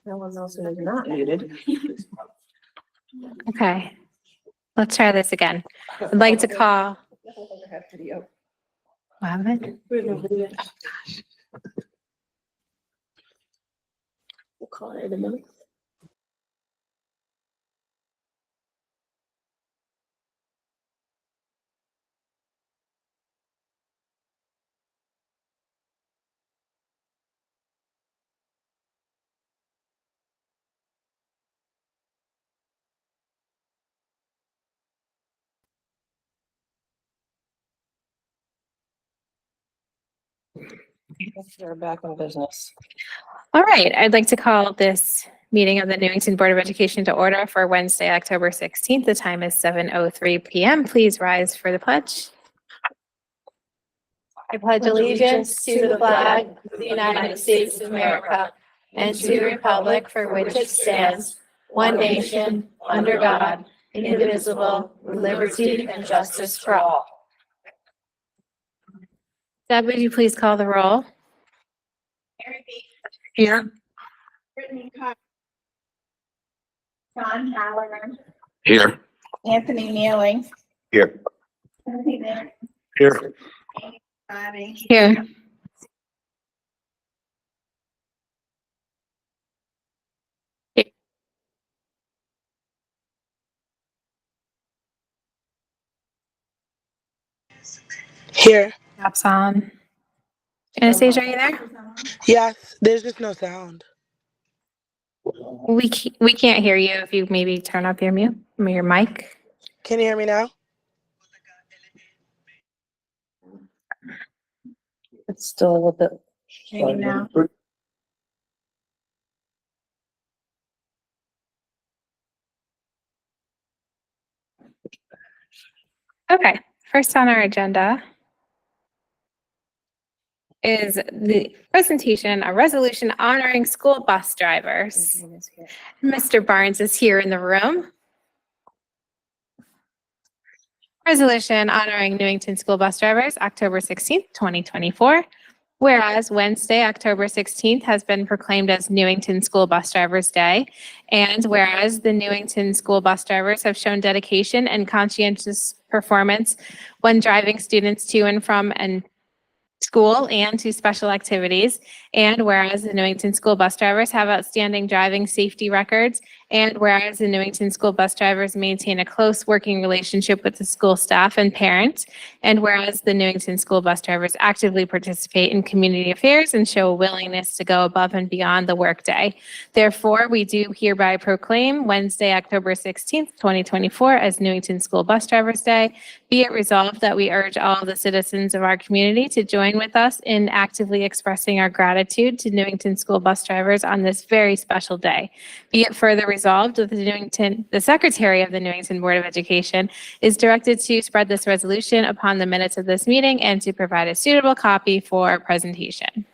No one else is not muted. Okay, let's try this again. I'd like to call. What happened? We'll call it in a minute. We're back in business. All right, I'd like to call this meeting of the Newington Board of Education to order for Wednesday, October 16th. The time is 7:03 PM. Please rise for the pledge. I pledge allegiance to the flag of the United States of America and to the republic for which it stands, one nation, under God, indivisible, with liberty and justice for all. Deb, would you please call the roll? Mary B. Here. Brittany Cox. John Halloran. Here. Anthony Nealing. Here. Timothy Nick. Here. Bobby. Here. Here. Caps on. Anastasia, are you there? Yes, there's just no sound. We can't hear you. If you maybe turn up your your mic. Can you hear me now? It's still a little bit. Maybe now. Okay, First on our agenda is the presentation, a resolution honoring school bus drivers. Mr. Barnes is here in the room. Resolution honoring Newington school bus drivers, October 16th, 2024. Whereas Wednesday, October 16th has been proclaimed as Newington School Bus Drivers Day. And whereas the Newington school bus drivers have shown dedication and conscientious performance when driving students to and from school and to special activities. And whereas the Newington school bus drivers have outstanding driving safety records. And whereas the Newington school bus drivers maintain a close working relationship with the school staff and parents. And whereas the Newington school bus drivers actively participate in community affairs and show a willingness to go above and beyond the workday. Therefore, we do hereby proclaim Wednesday, October 16th, 2024 as Newington School Bus Drivers Day. Be it resolved that we urge all the citizens of our community to join with us in actively expressing our gratitude to Newington school bus drivers on this very special day. Be it further resolved that the Secretary of the Newington Board of Education is directed to spread this resolution upon the minutes of this meeting and to provide a suitable copy for presentation.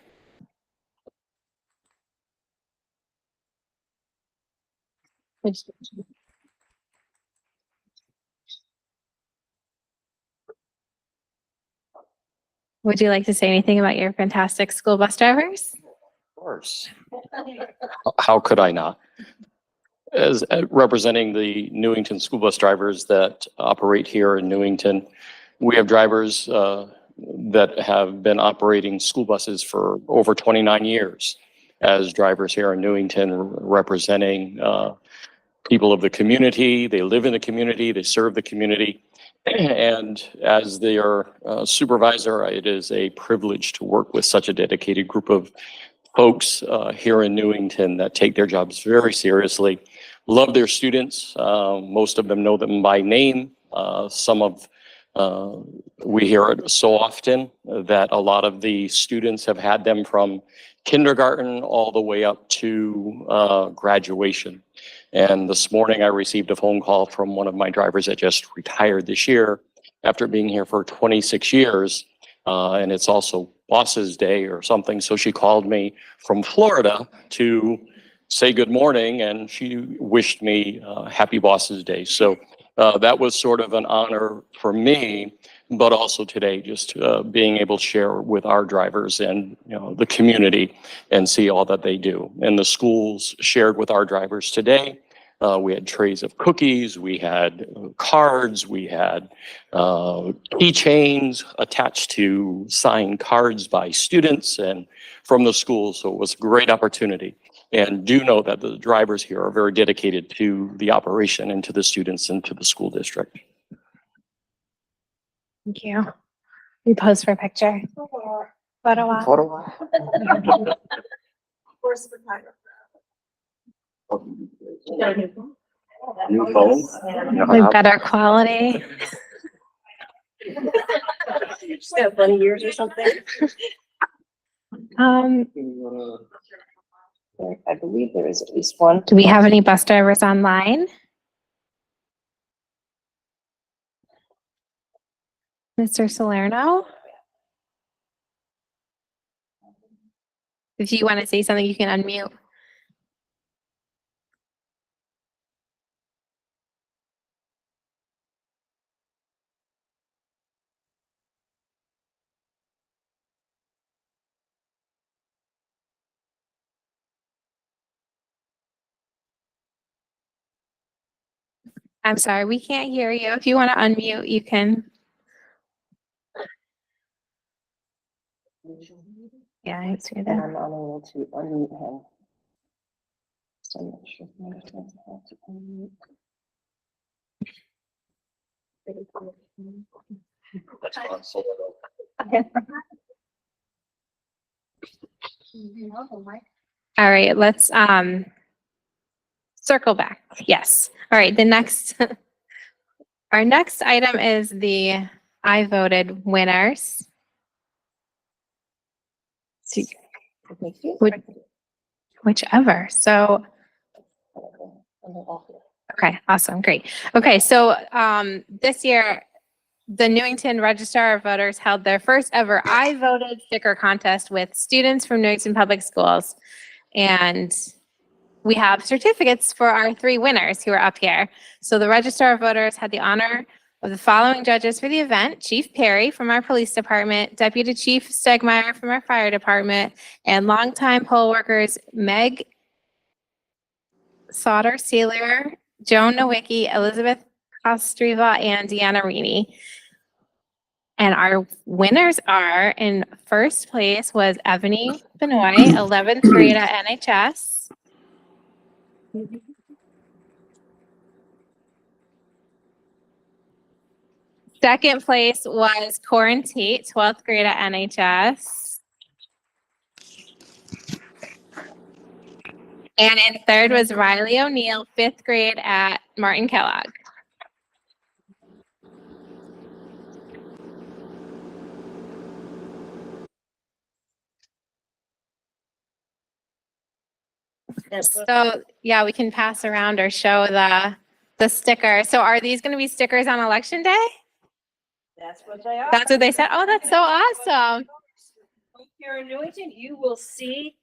Would you like to say anything about your fantastic school bus drivers? Of course. How could I not? As representing the Newington school bus drivers that operate here in Newington, we have drivers that have been operating school buses for over 29 years as drivers here in Newington, representing people of the community. They live in the community, they serve the community. And as their supervisor, it is a privilege to work with such a dedicated group of folks here in Newington that take their jobs very seriously, love their students. Most of them know them by name. We hear it so often that a lot of the students have had them from kindergarten all the way up to graduation. And this morning I received a phone call from one of my drivers that just retired this year after being here for 26 years. And it's also Boss's Day or something. So she called me from Florida to say good morning, and she wished me happy Boss's Day. So that was sort of an honor for me, but also today just being able to share with our drivers and the community and see all that they do. And the schools shared with our drivers today. We had trays of cookies, we had cards, we had keychains attached to signed cards by students and from the school. So it was a great opportunity. And do know that the drivers here are very dedicated to the operation and to the students and to the school district. Thank you. We pose for a picture. Photo op. New phone? With better quality. Just got bunny ears or something. I believe there is at least one. Do we have any bus drivers online? Mr. Salerno? If you want to say something, you can unmute. I'm sorry, we can't hear you. If you want to unmute, you can. Yeah, I see And that. I'm unable to unmute him. So I'm not sure if I understand how to unmute. All right, let's circle back. Yes. All right, the next our next item is the I voted winners. Whichever. So okay, awesome, great. Okay, so this year the Newington Registrar of Voters held their first ever I Voted sticker contest with students from Newington Public Schools. And we have certificates for our 3 winners who are up here. So the Registrar of Voters had the honor of the following judges for the event: Chief Perry from our police department, Deputy Chief Stegmeyer from our fire department, and longtime poll workers Meg Sauter Sealer, Joan Nowicki, Elizabeth Kostriva, and Deanna Rini. And our winners are, in first place was Ebony Benoit, 11th grade at NHS. Second place was Corin Tate, 12th grade at NHS. And in third was Riley O'Neill, 5th grade at Martin Kellogg. So yeah, we can pass around or show the sticker. So are these going to be stickers on election day? That's what they are. That's what they said. Oh, that's so awesome. Here in Newington, you will see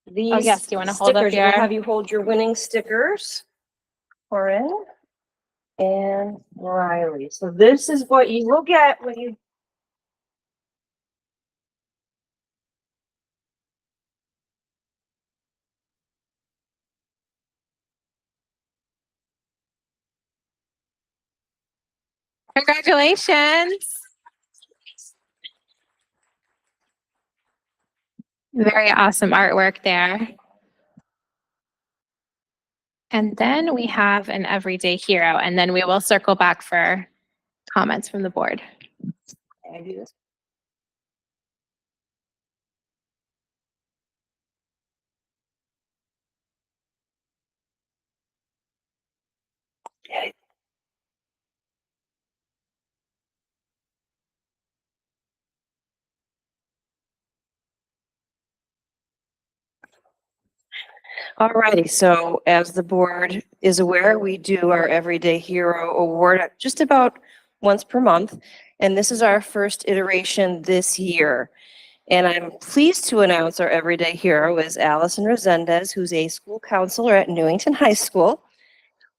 Oh these yes, do you want to hold up stickers. We'll your? have you hold your winning stickers. Corinne and Riley. So this is what you will get when you. Congratulations. Very awesome artwork there. And then we have an everyday hero, and then we will circle back for comments from the board. I do this. Alrighty, so as the board is aware, we do our Everyday Hero Award just about once per month. And this is our first iteration this year. And I'm pleased to announce our Everyday Hero is Allison Resendez, who's a school counselor at Newington High School.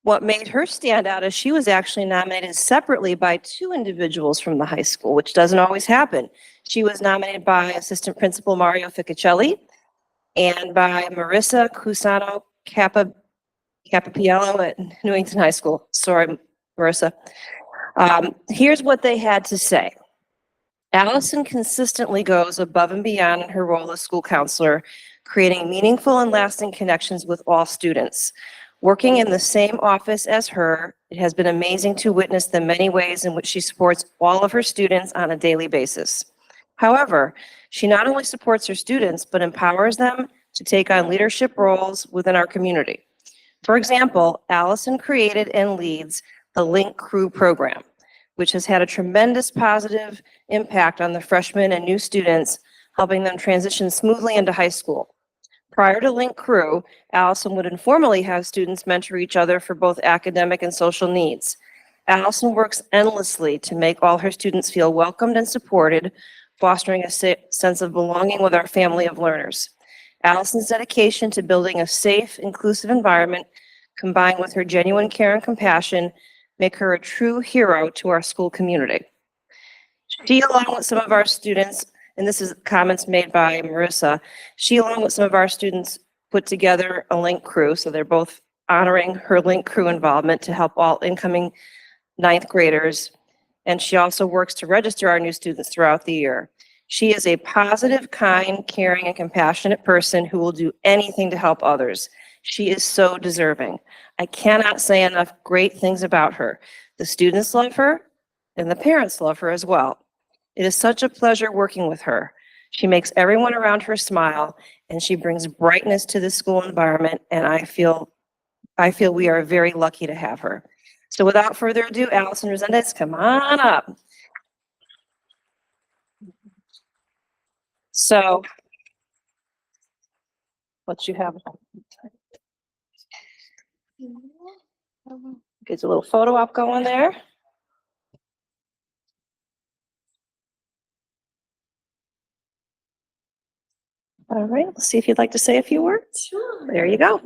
What made her stand out is she was actually nominated separately by 2 individuals from the high school, which doesn't always happen. She was nominated by Assistant Principal Mario Ficcicelli and by Marissa Cusano Capapiello at Newington High School. Sorry, Marissa. Here's what they had to say. Allison consistently goes above and beyond in her role as school counselor, creating meaningful and lasting connections with all students. Working in the same office as her, it has been amazing to witness the many ways in which she supports all of her students on a daily basis. However, she not only supports her students, but empowers them to take on leadership roles within our community. For example, Allison created and leads the Link Crew program, which has had a tremendous positive impact on the freshmen and new students, helping them transition smoothly into high school. Prior to Link Crew, Allison would informally have students mentor each other for both academic and social needs. Allison works endlessly to make all her students feel welcomed and supported, fostering a sense of belonging with our family of learners. Allison's dedication to building a safe, inclusive environment, combined with her genuine care and compassion, make her a true hero to our school community. She, along with some of our students, and this is comments made by Marissa, she, along with some of our students, put together a Link Crew, so they're both honoring her Link Crew involvement to help all incoming 9th graders. And she also works to register our new students throughout the year. She is a positive, kind, caring, and compassionate person who will do anything to help others. She is so deserving. I cannot say enough great things about her. The students love her, and the parents love her as well. It is such a pleasure working with her. She makes everyone around her smile, and she brings brightness to the school environment, and I feel we are very lucky to have her. So without further ado, Allison Resendez, come on up. So what you have. Gets a little photo op going there. All right, let's see if you'd like to say a few words. There you go.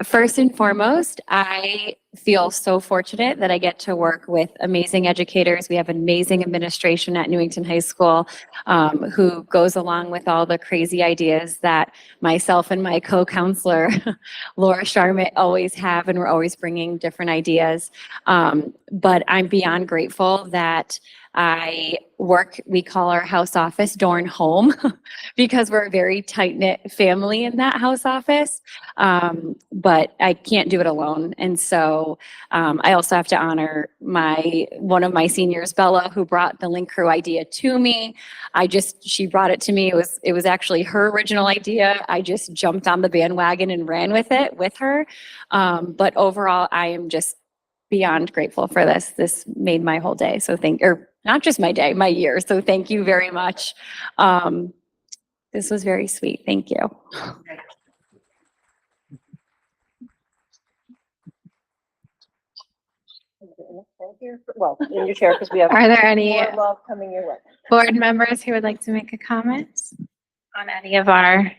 First and foremost, I feel so fortunate that I get to work with amazing educators. We have amazing administration at Newington High School, who goes along with all the crazy ideas that myself and my co-counselor, Laura Sharmit, always have, and we're always bringing different ideas. But I'm beyond grateful that we call our house office Dorn Home because we're a very tight-knit family in that house office. But I can't do it alone. And so I also have to honor one of my seniors, Bella, who brought the Link Crew idea to me. She brought it to me. It was actually her original idea. I just jumped on the bandwagon and ran with it with her. But overall, I am just beyond grateful for this. This made my whole day. So not just my day, my year. So thank you very much. This was very sweet. Thank you. Well, in your chair, because we have Are there any more love coming your way. board members who would like to make a comment on any of our,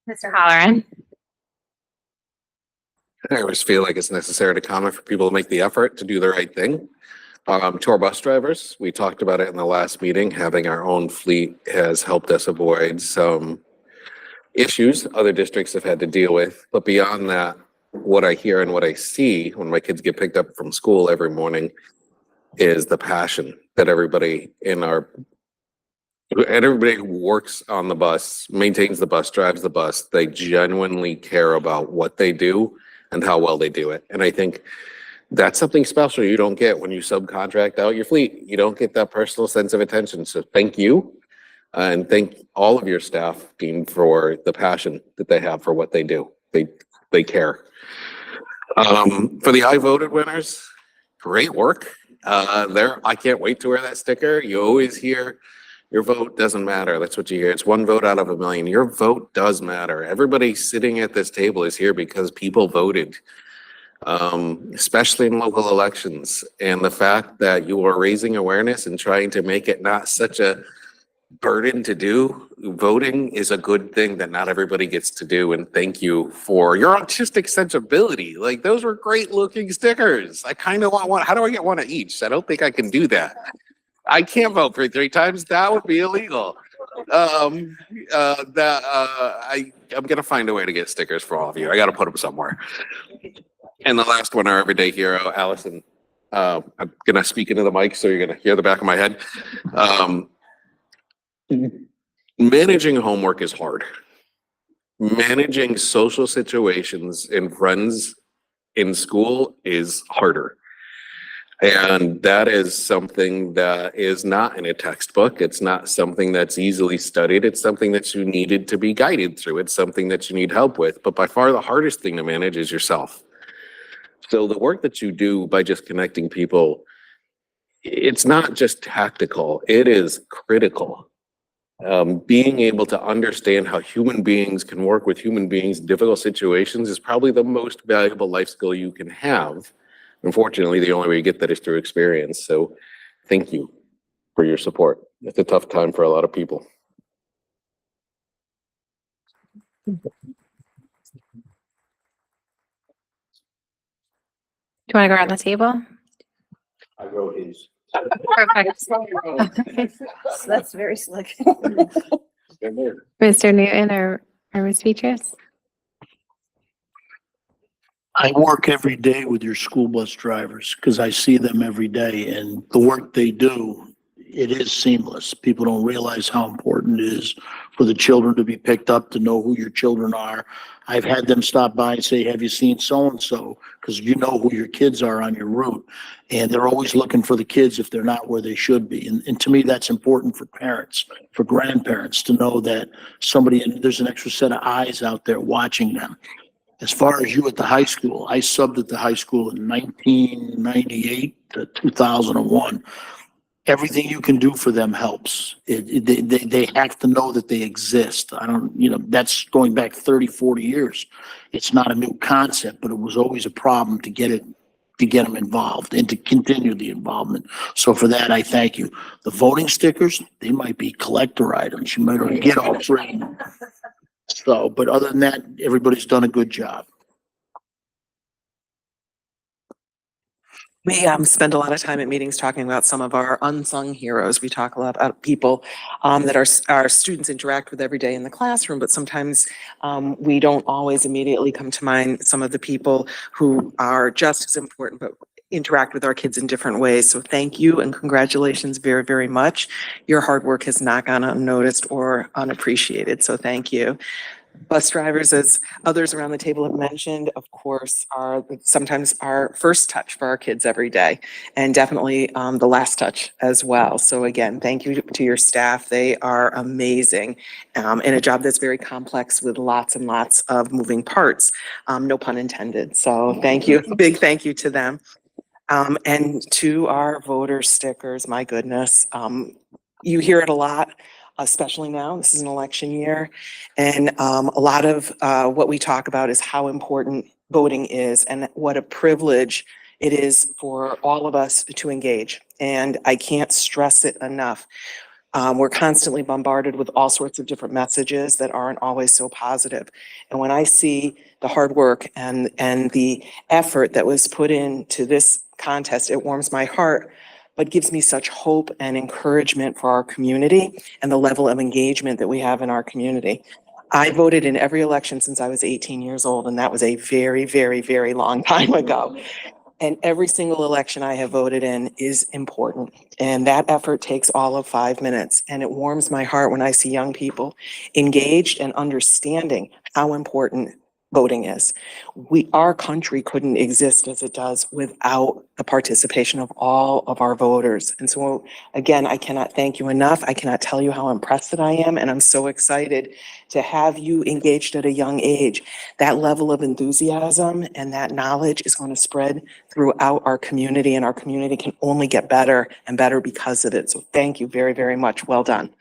Mr. Halloran? I always feel like it's necessary to comment for people to make the effort to do the right thing. To our bus drivers, we talked about it in the last meeting, having our own fleet has helped us avoid some issues other districts have had to deal with. But beyond that, what I hear and what I see when my kids get picked up from school every morning is the passion that everybody who works on the bus, maintains the bus, drives the bus, they genuinely care about what they do and how well they do it. And I think that's something special you don't get when you subcontract out your fleet. You don't get that personal sense of attention. So thank you. And thank all of your staff team for the passion that they have for what they do. They care. For the I voted winners, great work. I can't wait to wear that sticker. You always hear your vote doesn't matter. That's what you hear. It's one vote out of a million. Your vote does matter. Everybody sitting at this table is here because people voted, especially in local elections. And the fact that you are raising awareness and trying to make it not such a burden to do, voting is a good thing that not everybody gets to do. And thank you for your artistic sensibility. Like, those were great looking stickers. I kind of want one. How do I get one of each? I don't think I can do that. I can't vote for 3 times. That would be illegal. I'm gonna find a way to get stickers for all of you. I gotta put them somewhere. And the last one, our everyday hero, Allison. I'm gonna speak into the mic so you're gonna hear the back of my head. Managing homework is hard. Managing social situations and friends in school is harder. And that is something that is not in a textbook. It's not something that's easily studied. It's something that you needed to be guided through. It's something that you need help with. But by far the hardest thing to manage is yourself. So the work that you do by just connecting people, it's not just tactical, it is critical. Being able to understand how human beings can work with human beings in difficult situations is probably the most valuable life skill you can have. Unfortunately, the only way you get that is through experience. So thank you for your support. It's a tough time for a lot of people. Do you want to go around the table? I wrote his. Perfect. So that's very slick. Mr. Newton or Ms. Beatrice? I work every day with your school bus drivers because I see them every day, and the work they do, it is seamless. People don't realize how important it is for the children to be picked up, to know who your children are. I've had them stop by and say, have you seen so-and-so? Because you know who your kids are on your route. And they're always looking for the kids if they're not where they should be. And to me, that's important for parents, for grandparents, to know that there's an extra set of eyes out there watching them. As far as you at the high school, I subbed at the high school in 1998 to 2001. Everything you can do for them helps. They have to know that they exist. That's going back 30, 40 years. It's not a new concept, but it was always a problem to get to get them involved and to continue the involvement. So for that, I thank you. The voting stickers, they might be collector items. You might already get all three. So, but other than that, everybody's done a good job. We spend a lot of time at meetings talking about some of our unsung heroes. We talk a lot about people that our students interact with every day in the classroom, but sometimes we don't always immediately come to mind some of the people who are just as important, but interact with our kids in different ways. So thank you and congratulations very, very much. Your hard work has not gone unnoticed or unappreciated, so thank you. Bus drivers, as others around the table have mentioned, of course, are sometimes our first touch for our kids every day, and definitely the last touch as well. So again, thank you to your staff. They are amazing in a job that's very complex with lots and lots of moving parts, no pun intended. So thank you, big thank you to them. And to our voter stickers, my goodness, you hear it a lot, especially now. This is an election year. And a lot of what we talk about is how important voting is and what a privilege it is for all of us to engage. And I can't stress it enough. We're constantly bombarded with all sorts of different messages that aren't always so positive. And when I see the hard work and the effort that was put into this contest, it warms my heart, but gives me such hope and encouragement for our community and the level of engagement that we have in our community. I voted in every election since I was 18 years old, and that was a very, very, very long time ago. And every single election I have voted in is important. And that effort takes all of 5 minutes. And it warms my heart when I see young people engaged and understanding how important voting is. Our country couldn't exist as it does without the participation of all of our voters. And so again, I cannot thank you enough. I cannot tell you how impressed that I am. And I'm so excited to have you engaged at a young age. That level of enthusiasm and that knowledge is going to spread throughout our community, and our community can only get better and better because of it. So thank you very, very much. Well done.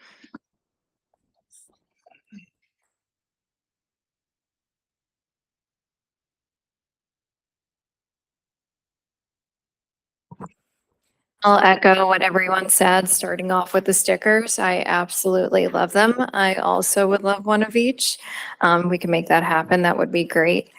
I'll echo what everyone said, starting off with the stickers. I absolutely love them. I also would love one of each. We can make that happen. That would be great.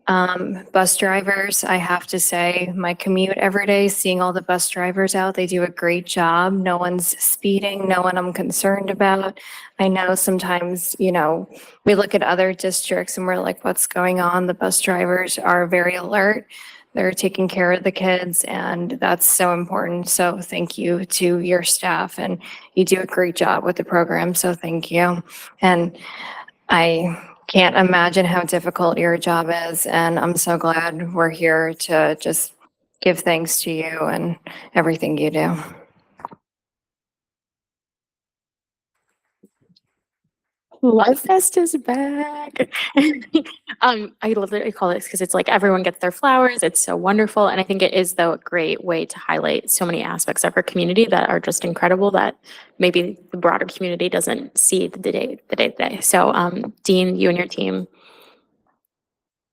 Bus drivers, I have to say, my commute every day, seeing all the bus drivers out, they do a great job. No one's speeding, no one I'm concerned about. I know sometimes, we look at other districts and we're like, what's going on? The bus drivers are very alert. They're taking care of the kids, and that's so important. So thank you to your staff, and you do a great job with the program. So thank you. And I can't imagine how difficult your job is, and I'm so glad we're here to just give thanks to you and everything you do. Life Fest is back. I literally call this because it's like everyone gets their flowers. It's so wonderful. And I think it is, though, a great way to highlight so many aspects of our community that are just incredible that maybe the broader community doesn't see the day to day. So, Dean, you and your team,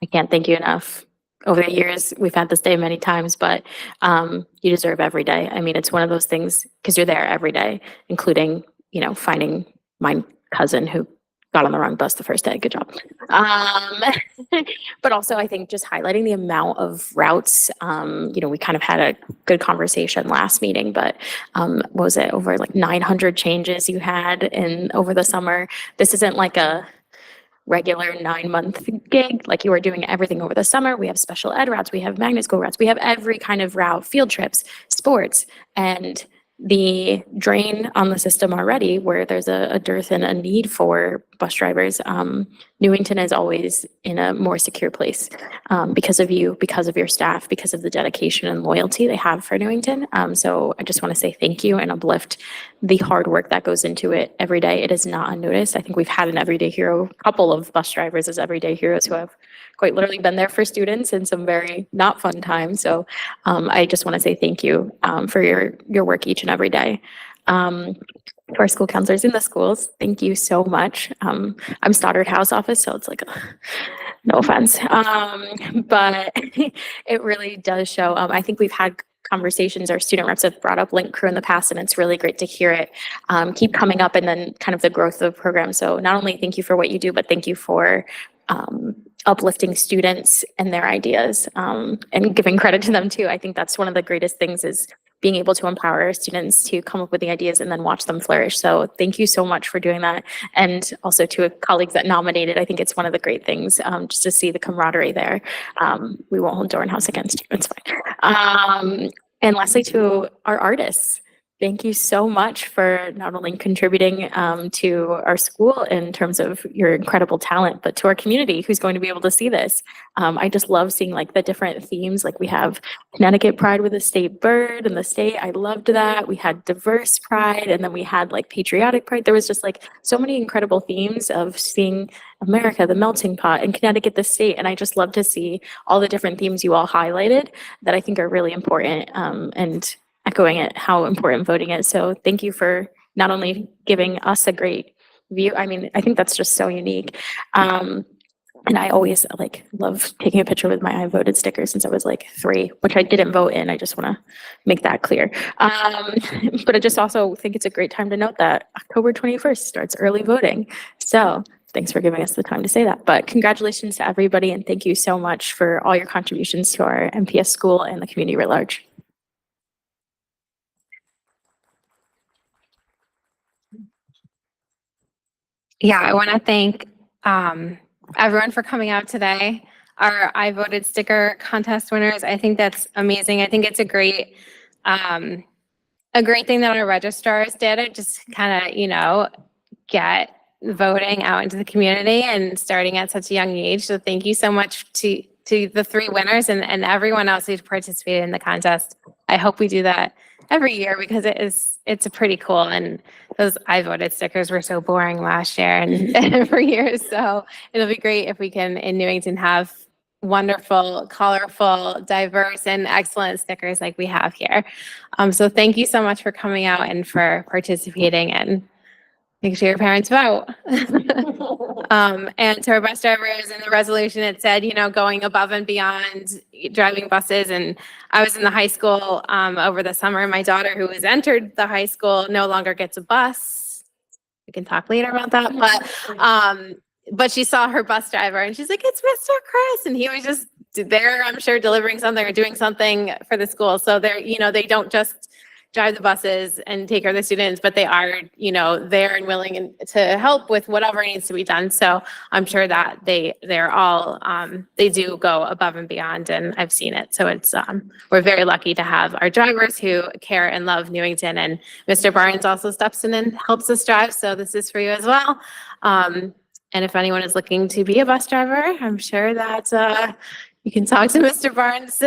I can't thank you enough. Over the years, we've had this day many times, but you deserve every day. I mean, it's one of those things because you're there every day, including, finding my cousin who got on the wrong bus the first day. Good job. But also I think just highlighting the amount of routes, we kind of had a good conversation last meeting, but what was it, over like 900 changes you had over the summer? This isn't like a regular 9-month gig, like you are doing everything over the summer. We have special ed routes, we have magnet school routes, we have every kind of route, field trips, sports, and the drain on the system already where there's a dearth and a need for bus drivers. Newington is always in a more secure place because of you, because of your staff, because of the dedication and loyalty they have for Newington. So I just want to say thank you and uplift the hard work that goes into it every day. It is not unnoticed. I think we've had an everyday hero, a couple of bus drivers as everyday heroes who have quite literally been there for students in some very not fun times. So I just want to say thank you for your work each and every day. to our school counselors in the schools, thank you so much. I'm Stoddard House Office, so it's like, no offense. But it really does show. I think we've had conversations, our student reps have brought up Link Crew in the past, and it's really great to hear it keep coming up, and then kind of the growth of the program. So not only thank you for what you do, but thank you for uplifting students and their ideas and giving credit to them too. I think that's one of the greatest things, is being able to empower our students to come up with the ideas and then watch them flourish. So thank you so much for doing that. And also to colleagues that nominated, I think it's one of the great things just to see the camaraderie there. We won't hold door and house against you, it's fine. And lastly, to our artists, thank you so much for not only contributing to our school in terms of your incredible talent, but to our community who's going to be able to see this. I just love seeing like the different themes. Like we have Connecticut Pride with the state bird and the state. I loved that. We had diverse pride, and then we had like patriotic pride. There was just like so many incredible themes of seeing America, the melting pot, and Connecticut, the state. And I just love to see all the different themes you all highlighted that I think are really important, and echoing it, how important voting is. So thank you for not only giving us a great view. I mean, I think that's just so unique. And I always like love taking a picture with my I voted sticker since I was like 3, which I didn't vote in. I just want to make that clear. But I just also think it's a great time to note that October 21st starts early voting. So thanks for giving us the time to say that. But congratulations to everybody, and thank you so much for all your contributions to our NPS school and the community writ large. Yeah, I want to thank everyone for coming out today. Our I voted sticker contest winners. I think that's amazing. I think it's a great thing that our registrars did. It just kind of, get voting out into the community and starting at such a young age. So thank you so much to the 3 winners and everyone else who participated in the contest. I hope we do that every year because it's a pretty cool, and those I voted stickers were so boring last year and every year. So it'll be great if we can in Newington have wonderful, colorful, diverse, and excellent stickers like we have here. So thank you so much for coming out and for participating, and make sure your parents vote. And to our bus drivers, in the resolution, it said, going above and beyond driving buses. And I was in the high school over the summer. My daughter, who has entered the high school, no longer gets a bus. We can talk later about that. But she saw her bus driver and she's like, "It's Mr. Chris." And he was just there, I'm sure, delivering something or doing something for the school. So they're, they don't just drive the buses and take care of the students, but they are, there and willing to help with whatever needs to be done. So I'm sure that they're all, they do go above and beyond, and I've seen it. So it's, we're very lucky to have our drivers who care and love Newington, and Mr. Barnes also steps in and helps us drive. So this is for you as well. And if anyone is looking to be a bus driver, I'm sure that, you can talk to Mr. Barnes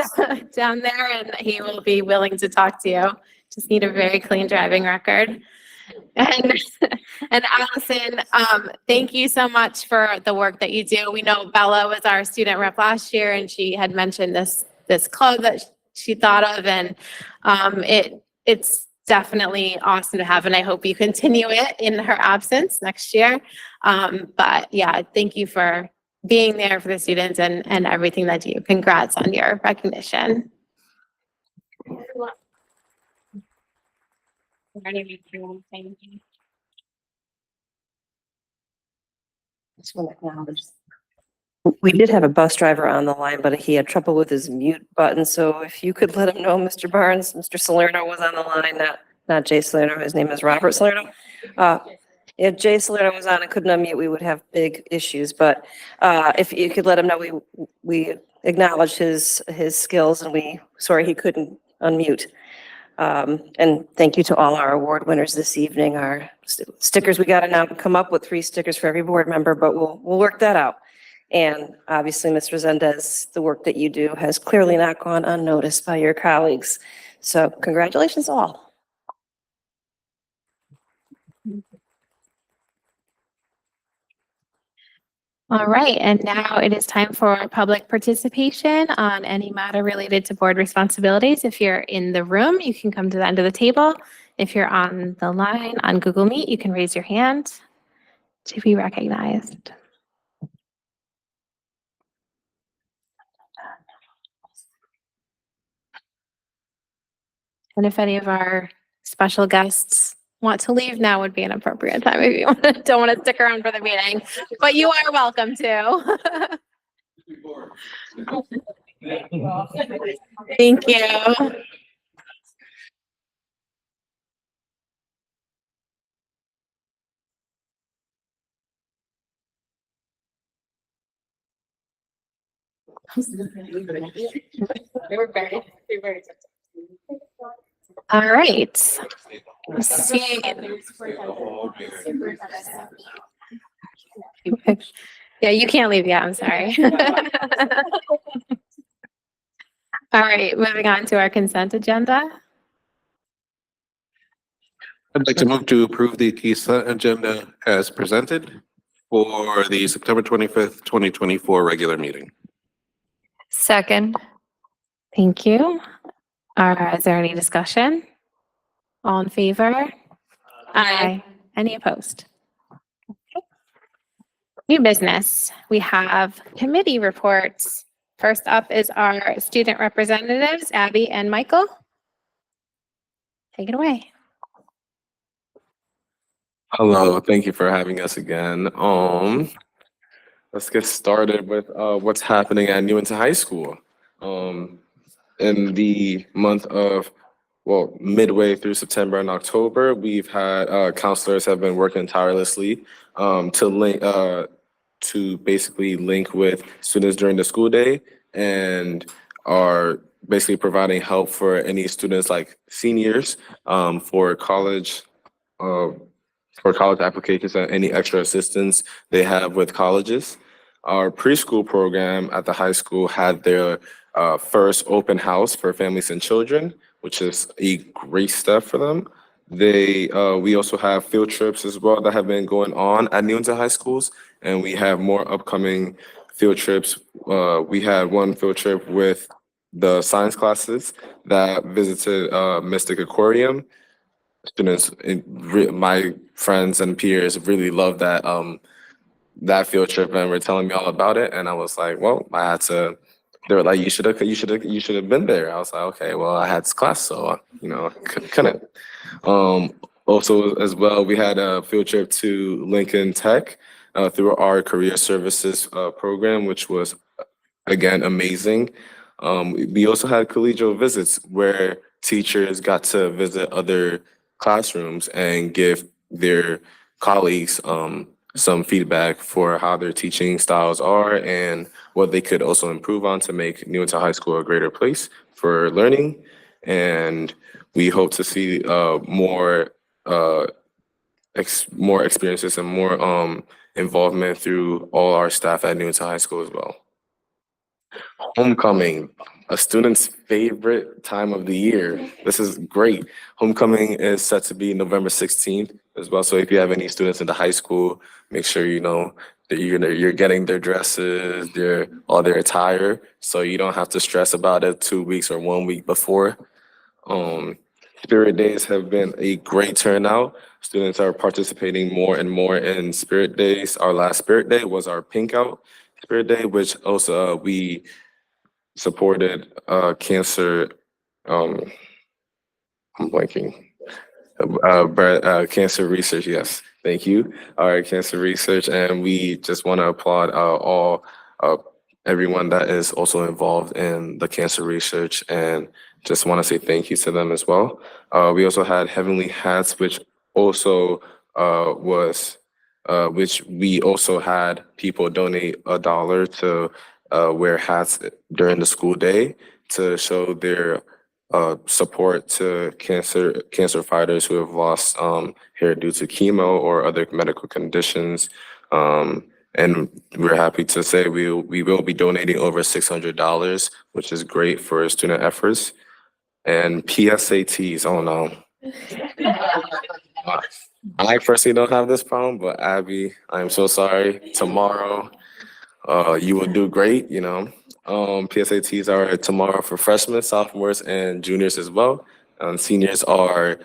down there, and he will be willing to talk to you. Just need a very clean driving record. And Allison, thank you so much for the work that you do. We know Bella was our student rep last year, and she had mentioned this club that she thought of, and it's definitely awesome to have, and I hope you continue it in her absence next year. But yeah, thank you for being there for the students and everything that you do. Congrats on your recognition. Just want to acknowledge. We did have a bus driver on the line, but he had trouble with his mute button. So if you could let him know, Mr. Barnes, Mr. Salerno was on the line, not Jay Salerno. His name is Robert Salerno. If Jay Salerno was on and couldn't unmute, we would have big issues. But if you could let him know, we acknowledge his skills, and sorry he couldn't unmute. And thank you to all our award winners this evening. Our stickers, we got to now come up with 3 stickers for every board member, but we'll work that out. And obviously, Ms. Resendez, the work that you do has clearly not gone unnoticed by your colleagues. So congratulations all. All right, and now it is time for public participation on any matter related to board responsibilities. If you're in the room, you can come to the end of the table. If you're on the line on Google Meet, you can raise your hand to be recognized. And if any of our special guests want to leave, now would be an appropriate time if you don't want to stick around for the meeting, but you are welcome to. Thank you. All right. Let's see. Yeah, you can't leave yet. I'm sorry. All right, moving on to our consent agenda. I'd like to move to approve the consent agenda as presented for the September 25th, 2024 regular meeting. Second. Thank you. Is there any discussion? All in favor? Aye. Any opposed? New business. We have committee reports. First up is our student representatives, Abby and Michael. Take it away. Hello, thank you for having us again. Let's get started with what's happening at Newington High School. In the month of, well, midway through September and October, we've had counselors have been working tirelessly to link to basically link with students during the school day and are basically providing help for any students like seniors for college applications and any extra assistance they have with colleges. Our preschool program at the high school had their first open house for families and children, which is a great step for them. We also have field trips as well that have been going on at Newington High Schools, and we have more upcoming field trips. We had one field trip with the science classes that visited Mystic Aquarium. Students, my friends and peers really loved that field trip and were telling me all about it. And I was like, well, I had to. They were like, you should have been there. I was like, okay, well, I had class, so couldn't. Also, as well, we had a field trip to Lincoln Tech through our career services program, which was again amazing. We also had collegial visits where teachers got to visit other classrooms and give their colleagues some feedback for how their teaching styles are and what they could also improve on to make Newington High School a greater place for learning. And we hope to see more experiences and more involvement through all our staff at Newington High School as well. Homecoming, a student's favorite time of the year. This is great. Homecoming is set to be November 16th as well. So if you have any students in the high school, make sure you know that you're getting their dresses, all their attire, so you don't have to stress about it 2 weeks or 1 week before. Spirit Days have been a great turnout. Students are participating more and more in Spirit Days. Our last Spirit Day was our Pink Out Spirit Day, which also we supported cancer. I'm blanking. Cancer research. Yes, thank you. Our cancer research, and we just want to applaud everyone that is also involved in the cancer research, and just want to say thank you to them as well. We also had Heavenly Hats, which also which we also had people donate $1 to wear hats during the school day to show their support to cancer fighters who have lost hair due to chemo or other medical conditions. And we're happy to say we will be donating over $600, which is great for student efforts. And PSATs, oh no. I personally don't have this problem, but Abby, I'm so sorry. Tomorrow, you will do great, PSATs are tomorrow for freshmen, sophomores, and juniors as well. Seniors are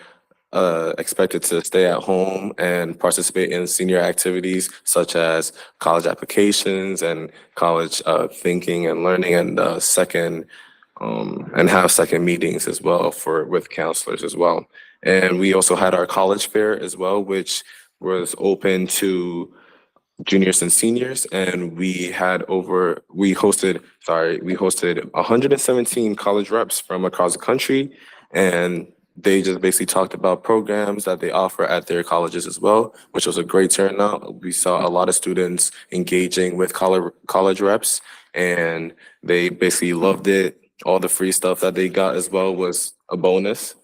expected to stay at home and participate in senior activities such as college applications and college thinking and learning, and and have second meetings as well with counselors as well. And we also had our college fair as well, which was open to juniors and seniors, and we hosted 117 college reps from across the country, and they just basically talked about programs that they offer at their colleges as well, which was a great turnout. We saw a lot of students engaging with college reps, and they basically loved it. All the free stuff that they got as well was a bonus.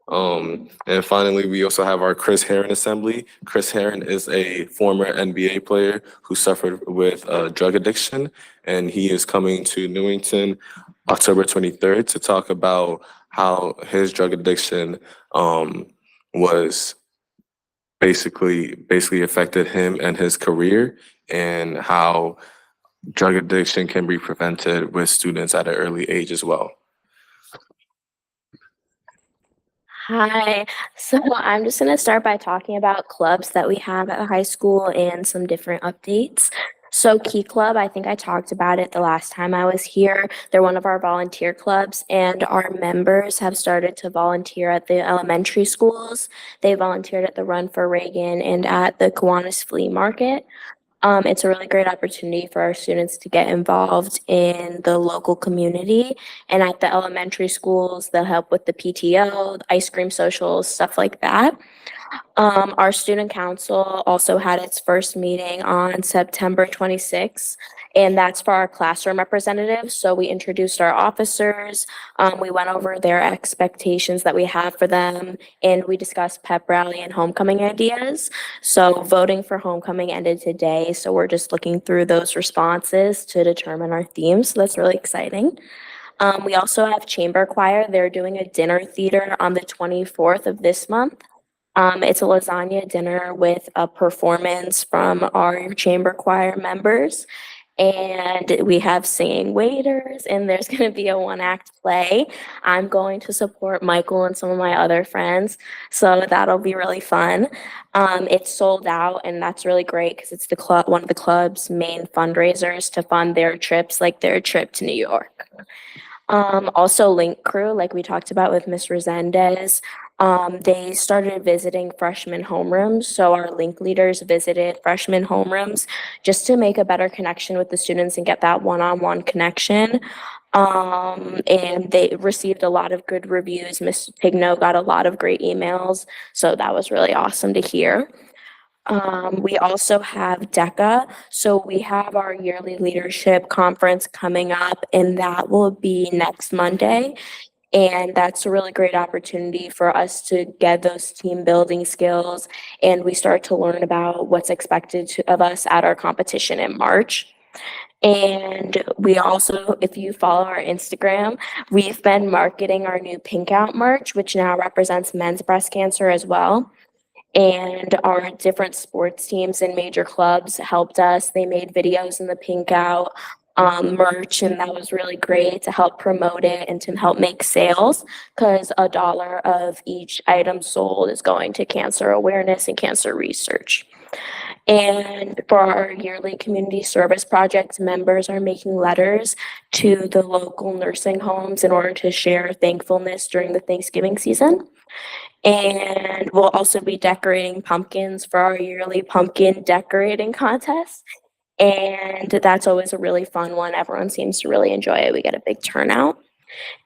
And finally, we also have our Chris Herron Assembly. Chris Herron is a former NBA player who suffered with drug addiction, and he is coming to Newington October 23rd to talk about how his drug addiction was basically affected him and his career, and how drug addiction can be prevented with students at an early age as well. Hi. So I'm just going to start by talking about clubs that we have at the high school and some different updates. So Key Club, I think I talked about it the last time I was here. They're one of our volunteer clubs, and our members have started to volunteer at the elementary schools. They volunteered at the Run for Reagan and at the Kiwanis Flea Market. It's a really great opportunity for our students to get involved in the local community. And at the elementary schools, they'll help with the PTO, the ice cream socials, stuff like that. Our student council also had its first meeting on September 26th, and that's for our classroom representatives. So we introduced our officers, we went over their expectations that we have for them, and we discussed pep rally and homecoming ideas. So voting for homecoming ended today, so we're just looking through those responses to determine our themes. So that's really exciting. We also have chamber choir. They're doing a dinner theater on the 24th of this month. It's a lasagna dinner with a performance from our chamber choir members. And we have singing waiters, and there's going to be a one-act play. I'm going to support Michael and some of my other friends, so that'll be really fun. It's sold out, and that's really great because it's one of the club's main fundraisers to fund their trips, like their trip to New York. Also Link Crew, like we talked about with Miss Resendez, they started visiting freshman homerooms. So our Link leaders visited freshman homerooms just to make a better connection with the students and get that one-on-one connection. And they received a lot of good reviews. Miss Pigno got a lot of great emails. So that was really awesome to hear. We also have DECA. So we have our yearly leadership conference coming up, and that will be next Monday. And that's a really great opportunity for us to get those team building skills, and we start to learn about what's expected of us at our competition in March. And we also, if you follow our Instagram, we've been marketing our new Pink Out merch, which now represents men's breast cancer as well. And our different sports teams and major clubs helped us. They made videos in the Pink Out merch, and that was really great to help promote it and to help make sales, because $1 of each item sold is going to cancer awareness and cancer research. And for our yearly community service projects, members are making letters to the local nursing homes in order to share thankfulness during the Thanksgiving season. And we'll also be decorating pumpkins for our yearly pumpkin decorating contest. And that's always a really fun one. Everyone seems to really enjoy it. We get a big turnout.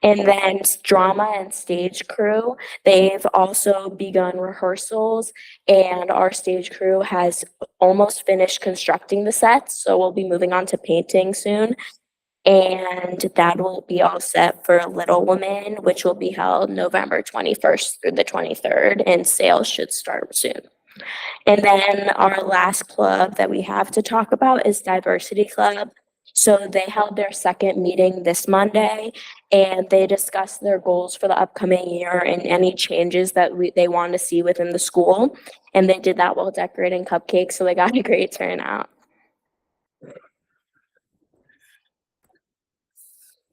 And then drama and stage crew, they've also begun rehearsals, and our stage crew has almost finished constructing the sets. So we'll be moving on to painting soon. And that will be all set for Little Women, which will be held November 21st through the 23rd, and sales should start soon. And then our last club that we have to talk about is Diversity Club. So they held their second meeting this Monday, and they discussed their goals for the upcoming year and any changes that they want to see within the school. And they did that while decorating cupcakes, so they got a great turnout.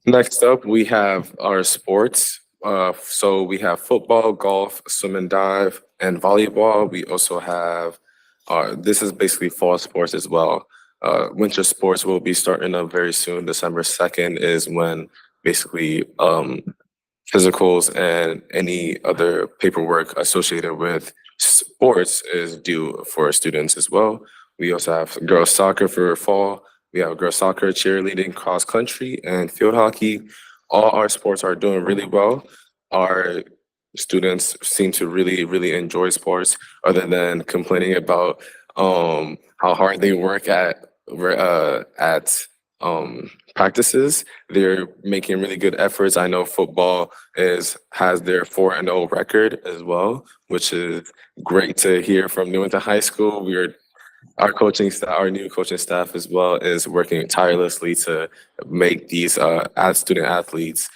Next up, we have our sports. So we have football, golf, swim and dive, and volleyball. We also have, this is basically fall sports as well. Winter sports will be starting up very soon. December 2nd is when basically physicals and any other paperwork associated with sports is due for students as well. We also have girls soccer for fall. We have girls soccer, cheerleading, cross country, and field hockey. All our sports are doing really well. Our students seem to really enjoy sports, other than complaining about how hard they work at practices. They're making really good efforts. I know football has their 4-0 record as well, which is great to hear from Newington High School. Our coaching staff, our new coaching staff as well, is working tirelessly to make these student athletes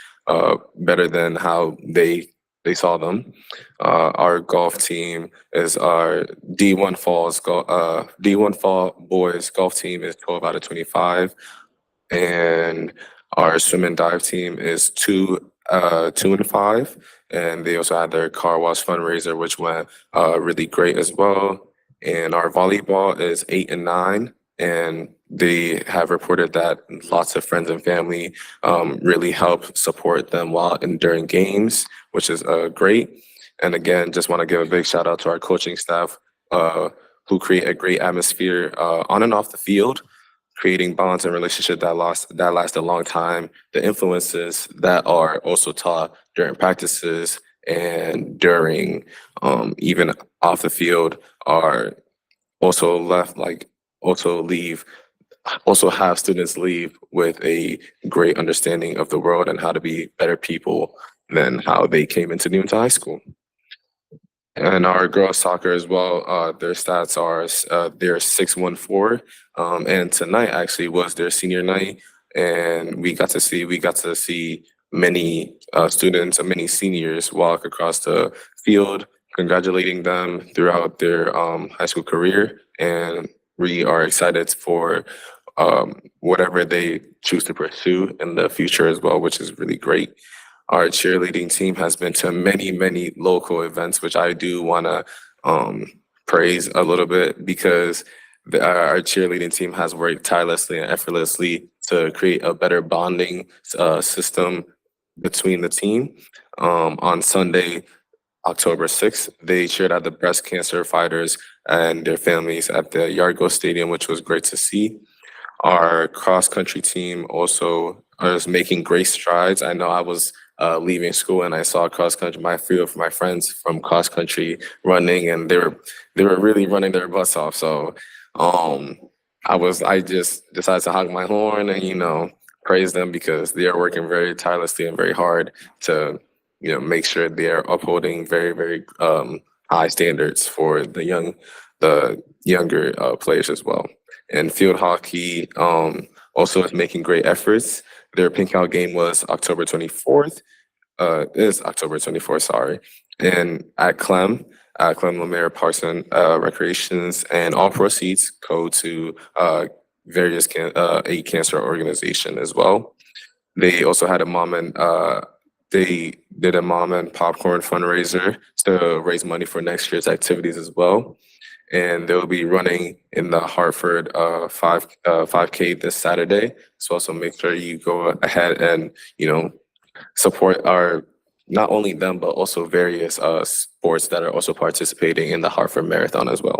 better than how they saw them. Our golf team is our D1 Fall boys golf team is 12 out of 25. And our swim and dive team is 2 and 5. And they also had their car wash fundraiser, which went really great as well. And our volleyball is 8 and 9. And they have reported that lots of friends and family really help support them while and during games, which is great. And again, just want to give a big shout out to our coaching staff who create a great atmosphere on and off the field, creating bonds and relationships that last a long time. The influences that are also taught during practices and during even off the field are also have students leave with a great understanding of the world and how to be better people than how they came into Newington High School. And our girls soccer as well, their stats are they're 6-1-4, and tonight actually was their senior night, and we got to see many students and many seniors walk across the field, congratulating them throughout their high school career, and we are excited for whatever they choose to pursue in the future as well, which is really great. Our cheerleading team has been to many local events, which I do want to praise a little bit, because our cheerleading team has worked tirelessly and effortlessly to create a better bonding system between the team. On Sunday, October 6th, they cheered at the breast cancer fighters and their families at the Yargo Stadium, which was great to see. Our cross country team also is making great strides. I know I was leaving school and I saw cross country, my few of my friends from cross country running, and they were really running their butts off. So I just decided to honk my horn and praise them, because they are working very tirelessly and very hard to make sure they are upholding very high standards for the younger players as well. And field hockey also is making great efforts. Their pink out game was October 24th. Is October 24th, sorry. And at Clem Lemare Parson Recreations, and all proceeds go to various a cancer organization as well. They also had they did a mom and popcorn fundraiser to raise money for next year's activities as well. And they'll be running in the Hartford 5K this Saturday. So also make sure you go ahead and support not only them, but also various sports that are also participating in the Hartford Marathon as well.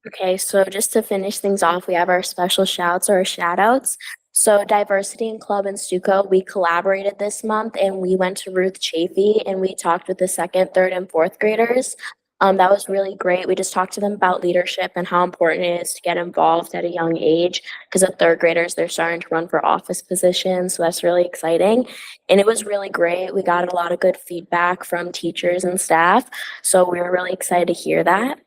Okay, so just to finish things off, we have our special shouts or shout outs. So Diversity in Club and Stuco, we collaborated this month and we went to Ruth Chafee and we talked with the 2nd, 3rd, and 4th graders. That was really great. We just talked to them about leadership and how important it is to get involved at a young age, because the 3rd graders, they're starting to run for office positions. So that's really exciting. And it was really great. We got a lot of good feedback from teachers and staff. So we were really excited to hear that.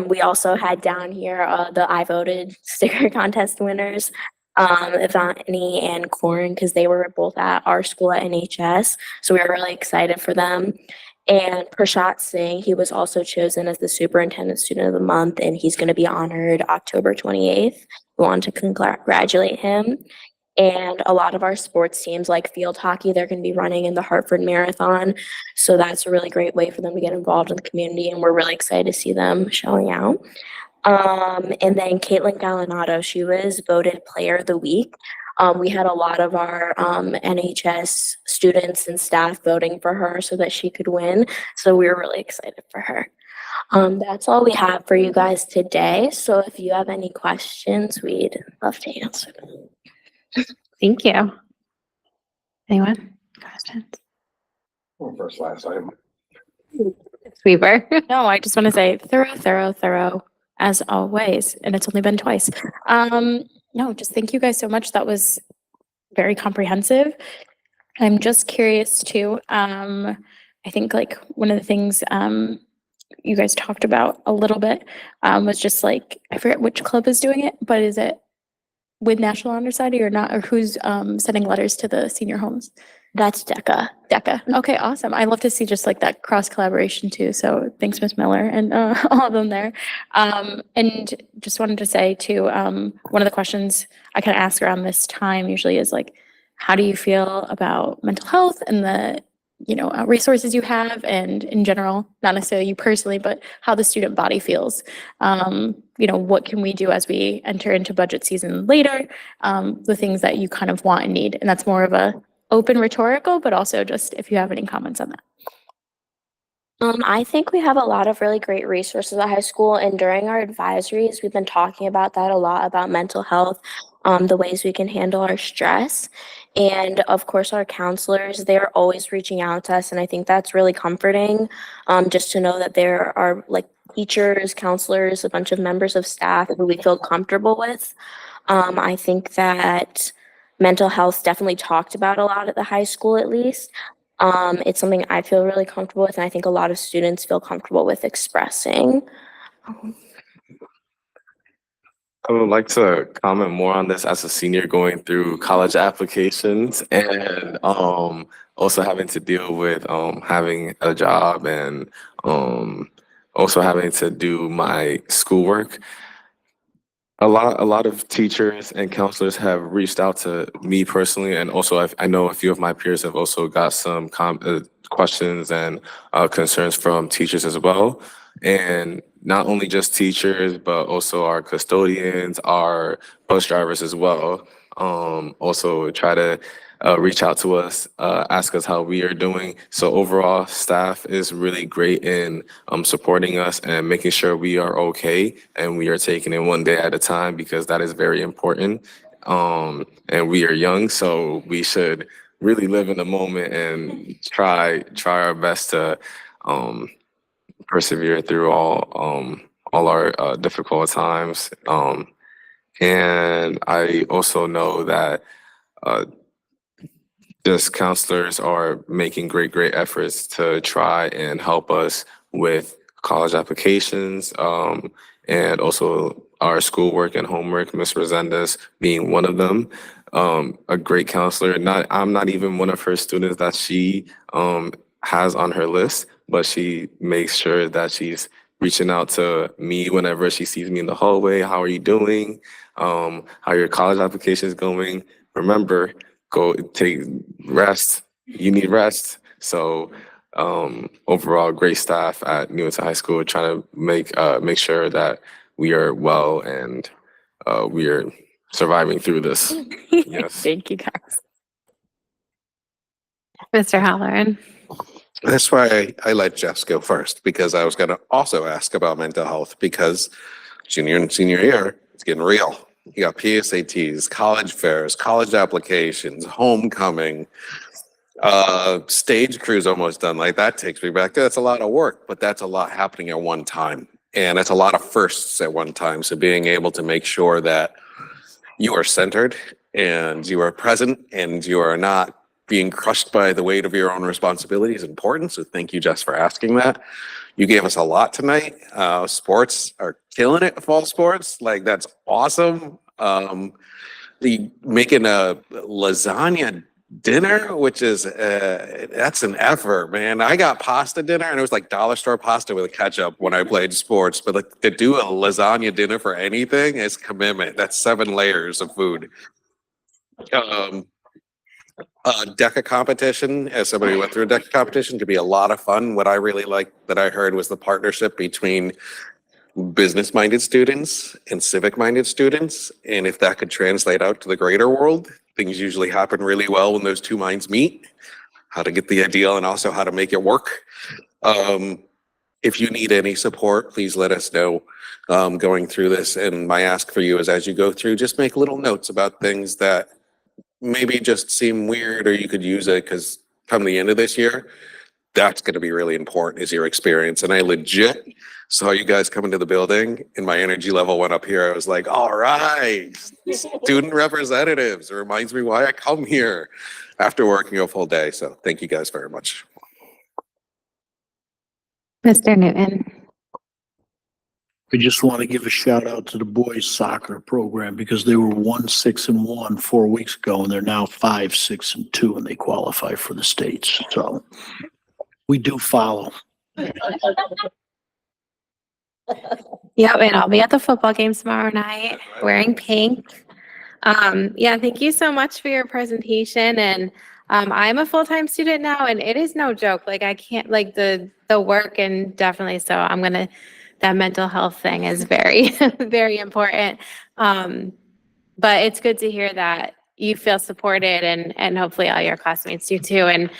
We also had down here the I Voted sticker contest winners, Ivani and Corin, because they were both at our school at NHS. So we were really excited for them. And Prashant Singh, he was also chosen as the Superintendent Student of the Month, and he's going to be honored October 28th. We want to congratulate him. And a lot of our sports teams, like field hockey, they're going to be running in the Hartford Marathon. So that's a really great way for them to get involved in the community. And we're really excited to see them showing out. And then Caitlin Gallinado, she was voted Player of the Week. We had a lot of our NHS students and staff voting for her so that she could win. So we were really excited for her. That's all we have for you guys today. So if you have any questions, we'd love to answer them. Thank you. Anyone? Questions? First, last time. Weaver. No, I just want to say thorough, as always. And it's only been twice. No, just thank you guys so much. That was very comprehensive. I'm just curious too. I think like one of the things you guys talked about a little bit was just like, I forget which club is doing it, but is it with National Honor Society or not? Or who's sending letters to the senior homes? That's DECA. DECA. Okay, awesome. I love to see just like that cross collaboration too. So thanks, Miss Miller, and all of them there. And just wanted to say too, one of the questions I kind of ask around this time usually is like, how do you feel about mental health and the resources you have, and in general, not necessarily you personally, but how the student body feels. What can we do as we enter into budget season later? The things that you kind of want and need, and that's more of a open rhetorical, but also just if you have any comments on that. I think we have a lot of really great resources at high school, and during our advisories, we've been talking about that a lot, about mental health, the ways we can handle our stress. And of course, our counselors, they're always reaching out to us, and I think that's really comforting, just to know that there are like teachers, counselors, a bunch of members of staff who we feel comfortable with. I think that mental health definitely talked about a lot at the high school, at least. It's something I feel really comfortable with, and I think a lot of students feel comfortable with expressing. I would like to comment more on this as a senior going through college applications and also having to deal with having a job and also having to do my schoolwork. A lot of teachers and counselors have reached out to me personally, and also I know a few of my peers have also got some questions and concerns from teachers as well. And not only just teachers, but also our custodians, our bus drivers as well. Also try to reach out to us, ask us how we are doing. So overall, staff is really great in supporting us and making sure we are okay and we are taking it one day at a time, because that is very important. And we are young, so we should really live in the moment and try our best to persevere through all our difficult times. And I also know that just counselors are making great efforts to try and help us with college applications, and also our schoolwork and homework, Ms. Resendez being one of them. A great counselor. I'm not even one of her students that she has on her list, but she makes sure that she's reaching out to me whenever she sees me in the hallway. How are you doing? How are your college applications going? Remember, go take rest. You need rest. So overall, great staff at Newington High School trying to make sure that we are well and we are surviving through this. Yes. Thank you, guys. Mr. Halloran. That's why I let Jess go first, because I was going to also ask about mental health, because junior and senior year, it's getting real. You got PSATs, college fairs, college applications, homecoming, stage crew's almost done. Like, that takes me back. That's a lot of work, but that's a lot happening at one time. And it's a lot of firsts at one time. So being able to make sure that you are centered and you are present and you are not being crushed by the weight of your own responsibility is important. So thank you, Jess, for asking that. You gave us a lot tonight. Sports are killing it, fall sports. Like, that's awesome. Making a lasagna dinner, which is, that's an effort, man. I got pasta dinner and it was like dollar store pasta with a ketchup when I played sports. But like, to do a lasagna dinner for anything is commitment. That's 7 layers of food. DECA competition, as somebody who went through a DECA competition, could be a lot of fun. What I really liked that I heard was the partnership between business-minded students and civic-minded students. And if that could translate out to the greater world, things usually happen really well when those two minds meet. How to get the ideal and also how to make it work. If you need any support, please let us know going through this. And my ask for you is, as you go through, just make little notes about things that maybe just seem weird, or you could use it, because come the end of this year, that's going to be really important, is your experience. And I legit saw you guys come into the building and my energy level went up here. I was like, all right, student representatives. It reminds me why I come here after working a full day. So thank you guys very much. Mr. Newton. I just want to give a shout out to the boys soccer program, because they were 1-6-1 4 weeks ago, and they're now 5-6-2, and they qualify for the states. So we do follow. Yep, and I'll be at the football game tomorrow night wearing pink. Yeah, thank you so much for your presentation. And I'm a full-time student now, and it is no joke. Like, I can't, like, the work, and definitely so that mental health thing is very, very important. But it's good to hear that you feel supported, and hopefully all your classmates do too. And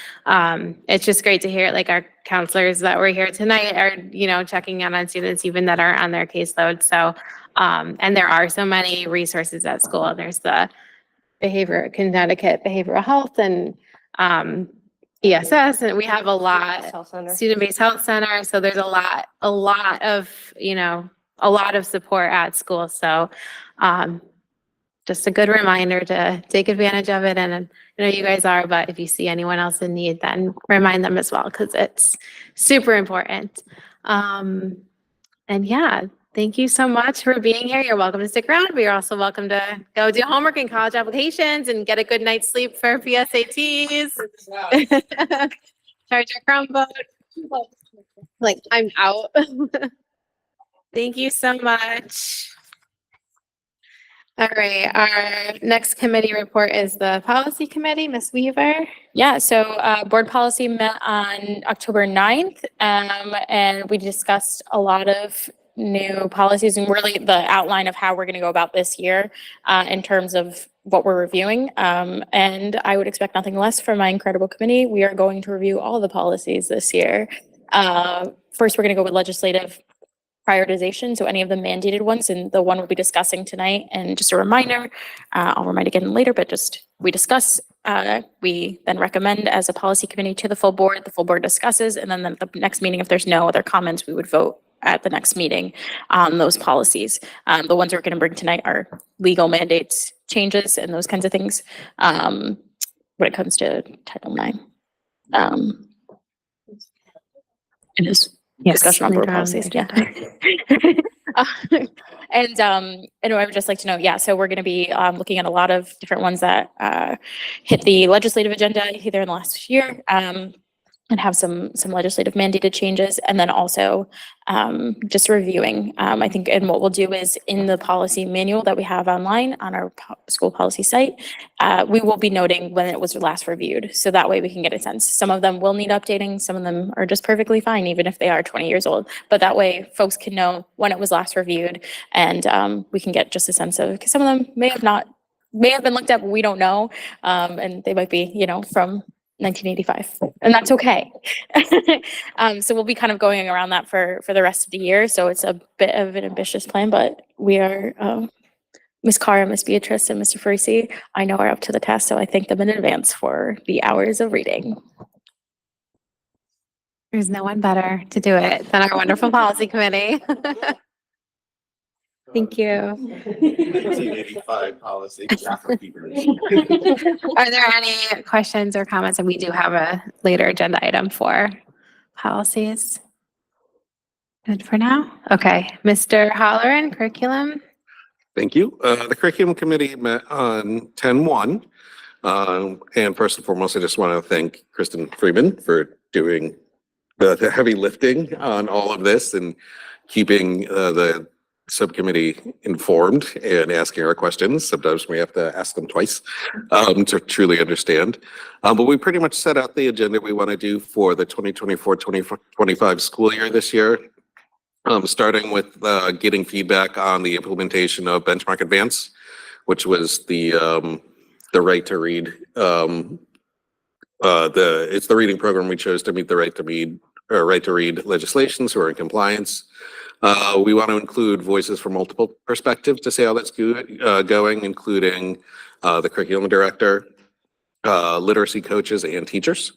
it's just great to hear, like, our counselors that were here tonight are, checking in on students even that aren't on their caseload. So, and there are so many resources at school. There's the Connecticut Behavioral Health, and ESS, and we have a lot, student-based health center. So there's a lot of support at school. So just a good reminder to take advantage of it. And I know you guys are, but if you see anyone else in need, then remind them as well, because it's super important. And yeah, thank you so much for being here. You're welcome to stick around, but you're also welcome to go do homework and college applications and get a good night's sleep for PSATs. Charge your Chromebook. Like, I'm out. Thank you so much. All right, our next committee report is the policy committee. Ms. Weaver. Yeah, so board policy met on October 9th, and we discussed a lot of new policies and really the outline of how we're going to go about this year in terms of what we're reviewing. And I would expect nothing less from my incredible committee. We are going to review all the policies this year. First, we're going to go with legislative prioritization, so any of the mandated ones, and the one we'll be discussing tonight. And just a reminder, I'll remind again later, but just we discuss, we then recommend as a policy committee to the full board discusses, and then the next meeting, if there's no other comments, we would vote at the next meeting on those policies. The ones we're going to bring tonight are legal mandates, changes, and those kinds of things when it comes to Title IX. It is. Yes, Discussion on board later on policies, the yeah. And I would just like to know, yeah, so we're going to be looking at a lot of different ones that hit the legislative agenda either in the last year, and have some legislative mandated changes, and then also just reviewing. I think, and what we'll do is in the policy manual that we have online on our school policy site, we will be noting when it was last reviewed. So that way we can get a sense. Some of them will need updating. Some of them are just perfectly fine, even if they are 20 years old. But that way folks can know when it was last reviewed, and we can get just a sense of, because some of them may have been looked at, but we don't know. And they might be, from 1985, and that's okay. So we'll be kind of going around that for the rest of the year. So it's a bit of an ambitious plan, but we are, Ms. Carr, Ms. Beatrice, and Mr. Farisi, I know are up to the task. So I thank them in advance for the hours of reading. There's no one better to do it than our wonderful policy committee. Thank you. 1985 policy. Are there any questions or comments? And we do have a later agenda item for policies. Good for now. Okay, Mr. Holleran, curriculum. Thank you. The curriculum committee met on 10/1. And first and foremost, I just want to thank Kristen Freeman for doing the heavy lifting on all of this and keeping the subcommittee informed and asking our questions. Sometimes we have to ask them twice to truly understand. But we pretty much set out the agenda we want to do for the 2024-2025 school year this year. Starting with getting feedback on the implementation of Benchmark Advance, which was the right to read. It's the reading program we chose to meet the right to read legislation, so we're in compliance. We want to include voices from multiple perspectives to see how that's going, including the curriculum director, literacy coaches, and teachers.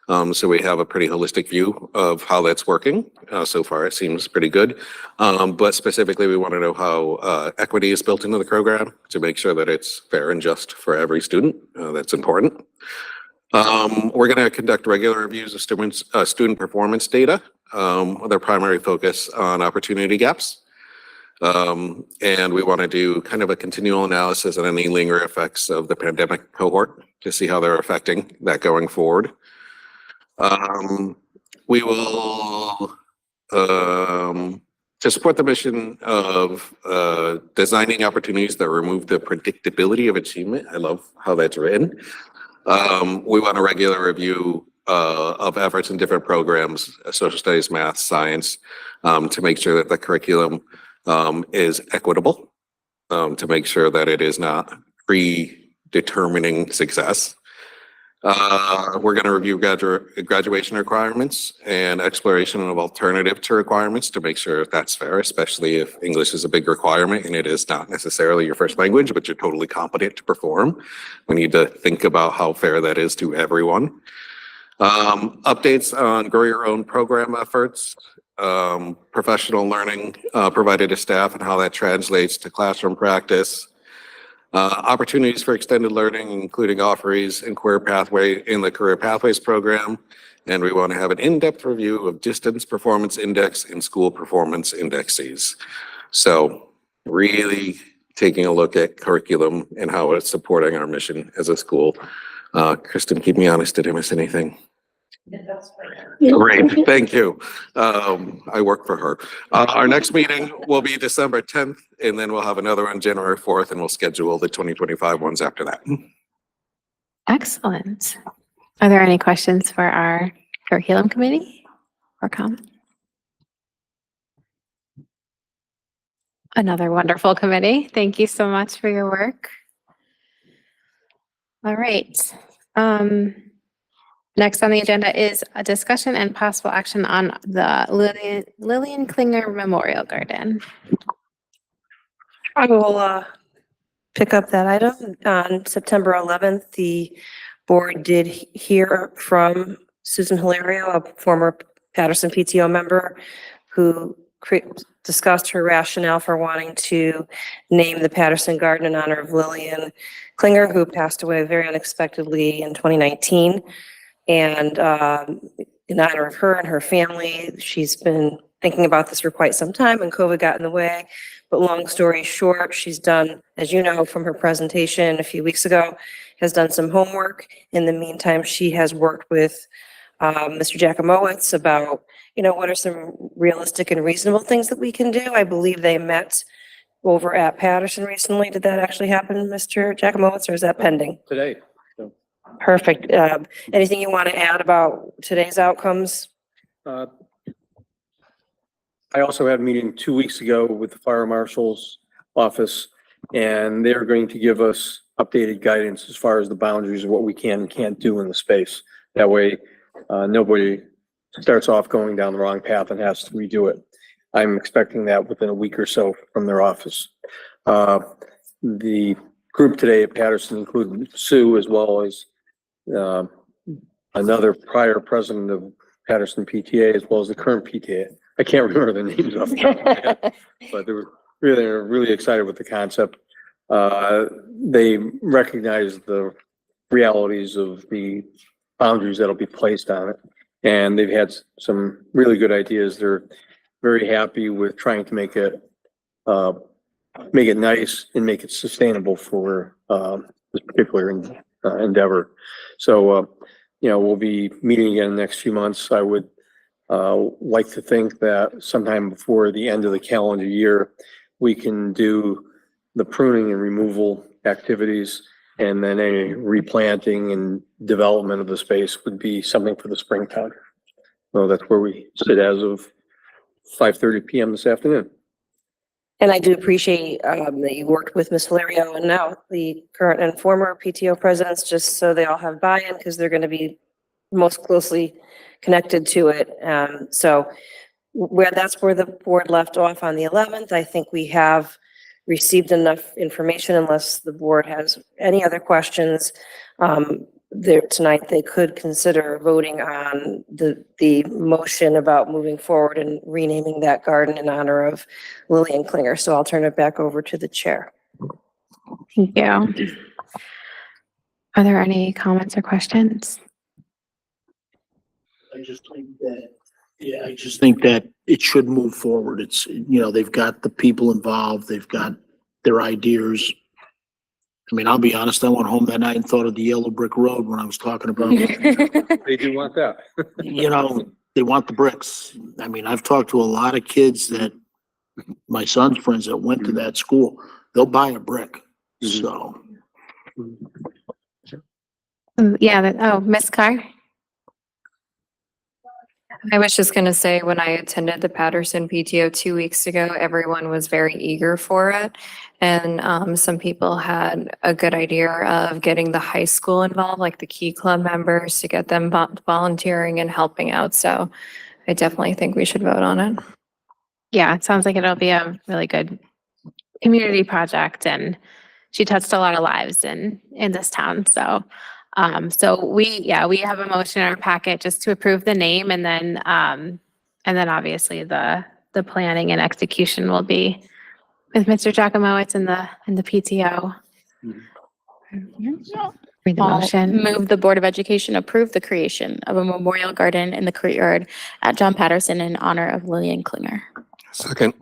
So we have a pretty holistic view of how that's working. So far, it seems pretty good. But specifically, we want to know how equity is built into the program to make sure that it's fair and just for every student. That's important. We're going to conduct regular reviews of student performance data with our primary focus on opportunity gaps. And we want to do kind of a continual analysis on any lingering effects of the pandemic cohort to see how they're affecting that going forward. We will, to support the mission of designing opportunities that remove the predictability of achievement. I love how that's written. We want a regular review of efforts in different programs, social studies, math, science, to make sure that the curriculum is equitable, to make sure that it is not predetermining success. We're going to review graduation requirements and exploration of alternative to requirements to make sure that's fair, especially if English is a big requirement and it is not necessarily your first language, but you're totally competent to perform. We need to think about how fair that is to everyone. Updates on grow your own program efforts, professional learning provided to staff and how that translates to classroom practice. Opportunities for extended learning, including offerings in the Career Pathways program. And we want to have an in-depth review of distance performance index and school performance indexes. So really taking a look at curriculum and how it's supporting our mission as a school. Kristen, keep me honest. Did I miss anything? Great, thank you. I work for her. Our next meeting will be December 10th, and then we'll have another on January 4th, and we'll schedule the 2025 ones after that. Excellent. Are there any questions for our curriculum committee or comment? Another wonderful committee. Thank you so much for your work. All right. Next on the agenda is a discussion and possible action on the Lillian Klinger Memorial Garden. I will pick up that item. On September 11th, the board did hear from Susan Hilario, a former Patterson PTO member, who discussed her rationale for wanting to name the Patterson Garden in honor of Lillian Klinger, who passed away very unexpectedly in 2019. And in honor of her and her family, she's been thinking about this for quite some time, and COVID got in the way. But long story short, she's done, as you know from her presentation a few weeks ago, has done some homework. In the meantime, she has worked with Mr. Jacomowitz about, what are some realistic and reasonable things that we can do. I believe they met over at Patterson recently. Did that actually happen, Mr. Jacomowitz, or is that pending? Today. Perfect. Anything you want to add about today's outcomes? I also had a meeting 2 weeks ago with the fire marshal's office, and they're going to give us updated guidance as far as the boundaries of what we can and can't do in the space. That way, nobody starts off going down the wrong path and has to redo it. I'm expecting that within a week or so from their office. The group today at Patterson included Sue, as well as another prior president of Patterson PTA, as well as the current PTA. I can't remember the names of them, but they were really excited with the concept. They recognize the realities of the boundaries that'll be placed on it, and they've had some really good ideas. They're very happy with trying to make it nice and make it sustainable for this particular endeavor. So, we'll be meeting again in the next few months. I would like to think that sometime before the end of the calendar year, we can do the pruning and removal activities, and then any replanting and development of the space would be something for the springtime. So that's where we sit as of 5:30 PM this afternoon. And I do appreciate that you worked with Ms. Valerio and now the current and former PTO presidents, just so they all have buy-in, because they're going to be most closely connected to it. So that's where the board left off on the 11th. I think we have received enough information, unless the board has any other questions. There tonight, they could consider voting on the motion about moving forward and renaming that garden in honor of Lillian Klinger. So I'll turn it back over to the chair. Thank you. Are there any comments or questions? I just think that it should move forward. It's, they've got the people involved, they've got their ideas. I mean, I'll be honest, I went home that night and thought of the yellow brick road when I was talking about, They do want that. they want the bricks. I mean, I've talked to a lot of kids that, my son's friends that went to that school, they'll buy a brick, so. Yeah, Ms. Carr? I was just going to say, when I attended the Patterson PTO 2 weeks ago, everyone was very eager for it. And some people had a good idea of getting the high school involved, like the Key Club members, to get them volunteering and helping out. So I definitely think we should vote on it. Yeah, it sounds like it'll be a really good community project, and she touched a lot of lives in this town. So we have a motion in our packet just to approve the name, and then obviously the planning and execution will be with Mr. Giacomowitz and the PTO. Read the I'll motion. move the Board of Education approve the creation of a memorial garden in the courtyard at John Patterson in honor of Lillian Klinger. Second.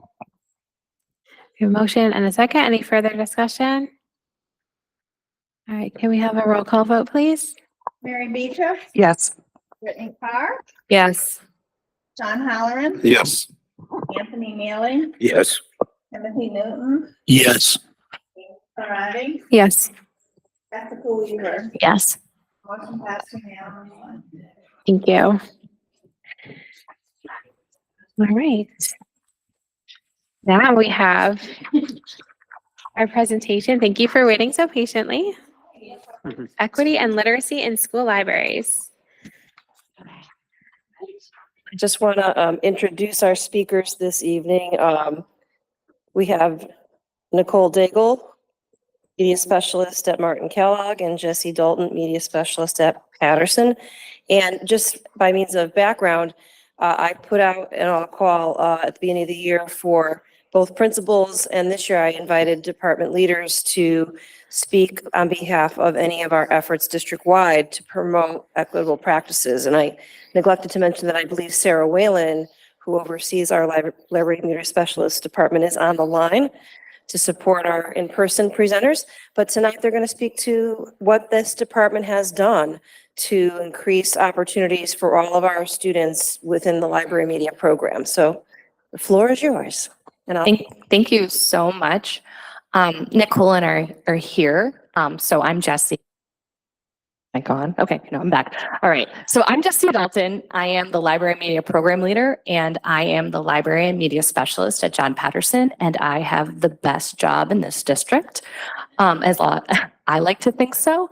A motion and a second. Any further discussion? All right, can we have a roll call vote, please? Mary Beecher, Yes. Brittany Carr, Yes. John Halloran, Yes. Anthony Mailing, Yes. Timothy Newton, Yes. Parati, Yes. Jessica Weaver. Yes. Motion passed unanimously. Thank you. All right. Now we have our presentation. Thank you for waiting so patiently. Equity and literacy in school libraries. I just want to introduce our speakers this evening. We have Nicole Daigle, Media Specialist at Martin Kellogg, and Jesse Dalton, Media Specialist at Patterson. And just by means of background, I put out an call at the beginning of the year for both principals, and this year I invited department leaders to speak on behalf of any of our efforts district-wide to promote equitable practices. And I neglected to mention that I believe Sarah Whalen, who oversees our library media specialist department, is on the line to support our in-person presenters. But tonight they're going to speak to what this department has done to increase opportunities for all of our students within the library media program. So the floor is yours. And Thank you so much. Nicole and are here. So I'm Jessie. Am I gone? Okay, no, I'm back. All right. So I'm Jessie Dalton. I am the library media program leader, and I am the library and media specialist at John Patterson, and I have the best job in this district. I like to think so.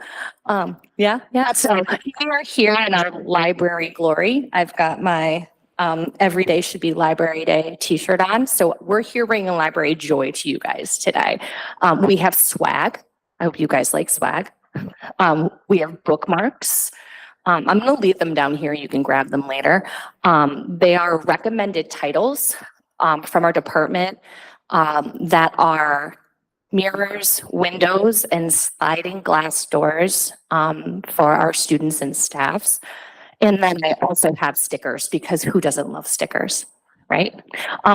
Yeah. So we are here in our library glory. I've got my every day should be library day t-shirt on. So we're here bringing library joy to you guys today. We have swag. I hope you guys like swag. We have bookmarks. I'm going to leave them down here. You can grab them later. They are recommended titles from our department that are mirrors, windows, and sliding glass doors for our students and staffs. And then I also have stickers, because who doesn't love stickers, right?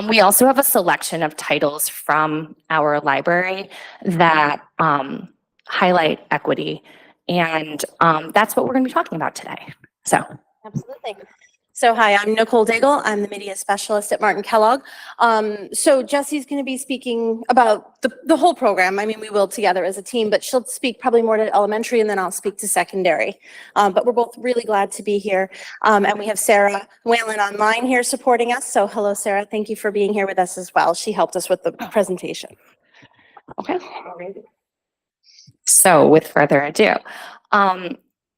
We also have a selection of titles from our library that highlight equity. And that's what we're going to be talking about today. So. Absolutely. So hi, I'm Nicole Daigle. I'm the media specialist at Martin Kellogg. So Jesse's going to be speaking about the whole program. I mean, we will together as a team, but she'll speak probably more to elementary and then I'll speak to secondary. But we're both really glad to be here. And we have Sarah Whalen online here supporting us. So hello, Sarah. Thank you for being here with us as well. She helped us with the presentation. Okay. So with further ado,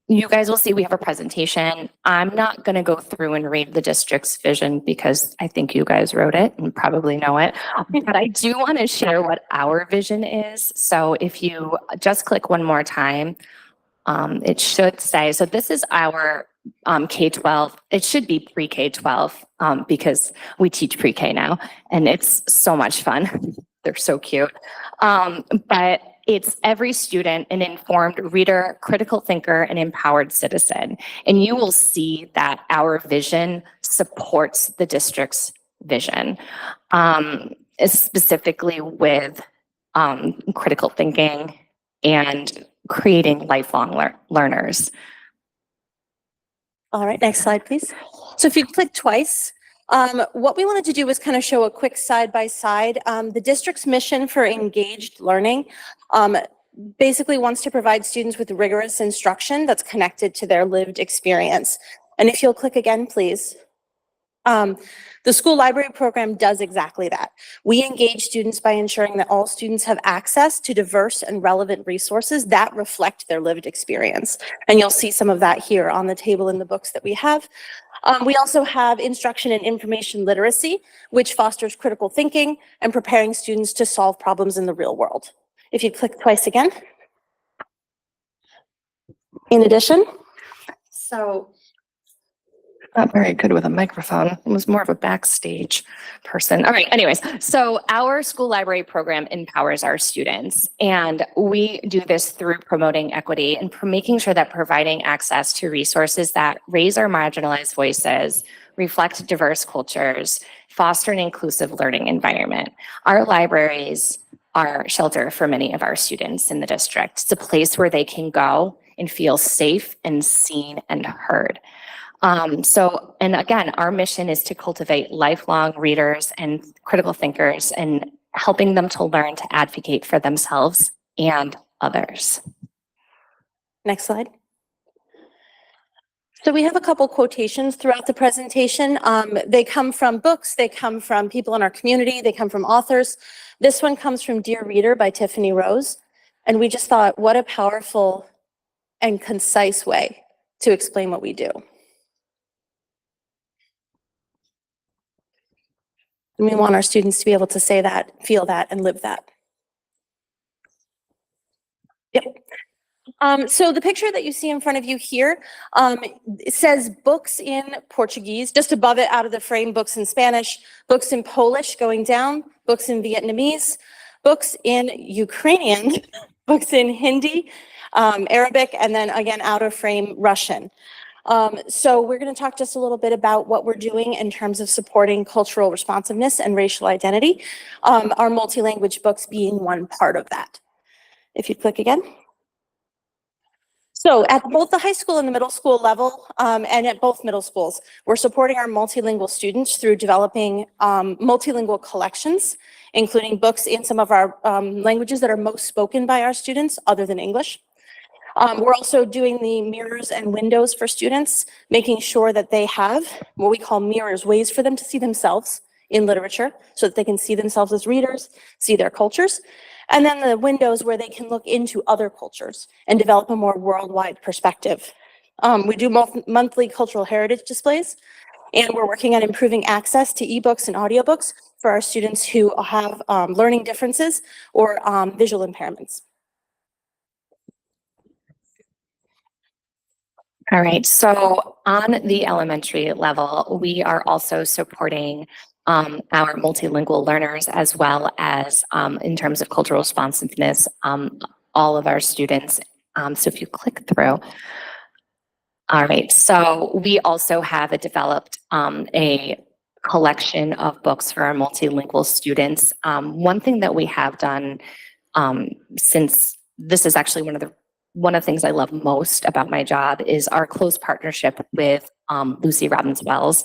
you guys will see we have a presentation. I'm not going to go through and read the district's vision because I think you guys wrote it and probably know it. But I do want to share what our vision is. So if you just click one more time, it should say, so this is our K-12. It should be pre-K-12 because we teach pre-K now and it's so much fun. They're so cute. But it's every student an informed reader, critical thinker, and empowered citizen. And you will see that our vision supports the district's vision, specifically with critical thinking and creating lifelong learners. All right, next slide, please. So if you click twice, what we wanted to do was kind of show a quick side-by-side. The district's mission for engaged learning basically wants to provide students with rigorous instruction that's connected to their lived experience. And if you'll click again, please. The school library program does exactly that. We engage students by ensuring that all students have access to diverse and relevant resources that reflect their lived experience. And you'll see some of that here on the table in the books that we have. We also have instruction in information literacy, which fosters critical thinking and preparing students to solve problems in the real world. If you click twice again. In addition, so not very good with a microphone. I was more of a backstage person. All right, anyways, so our school library program empowers our students, and we do this through promoting equity and making sure that providing access to resources that raise our marginalized voices, reflect diverse cultures, foster an inclusive learning environment. Our libraries are shelter for many of our students in the district. It's a place where they can go and feel safe and seen and heard. And again, our mission is to cultivate lifelong readers and critical thinkers and helping them to learn to advocate for themselves and others. Next slide. So we have a couple quotations throughout the presentation. They come from books, they come from people in our community, they come from authors. This one comes from Dear Reader by Tiffany Rose. And we just thought, what a powerful and concise way to explain what we do. And we want our students to be able to say that, feel that, and live that. Yep. So the picture that you see in front of you here, it says books in Portuguese, just above it out of the frame, books in Spanish, books in Polish going down, books in Vietnamese, books in Ukrainian, books in Hindi, Arabic, and then again, out of frame, Russian. So we're going to talk just a little bit about what we're doing in terms of supporting cultural responsiveness and racial identity, our multi-language books being one part of that. If you click again. So at both the high school and the middle school level, and at both middle schools, we're supporting our multilingual students through developing multilingual collections, including books in some of our languages that are most spoken by our students other than English. We're also doing the mirrors and windows for students, making sure that they have what we call mirrors, ways for them to see themselves in literature so that they can see themselves as readers, see their cultures. And then the windows where they can look into other cultures and develop a more worldwide perspective. We do monthly cultural heritage displays, and we're working on improving access to ebooks and audiobooks for our students who have learning differences or visual impairments. All right, so on the elementary level, we are also supporting our multilingual learners as well as in terms of cultural responsiveness, all of our students. So if you click through. All right, so we also have developed a collection of books for our multilingual students. One thing that we have done since this is actually one of the one of the things I love most about my job is our close partnership with Lucy Robbins Wells.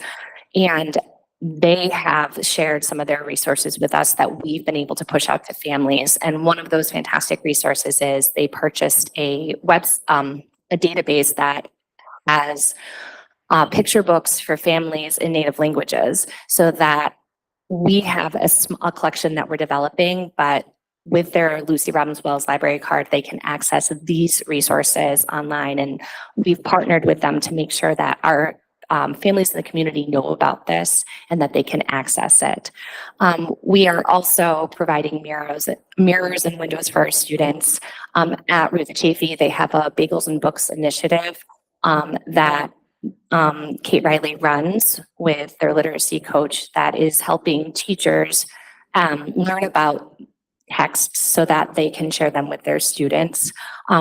And they have shared some of their resources with us that we've been able to push out to families. And one of those fantastic resources is they purchased a database that has picture books for families in native languages, so that we have a collection that we're developing, but with their Lucy Robbins Wells library card, they can access these resources online. And we've partnered with them to make sure that our families in the community know about this and that they can access it. We are also providing mirrors and windows for our students. At Ruth Chafee, they have a Bagels and Books initiative that Kate Riley runs with their literacy coach that is helping teachers learn about texts so that they can share them with their students.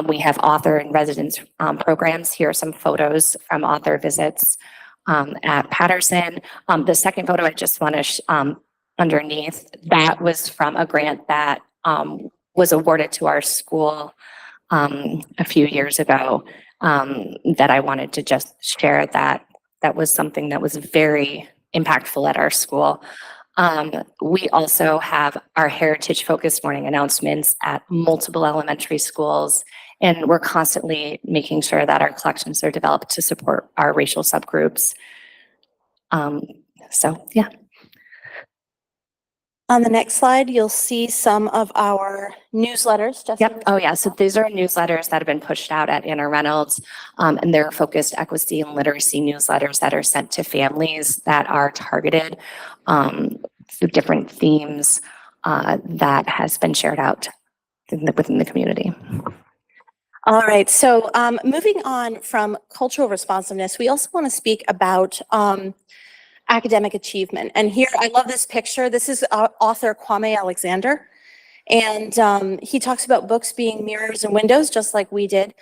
We have author and residence programs. Here are some photos from author visits at Patterson. The second photo I just want to underneath, that was from a grant that was awarded to our school a few years ago that I wanted to just share. That was something that was very impactful at our school. We also have our heritage focused morning announcements at multiple elementary schools, and we're constantly making sure that our collections are developed to support our racial subgroups. So yeah. On the next slide, you'll see some of our newsletters. Jessica? Yep. Oh yeah. So these are newsletters that have been pushed out at Anna Reynolds, and they're focused equity and literacy newsletters that are sent to families that are targeted through different themes that has been shared out within the community. All right, so moving on from cultural responsiveness, we also want to speak about academic achievement. And here, I love this picture. This is author Kwame Alexander. And he talks about books being mirrors and windows, just like we did.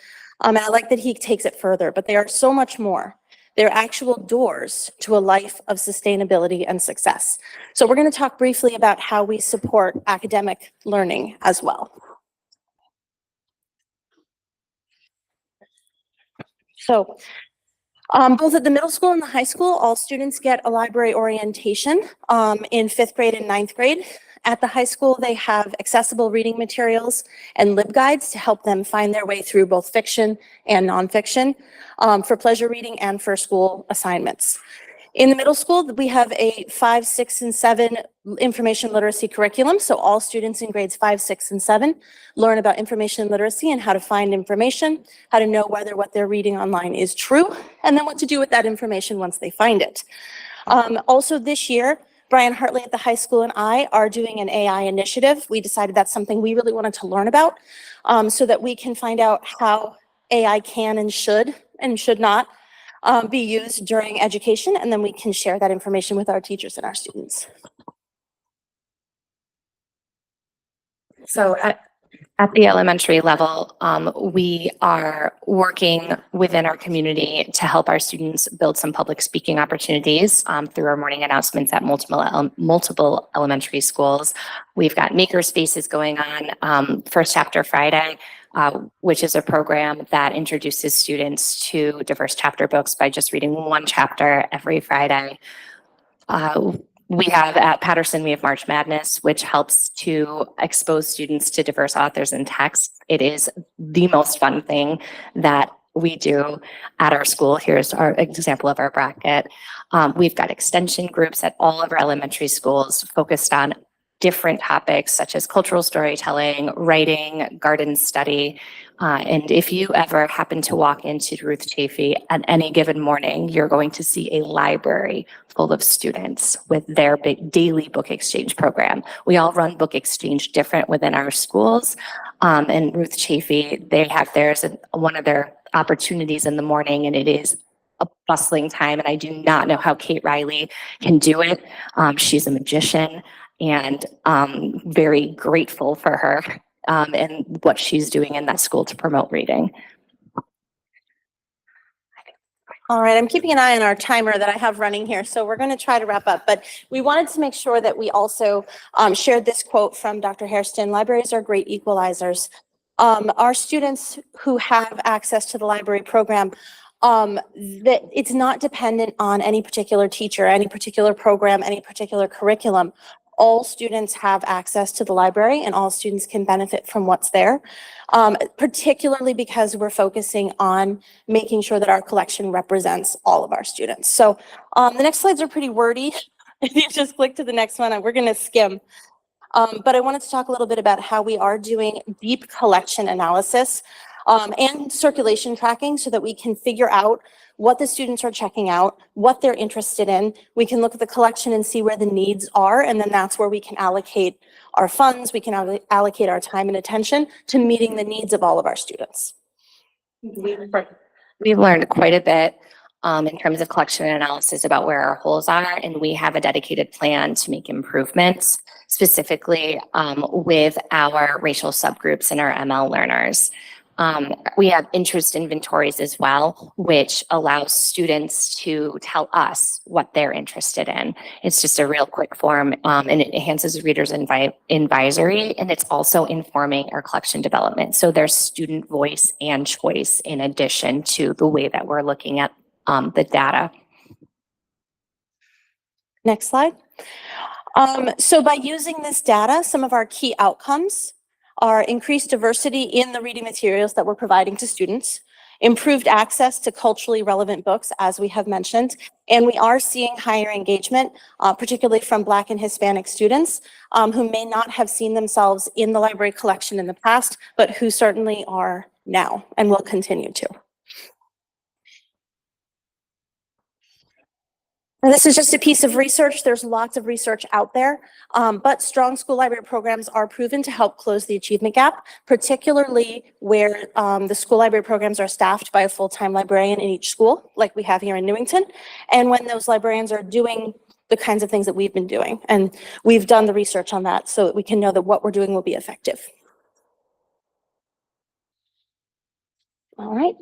And I like that he takes it further, but they are so much more. They're actual doors to a life of sustainability and success. So we're going to talk briefly about how we support academic learning as well. So both at the middle school and the high school, all students get a library orientation in 5th grade and 9th grade. At the high school, they have accessible reading materials and LibGuides to help them find their way through both fiction and nonfiction for pleasure reading and for school assignments. In the middle school, we have a 5, 6, and 7 information literacy curriculum. So all students in grades 5, 6, and 7 learn about information literacy and how to find information, how to know whether what they're reading online is true, and then what to do with that information once they find it. Also this year, Brian Hartley at the high school and I are doing an AI initiative. We decided that's something we really wanted to learn about so that we can find out how AI can and should not be used during education, and then we can share that information with our teachers and our students. So at the elementary level, we are working within our community to help our students build some public speaking opportunities through our morning announcements at multiple elementary schools. We've got maker spaces going on First Chapter Friday, which is a program that introduces students to diverse chapter books by just reading one chapter every Friday. We have at Patterson, we have March Madness, which helps to expose students to diverse authors and texts. It is the most fun thing that we do at our school. Here's our example of our bracket. We've got extension groups at all of our elementary schools focused on different topics such as cultural storytelling, writing, garden study. And if you ever happen to walk into Ruth Chafee at any given morning, you're going to see a library full of students with their big daily book exchange program. We all run book exchange different within our schools. And Ruth Chafee, they have theirs at one of their opportunities in the morning, and it is a bustling time. And I do not know how Kate Riley can do it. She's a magician, and very grateful for her and what she's doing in that school to promote reading. All right, I'm keeping an eye on our timer that I have running here, so we're going to try to wrap up. But we wanted to make sure that we also shared this quote from Dr. Hairston: "Libraries are great equalizers." Our students who have access to the library program, that it's not dependent on any particular teacher, any particular program, any particular curriculum. All students have access to the library and all students can benefit from what's there, particularly because we're focusing on making sure that our collection represents all of our students. So the next slides are pretty wordy. If you just click to the next one, we're going to skim. But I wanted to talk a little bit about how we are doing deep collection analysis and circulation tracking so that we can figure out what the students are checking out, what they're interested in. We can look at the collection and see where the needs are, and then that's where we can allocate our funds, we can allocate our time and attention to meeting the needs of all of our students. We've learned quite a bit in terms of collection and analysis about where our holes are, and we have a dedicated plan to make improvements, specifically with our racial subgroups and our ML learners. We have interest inventories as well, which allows students to tell us what they're interested in. It's just a real quick form, and it enhances readers' advisory, and it's also informing our collection development. So there's student voice and choice in addition to the way that we're looking at the data. Next slide. So by using this data, some of our key outcomes are increased diversity in the reading materials that we're providing to students, improved access to culturally relevant books, as we have mentioned, and we are seeing higher engagement, particularly from Black and Hispanic students who may not have seen themselves in the library collection in the past, but who certainly are now and will continue to. And this is just a piece of research. There's lots of research out there, but strong school library programs are proven to help close the achievement gap, particularly where the school library programs are staffed by a full-time librarian in each school, like we have here in Newington, and when those librarians are doing the kinds of things that we've been doing. And we've done the research on that so that we can know that what we're doing will be effective. All right.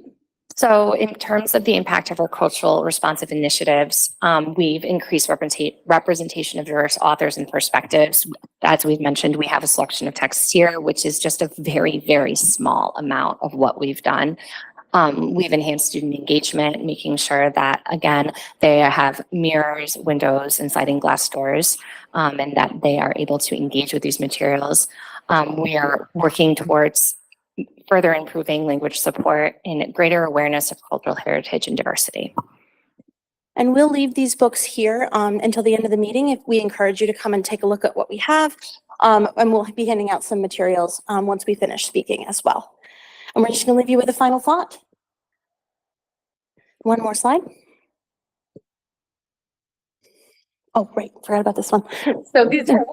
So in terms of the impact of our cultural responsive initiatives, we've increased representation of diverse authors and perspectives. As we've mentioned, we have a selection of texts here, which is just a very, very small amount of what we've done. We've enhanced student engagement, making sure that, again, they have mirrors, windows, and sliding glass doors, and that they are able to engage with these materials. We are working towards further improving language support and greater awareness of cultural heritage and diversity. And we'll leave these books here until the end of the meeting. If we encourage you to come and take a look at what we have, and we'll be handing out some materials once we finish speaking as well. And we're just going to leave you with a final thought. One more slide. Oh, right, forgot about this one. So these are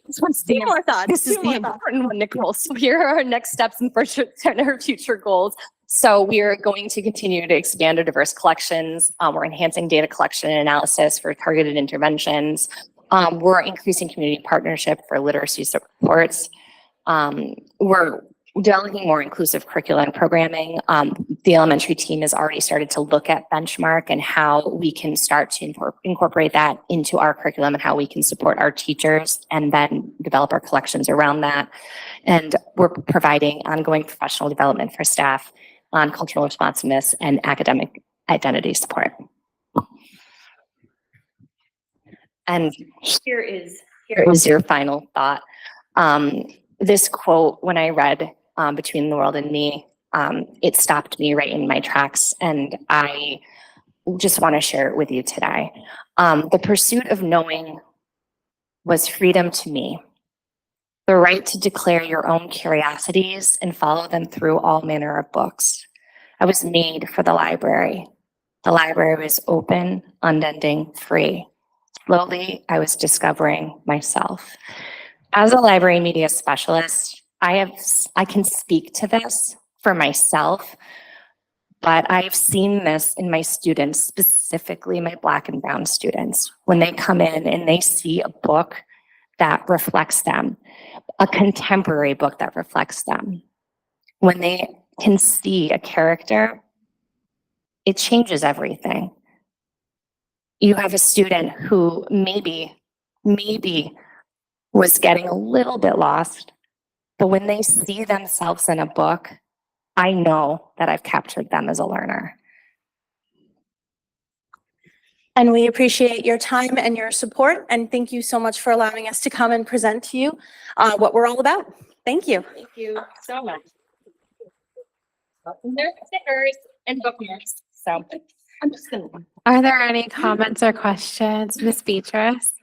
this one's Two more thoughts. This is the important one, Nicole. So here are our next steps and our future goals. So we are going to continue to expand our diverse collections. We're enhancing data collection and analysis for targeted interventions. We're increasing community partnership for literacy supports. We're developing more inclusive curriculum and programming. The elementary team has already started to look at benchmark and how we can start to incorporate that into our curriculum and how we can support our teachers and then develop our collections around that. And we're providing ongoing professional development for staff on cultural responsiveness and academic identity support. And here is your final thought. This quote, when I read Between the World and Me, it stopped me right in my tracks, and I just want to share it with you today. The pursuit of knowing was freedom to me. The right to declare your own curiosities and follow them through all manner of books. I was made for the library. The library was open, unending, free. Slowly, I was discovering myself. As a library media specialist, I can speak to this for myself, but I've seen this in my students, specifically my Black and Brown students, when they come in and they see a book that reflects them, a contemporary book that reflects them. When they can see a character, it changes everything. You have a student who maybe was getting a little bit lost, But when they see themselves in a book, I know that I've captured them as a learner. And we appreciate your time and your support. And thank you so much for allowing us to come and present to you what we're all about. Thank you. Thank you so much. There's stickers and bookmarks. So I'm just gonna. Are there any comments or questions, Ms. Beatrice?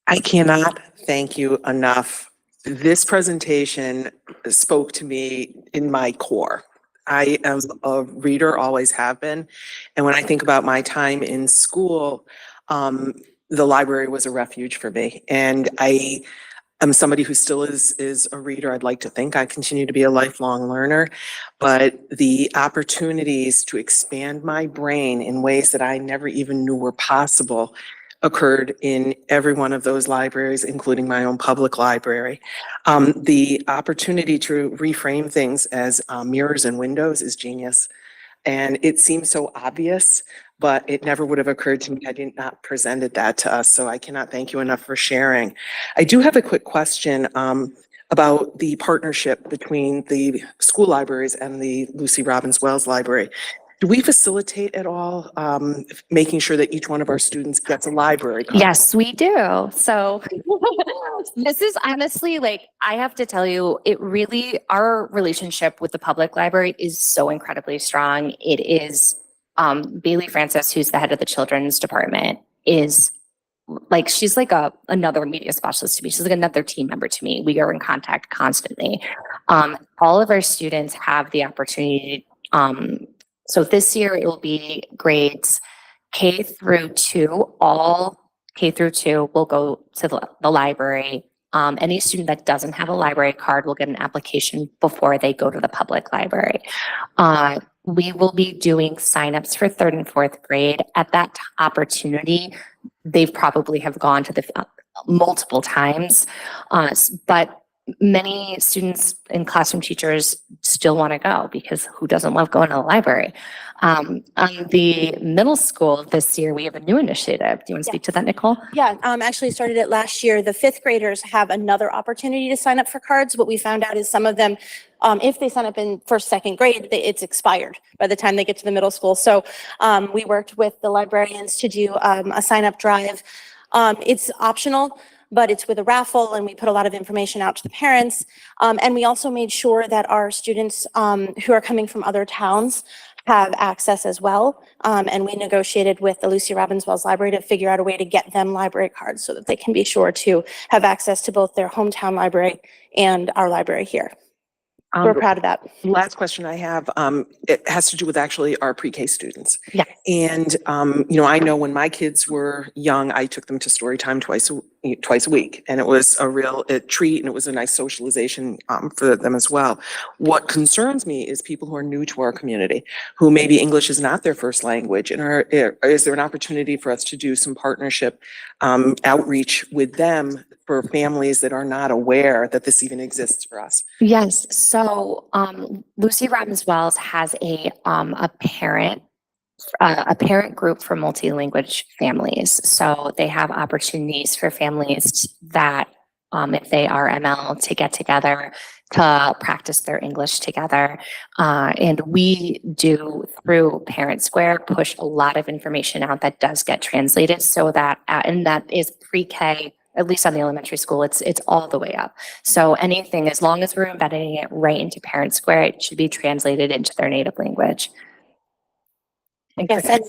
I cannot thank you enough. This presentation spoke to me in my core. I am a reader, always have been. And when I think about my time in school, the library was a refuge for me. And I am somebody who still is a reader. I'd like to think I continue to be a lifelong learner, but the opportunities to expand my brain in ways that I never even knew were possible occurred in every one of those libraries, including my own public library. The opportunity to reframe things as mirrors and windows is genius. And it seems so obvious, but it never would have occurred to me had you not presented that to us. So I cannot thank you enough for sharing. I do have a quick question about the partnership between the school libraries and the Lucy Robbins Wells Library. Do we facilitate at all making sure that each one of our students gets a library card? Yes, we do. So this is honestly, like, I have to tell you, our relationship with the public library is so incredibly strong. It is, Bailey Francis, who's the head of the children's department, is like, she's like another media specialist to me. She's like another team member to me. We are in contact constantly. All of our students have the opportunity. So this year it will be grades K through 2, all K through 2 will go to the library. Any student that doesn't have a library card will get an application before they go to the public library. We will be doing signups for 3rd and 4th grade. At that opportunity, they probably have gone to the multiple times, but many students and classroom teachers still want to go because who doesn't love going to the library? On the middle school this year, we have a new initiative. Do you want to speak to that, Nicole? Yeah, actually started it last year. The 5th graders have another opportunity to sign up for cards. What we found out is some of them, if they sign up in 1st, 2nd grade, it's expired by the time they get to the middle school. So we worked with the librarians to do a sign up drive. It's optional, but it's with a raffle, and we put a lot of information out to the parents. And we also made sure that our students who are coming from other towns have access as well. And we negotiated with the Lucy Robbins Wells Library to figure out a way to get them library cards so that they can be sure to have access to both their hometown library and our library here. We're proud of that. Last question I have, it has to do with actually our pre-K students. Yeah. And, I know when my kids were young, I took them to story time twice a week. And it was a real treat, and it was a nice socialization for them as well. What concerns me is people who are new to our community, who maybe English is not their first language. And is there an opportunity for us to do some partnership outreach with them for families that are not aware that this even exists for us? Yes. So Lucy Robbins Wells has a parent group for multi-language families. So they have opportunities for families that, if they are ML, to get together to practice their English together. And we do, through Parent Square, push a lot of information out that does get translated so that, and that is pre-K, at least on the elementary school, it's all the way up. So anything, as long as we're embedding it right into Parent Square, it should be translated into their native language. Yes,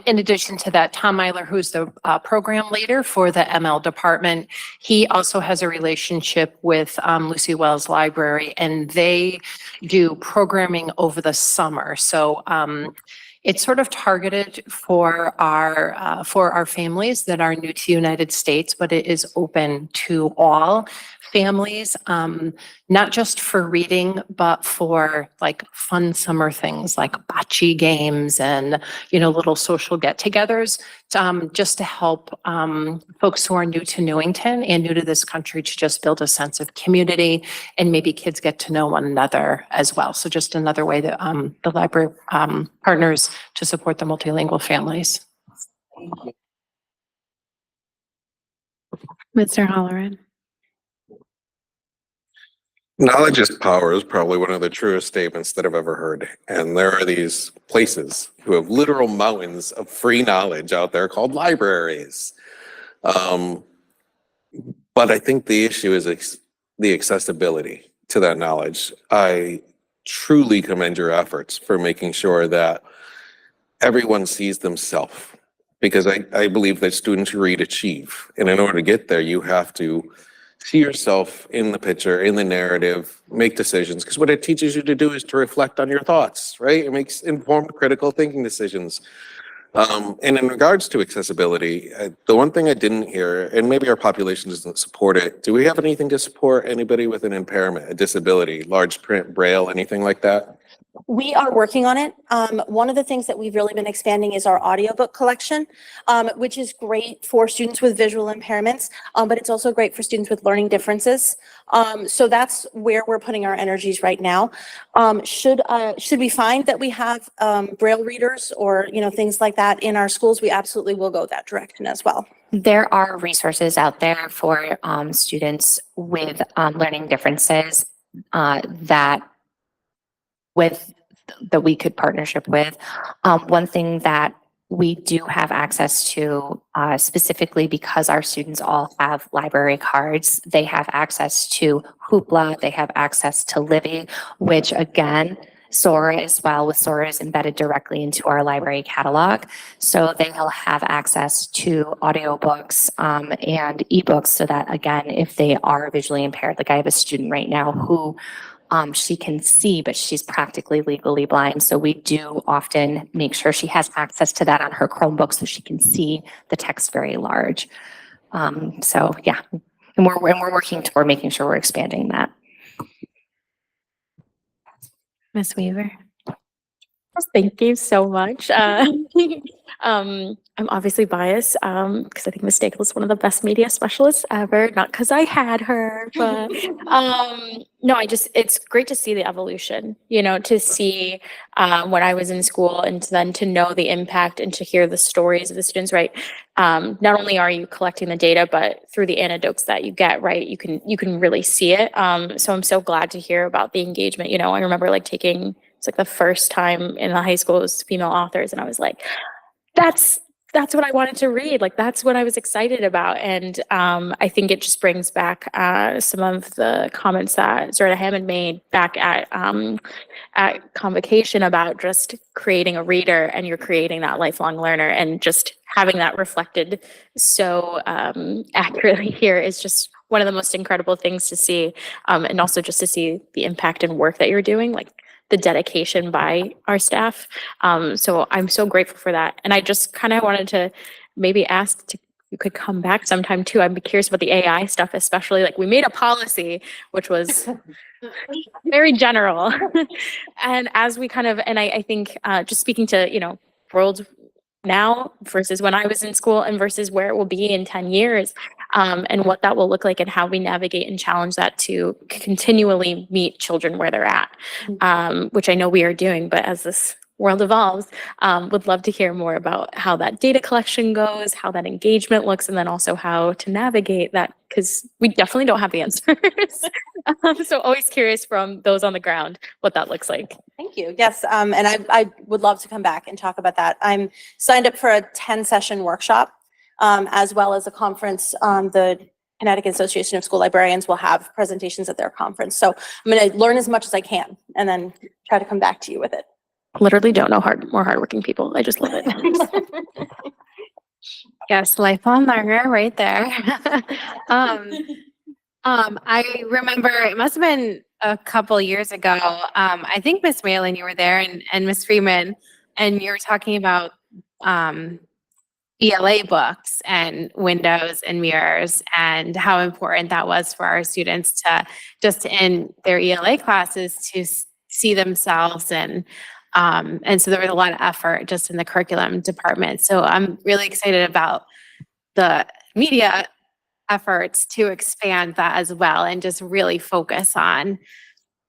in addition to that, Tom Myler, who's the program leader for the ML department, he also has a relationship with Lucy Wells Library, and they do programming over the summer. So it's sort of targeted for our families that are new to the United States, but it is open to all families, not just for reading, but for like fun summer things like bocce games and, little social get-togethers, just to help folks who are new to Newington and new to this country to just build a sense of community, and maybe kids get to know one another as well. So just another way that the library partners to support the multilingual families. Mr. Holleran. Knowledge is power is probably one of the truest statements that I've ever heard. And there are these places who have literal mountains of free knowledge out there called libraries. But I think the issue is the accessibility to that knowledge. I truly commend your efforts for making sure that everyone sees themselves. Because I believe that students who read achieve. And in order to get there, you have to see yourself in the picture, in the narrative, make decisions. Because what it teaches you to do is to reflect on your thoughts, right? It makes informed critical thinking decisions. And in regards to accessibility, the one thing I didn't hear, and maybe our population doesn't support it, do we have anything to support anybody with an impairment, a disability, large print, braille, anything like that? We are working on it. One of the things that we've really been expanding is our audiobook collection, which is great for students with visual impairments, but it's also great for students with learning differences. So that's where we're putting our energies right now. Should we find that we have braille readers or things like that in our schools, we absolutely will go that direction as well. There are resources out there for students with learning differences that we could partnership with. One thing that we do have access to, specifically because our students all have library cards, they have access to Hoopla, they have access to Livy, which again, Sora as well, with Sora is embedded directly into our library catalog. So they'll have access to audiobooks and ebooks so that, again, if they are visually impaired, like I have a student right now who she can see, but she's practically legally blind. So we do often make sure she has access to that on her Chromebook so she can see the text very large. So yeah, and we're working toward making sure we're expanding that. Ms. Weaver. Thank you so much. I'm obviously biased because I think Ms. Staples is one of the best media specialists ever, not because I had her, but no, it's great to see the evolution, to see when I was in school and then to know the impact and to hear the stories of the students, right? Not only are you collecting the data, but through the anecdotes that you get, right? You can really see it. So I'm so glad to hear about the engagement. I remember it's like the first time in the high school it was female authors, and I was like, that's what I wanted to read. Like, that's what I was excited about. And I think it just brings back some of the comments that Zerda Hammond made back at Convocation about just creating a reader, and you're creating that lifelong learner, and just having that reflected so accurately here is just one of the most incredible things to see. And also just to see the impact and work that you're doing, like the dedication by our staff. So I'm so grateful for that. And I just kind of wanted to maybe ask you could come back sometime too. I'm curious about the AI stuff, especially like we made a policy, which was very general. And as we I think just speaking to, world now versus when I was in school and versus where it will be in 10 years, and what that will look like and how we navigate and challenge that to continually meet children where they're at, which I know we are doing, but as this world evolves, would love to hear more about how that data collection goes, how that engagement looks, and then also how to navigate that, because we definitely don't have the answers. So always curious from those on the ground what that looks like. Thank you. Yes, and I would love to come back and talk about that. I'm signed up for a 10-session workshop, as well as a conference. The Connecticut Association of School Librarians will have presentations at their conference. So I'm going to learn as much as I can and then try to come back to you with it. Literally don't know more hardworking people. I just love it. Yes, lifelong learner right there. I remember it must have been a couple years ago. I think Miss Whalen, you were there, and Miss Freeman, and you were talking about ELA books and windows and mirrors, and how important that was for our students to just in their ELA classes to see themselves, and so there was a lot of effort just in the curriculum department. So I'm really excited about the media efforts to expand that as well, and just really focus on,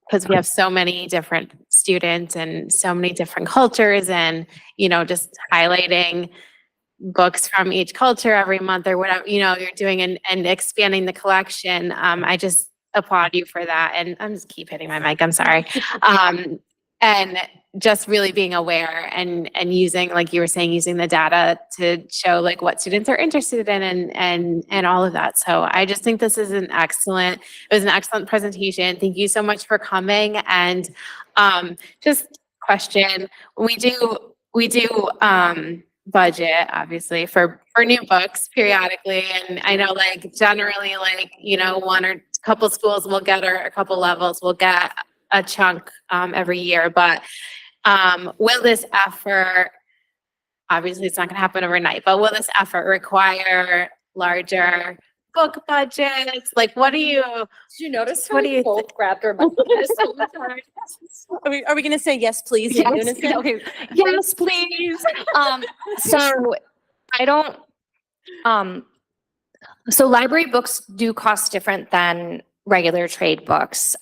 because we have so many different students and so many different cultures, and just highlighting books from each culture every month or whatever you're doing, and expanding the collection. I just applaud you for that. And I'm just keep hitting my mic. I'm sorry. And just really being aware and using, like you were saying, using the data to show like what students are interested in and all of that. So I just think this is it was an excellent presentation. Thank you so much for coming. And just question, we do budget obviously for new books periodically. And I know like generally like, one or couple schools will get, or a couple levels will get a chunk every year, but will this effort, obviously it's not going to happen overnight, but will this effort require larger book budgets? Like, what do you? Did you notice what do you both grabbed our mics? Are we going to say yes, please? In Yes, unison? okay. Yes, please. So I don't, so library books do cost different than regular trade books,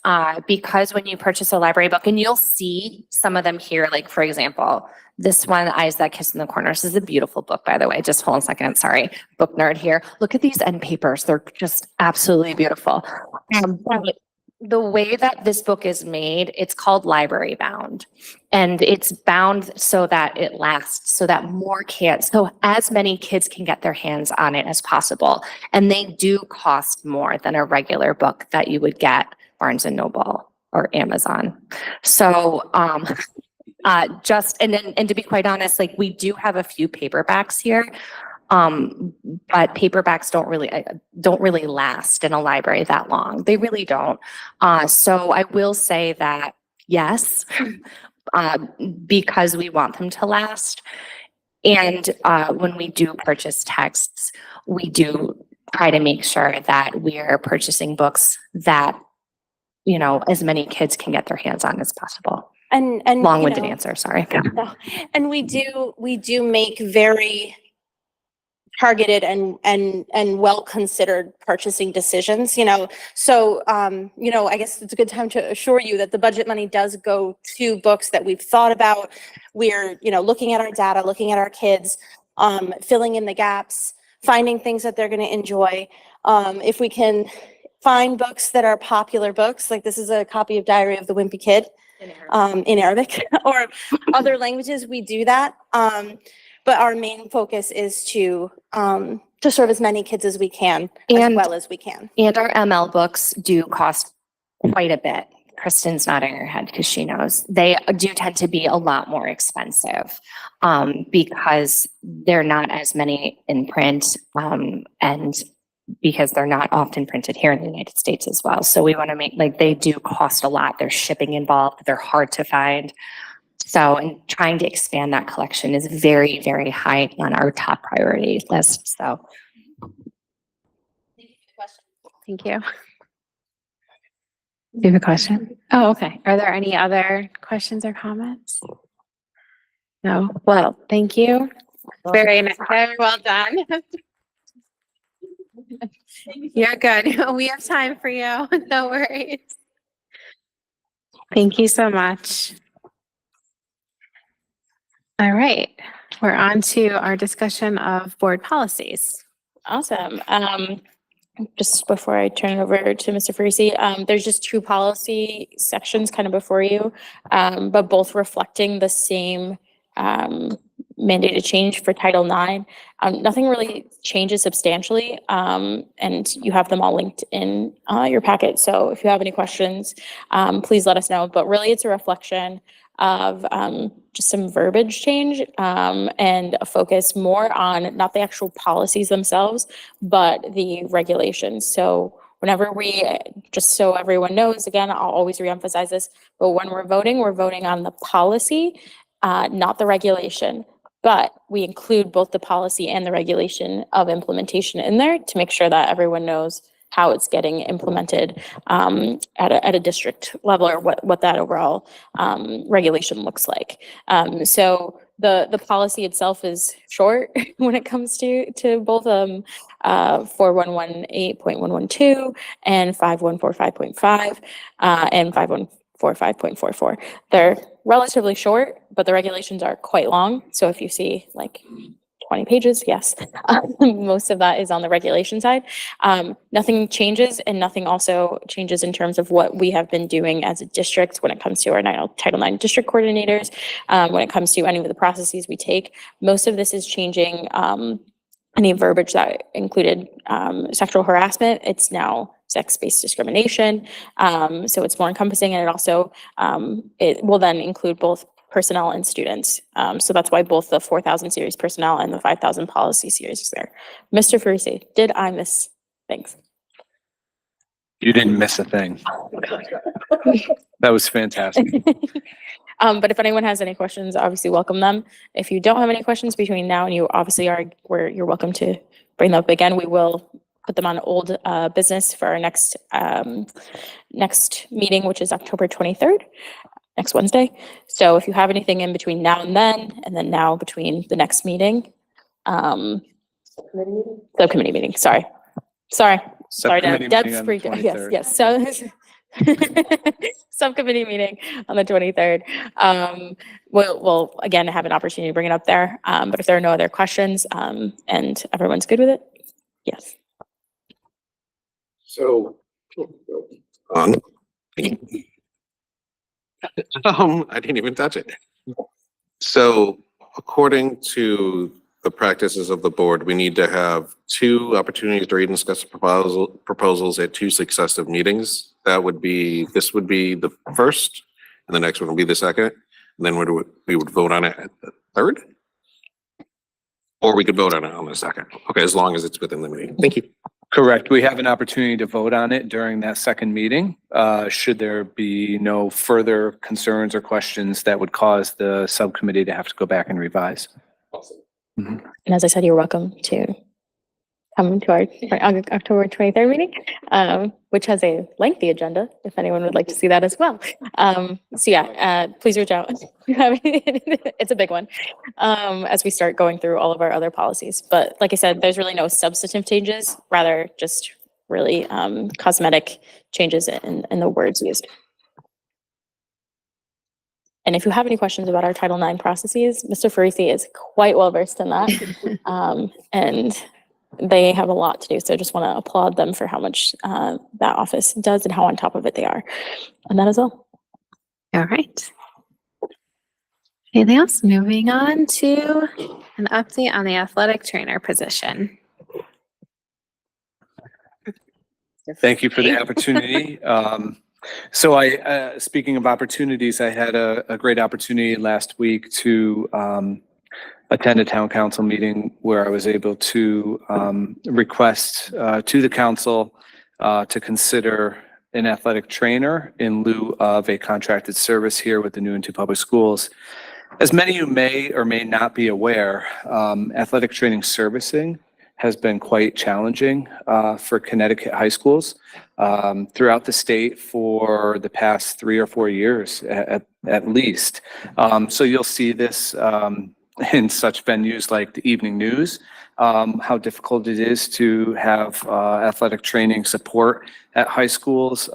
because when you purchase a library book, and you'll see some of them here, like for example, this one, Eyes That Kiss in the Corners, is a beautiful book, by the way. Just hold on a second. Sorry, book nerd here. Look at these end papers. They're just absolutely beautiful. But the way that this book is made, it's called library bound, and it's bound so that it lasts, so that so as many kids can get their hands on it as possible. And they do cost more than a regular book that you would get Barnes and Noble or Amazon. So, and to be quite honest, like we do have a few paperbacks here. But paperbacks don't really last in a library that long. They really don't. So I will say that yes, because we want them to last. And when we do purchase texts, we do try to make sure that we are purchasing books that, as many kids can get their hands on as possible. And Long-winded answer, sorry. And we do make very targeted and well-considered purchasing decisions, So, I guess it's a good time to assure you that the budget money does go to books that we've thought about. We're, looking at our data, looking at our kids, filling in the gaps, finding things that they're going to enjoy. If we can find books that are popular books, like this is a copy of Diary of the Wimpy Kid in Arabic or other languages, we do that. But our main focus is to serve as many kids as we can, as well as we can. And our ML books do cost quite a bit. Kristen's nodding her head because she knows. They do tend to be a lot more expensive because they're not as many in print and because they're not often printed here in the United States as well. So we want to make, they do cost a lot. There's shipping involved. They're hard to find. So, and trying to expand that collection is very, very high on our top priority list. So. Thank you. Do you have a question? Oh, okay. Are there any other questions or comments? No. Well, thank you. Very nice. Very well done. You're good. We have time for you. No worries. Thank you so much. All right. We're on to our discussion of board policies. Awesome. Just before I turn it over to Mr. Farisi, there's just two policy sections kind of before you, but both reflecting the same mandated change for Title IX. Nothing really changes substantially, and you have them all linked in your packet. So if you have any questions, please let us know. But really, it's a reflection of just some verbiage change and a focus more on not the actual policies themselves, but the regulations. So whenever just so everyone knows, again, I'll always reemphasize this, but when we're voting on the policy, not the regulation. But we include both the policy and the regulation of implementation in there to make sure that everyone knows how it's getting implemented at a district level, or what that overall regulation looks like. So the policy itself is short when it comes to both 4118.112 and 5145.5 and 5145.44. They're relatively short, but the regulations are quite long. So if you see like 20 pages, yes. Most of that is on the regulation side. Nothing changes and nothing also changes in terms of what we have been doing as a district when it comes to our Title IX district coordinators, when it comes to any of the processes we take. Most of this is changing any verbiage that included sexual harassment. It's now sex-based discrimination. So it's more encompassing, and it also, it will then include both personnel and students. So that's why both the 4,000 series personnel and the 5,000 policy series is there. Mr. Farisi, did I miss things? You didn't miss a thing. That was fantastic. But if anyone has any questions, obviously welcome them. If you don't have any questions between now and you obviously are, you're welcome to bring them up again. We will put them on old business for our next meeting, which is October 23rd, next Wednesday. So if you have anything in between now and then now between the next meeting, subcommittee meeting, sorry, Subcommittee Deb, meeting on Deb's the free, yes, 23rd. yes, so subcommittee meeting on the 23rd. We'll again have an opportunity to bring it up there. But if there are no other questions, and everyone's good with it, yes. So, I didn't even touch it. So according to the practices of the board, we need to have 2 opportunities to read and discuss proposals at 2 successive meetings. This would be the first, and the next one will be the second. And then we would vote on it at the third? Or we could vote on it on the second. Okay, as long as it's within the meeting. Thank you. Correct. We have an opportunity to vote on it during that second meeting. Should there be no further concerns or questions that would cause the subcommittee to have to go back and revise. And as I said, you're welcome to come to our October 23rd meeting, which has a lengthy agenda, if anyone would like to see that as well. So yeah, please reach out. It's a big one, as we start going through all of our other policies. But like I said, there's really no substantive changes, rather just really cosmetic changes in the words used. And if you have any questions about our Title IX processes, Mr. Farisi is quite well versed in that. And they have a lot to do. So I just want to applaud them for how much that office does and how on top of it they are. And that is all. All right. Anything else? Moving on to an update on the athletic trainer position. Thank you for the opportunity. So speaking of opportunities, I had a great opportunity last week to attend a town council meeting where I was able to request to the council to consider an athletic trainer in lieu of a contracted service here with the Newington Public Schools. As many of you may or may not be aware, athletic training servicing has been quite challenging for Connecticut high schools throughout the state for the past 3 or 4 years at least. So you'll see this in such venues like the evening news, how difficult it is to have athletic training support at high schools.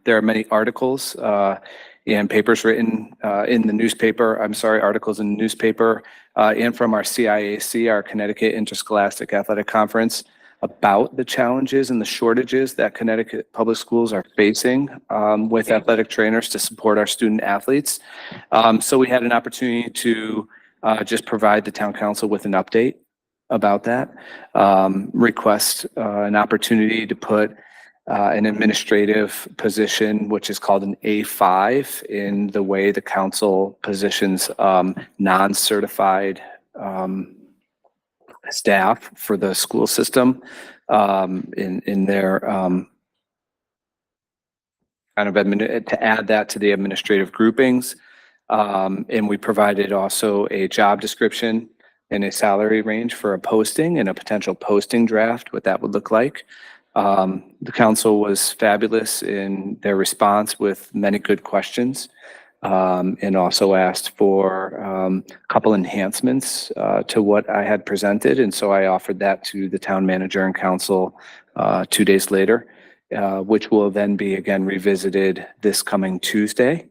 There are many articles and papers written in the newspaper, articles in the newspaper and from our CIAC, our Connecticut Interscholastic Athletic Conference, about the challenges and the shortages that Connecticut public schools are facing with athletic trainers to support our student athletes. So we had an opportunity to just provide the town council with an update about that, request an opportunity to put an administrative position, which is called an A5 in the way the council positions non-certified staff for the school system in their to add that to the administrative groupings. And we provided also a job description and a salary range for a posting and a potential posting draft, what that would look like. The council was fabulous in their response with many good questions, and also asked for a couple enhancements to what I had presented. And so I offered that to the town manager and council 2 days later, which will then be again revisited this coming Tuesday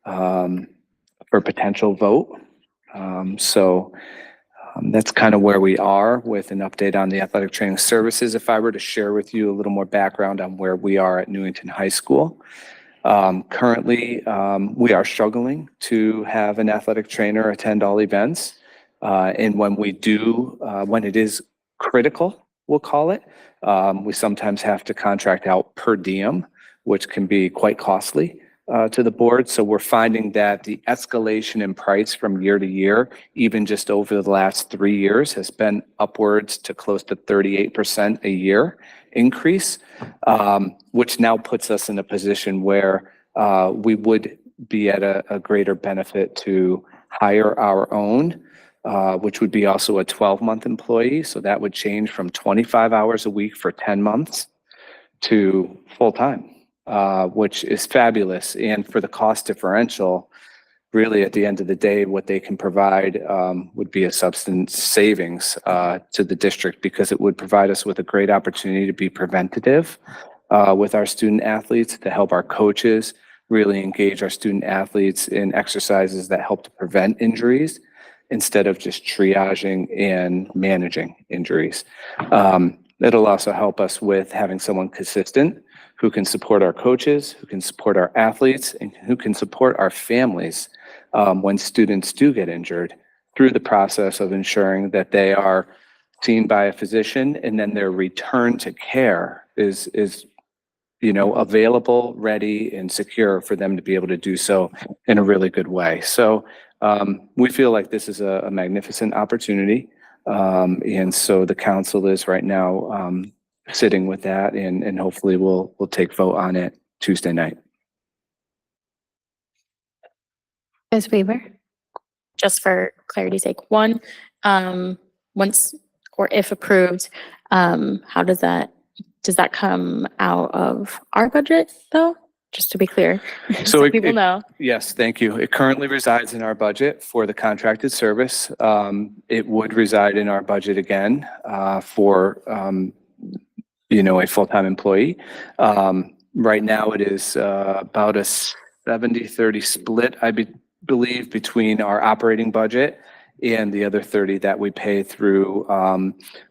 for potential vote. So That's kind of where we are with an update on the athletic training services. If I were to share with you a little more background on where we are at Newington High School. Currently, we are struggling to have an athletic trainer attend all events. And when we do, when it is critical, we'll call it, we sometimes have to contract out per diem, which can be quite costly to the board. So we're finding that the escalation in price from year to year, even just over the last 3 years, has been upwards to close to 38% a year increase, which now puts us in a position where we would be at a greater benefit to hire our own, which would be also a 12-month employee. So that would change from 25 hours a week for 10 months to full-time, which is fabulous. And for the cost differential, really at the end of the day, what they can provide would be a substance savings to the district, because it would provide us with a great opportunity to be preventative with our student athletes, to help our coaches really engage our student athletes in exercises that help to prevent injuries instead of just triaging and managing injuries. It'll also help us with having someone consistent who can support our coaches, who can support our athletes, and who can support our families when students do get injured, through the process of ensuring that they are seen by a physician, and then their return to care is available, ready, and secure for them to be able to do so in a really good way. So we feel like this is a magnificent opportunity. And so the council is right now sitting with that, and hopefully we'll take vote on it Tuesday night. Ms. Weaver? Just for clarity's sake, once or if approved, how does that come out of our budget though? Just to be clear, so people know. Yes, thank you. It currently resides in our budget for the contracted service. It would reside in our budget again for a full-time employee. Right now it is about a 70-30 split, I believe, between our operating budget and the other 30 that we pay through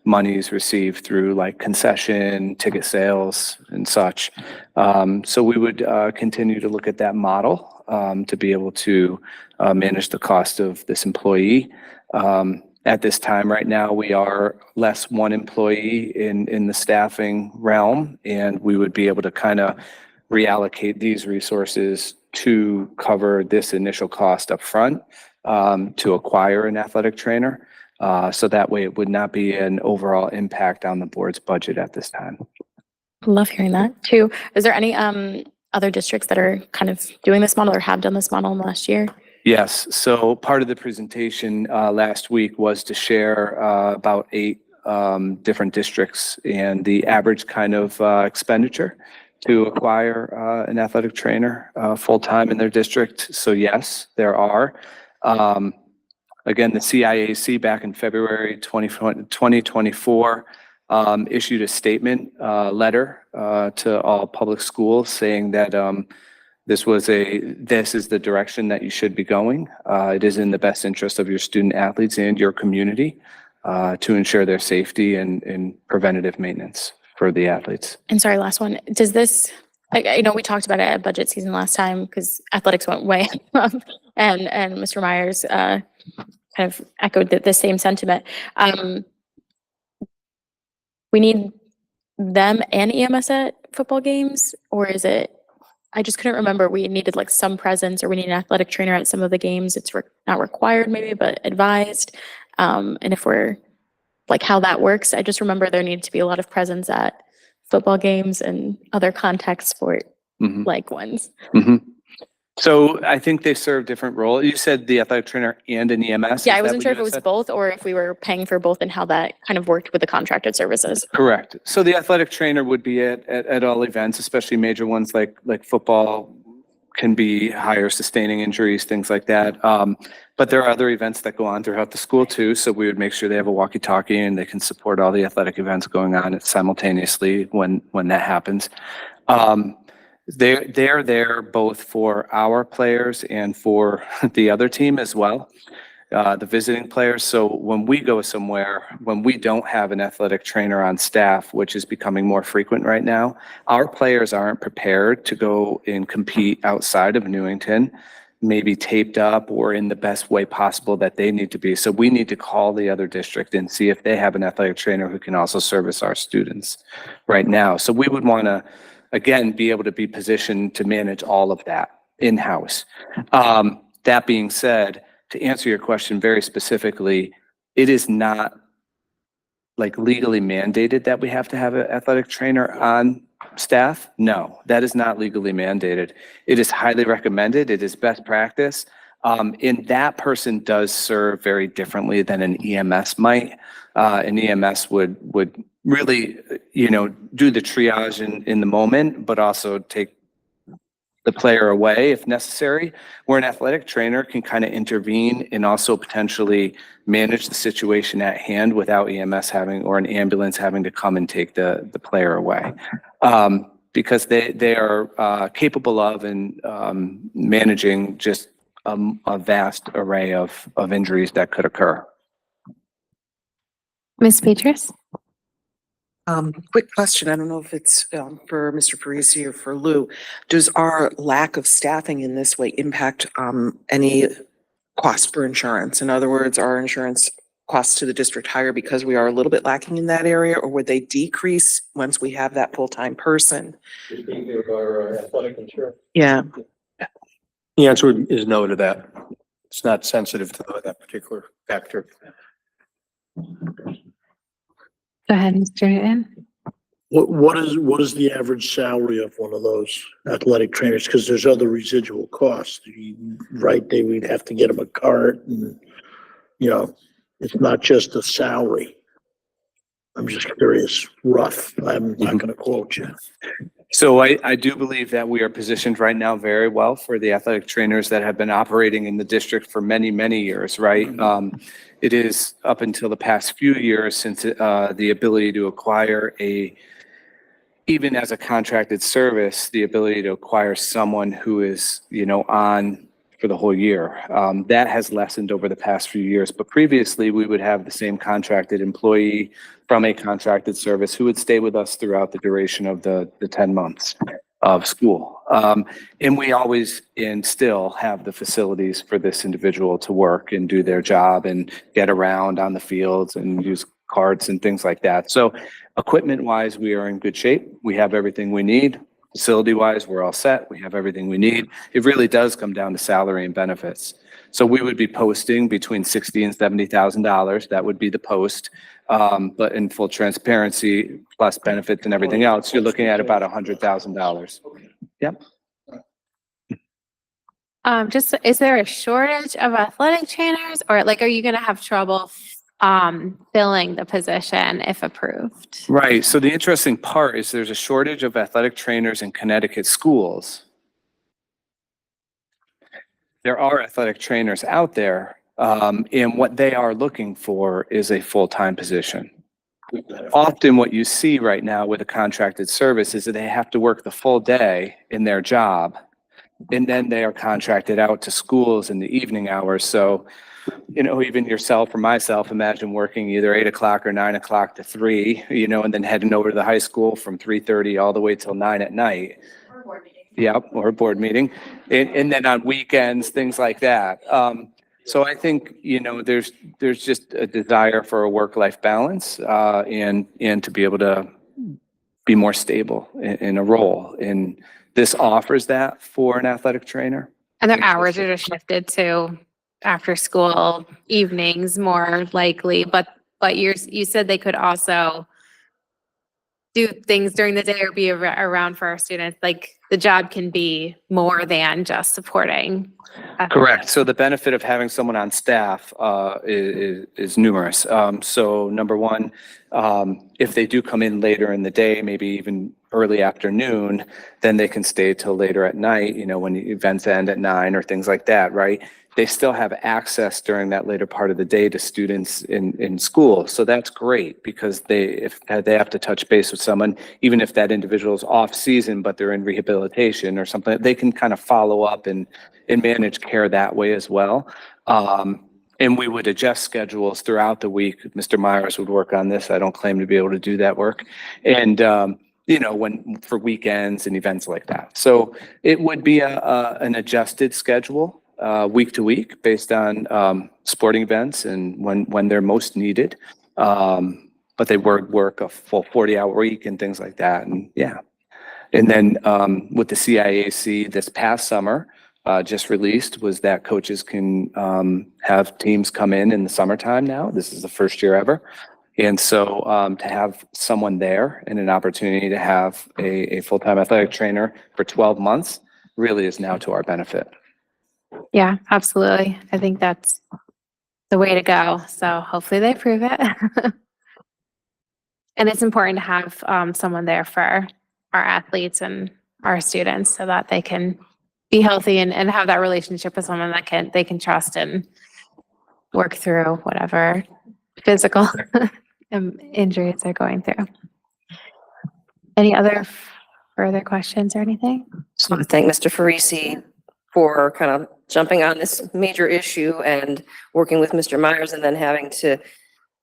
monies received through like concession, ticket sales, and such. So we would continue to look at that model to be able to manage the cost of this employee. At this time right now, we are less one employee in the staffing realm, and we would be able to kind of reallocate these resources to cover this initial cost up front to acquire an athletic trainer. So that way it would not be an overall impact on the board's budget at this time. Love hearing that too. Is there any other districts that are kind of doing this model or have done this model in the last year? Yes. So part of the presentation last week was to share about 8 different districts and the average kind of expenditure to acquire an athletic trainer full-time in their district. So yes, there are. Again, the CIAC back in February 2024 issued a statement letter to all public schools saying that this is the direction that you should be going. It is in the best interest of your student athletes and your community to ensure their safety and preventative maintenance for the athletes. And sorry, last one. Does this, I know we talked about it at budget season last time because athletics went way up, and Mr. Myers kind of echoed the same sentiment. We need them and EMS at football games, or is it, I just couldn't remember, we needed like some presence, or we need an athletic trainer at some of the games. It's not required maybe, but advised. And if we're like how that works, I just remember there needed to be a lot of presence at football games and other contact sport like ones. So I think they serve different roles. You said the athletic trainer and an EMS? Yeah, I wasn't sure if it was both or if we were paying for both and how that kind of worked with the contracted services. Correct. So the athletic trainer would be at all events, especially major ones like football can be higher sustaining injuries, things like that. But there are other events that go on throughout the school too. So we would make sure they have a walkie-talkie and they can support all the athletic events going on simultaneously when that happens. They're there both for our players and for the other team as well. the visiting players. So when we go somewhere, when we don't have an athletic trainer on staff, which is becoming more frequent right now, our players aren't prepared to go and compete outside of Newington, maybe taped up or in the best way possible that they need to be. So we need to call the other district and see if they have an athletic trainer who can also service our students right now. So we would want to, again, be able to be positioned to manage all of that in-house. That being said, to answer your question very specifically, it is not like legally mandated that we have to have an athletic trainer on staff. No, that is not legally mandated. It is highly recommended. It is best practice. And that person does serve very differently than an EMS might. An EMS would really, do the triage in the moment, but also take the player away if necessary, where an athletic trainer can kind of intervene and also potentially manage the situation at hand without EMS having, or an ambulance having to come and take the player away. Because they are capable of and managing just a vast array of injuries that could occur. Ms. Petrus? Quick question. I don't know if it's for Mr. Parisi or for Lou. Does our lack of staffing in this way impact any cost for insurance? In other words, are insurance costs to the district higher because we are a little bit lacking in that area, or would they decrease once we have that full-time person? Yeah. The answer is no to that. It's not sensitive to that particular factor. Go ahead, Mr. Newton. What is the average salary of one of those athletic trainers? Because there's other residual costs, right? We'd have to get them a cart and, it's not just a salary. I'm just curious, rough. I'm not going to quote you. So I do believe that we are positioned right now very well for the athletic trainers that have been operating in the district for many, many years, right? It is up until the past few years since the ability to acquire even as a contracted service, the ability to acquire someone who is, on for the whole year. That has lessened over the past few years, but previously we would have the same contracted employee from a contracted service who would stay with us throughout the duration of the 10 months of school. And we always and still have the facilities for this individual to work and do their job and get around on the fields and use carts and things like that. So equipment wise, we are in good shape. We have everything we need. Facility wise, we're all set. We have everything we need. It really does come down to salary and benefits. So we would be posting between $60,000 and $70,000. That would be the post. But in full transparency, plus benefits and everything else, you're looking at about $100,000. Yep. Is there a shortage of athletic trainers, or are you going to have trouble filling the position if approved? Right. So the interesting part is there's a shortage of athletic trainers in Connecticut schools. There are athletic trainers out there, and what they are looking for is a full-time position. Often what you see right now with a contracted service is that they have to work the full day in their job, and then they are contracted out to schools in the evening hours. So, even yourself or myself, imagine working either 8 o'clock or 9 o'clock to 3, and then heading over to the high school from 3:30 all the way till 9 at night. Yep, or a board meeting. And then on weekends, things like that. So I think, there's just a desire for a work-life balance, and to be able to be more stable in a role. And this offers that for an athletic trainer. And their hours are just shifted to after school evenings more likely, but you said they could also do things during the day or be around for our students. The job can be more than just supporting. Correct. So the benefit of having someone on staff is numerous. So number one, if they do come in later in the day, maybe even early afternoon, then they can stay till later at night, when the events end at 9 or things like that, right? They still have access during that later part of the day to students in school. So that's great because if they have to touch base with someone, even if that individual is off season, but they're in rehabilitation or something, they can kind of follow up and manage care that way as well. And we would adjust schedules throughout the week. Mr. Myers would work on this. I don't claim to be able to do that work. And, you know, when, for weekends and events like that. So it would be an adjusted schedule, week to week based on, sporting events and when they're most needed. But they work a full 40-hour week and things like that. And yeah. And then, with the CIAC this past summer, just released was that coaches can have teams come in the summertime now. This is the first year ever. And so to have someone there and an opportunity to have a full-time athletic trainer for 12 months really is now to our benefit. Yeah, absolutely. I think that's the way to go. So hopefully they prove it. And it's important to have someone there for our athletes and our students so that they can be healthy and have that relationship with someone that they can trust and work through whatever physical injuries they're going through. Any other further questions or anything? Just want to thank Mr. Farisi for kind of jumping on this major issue and working with Mr. Myers and then having to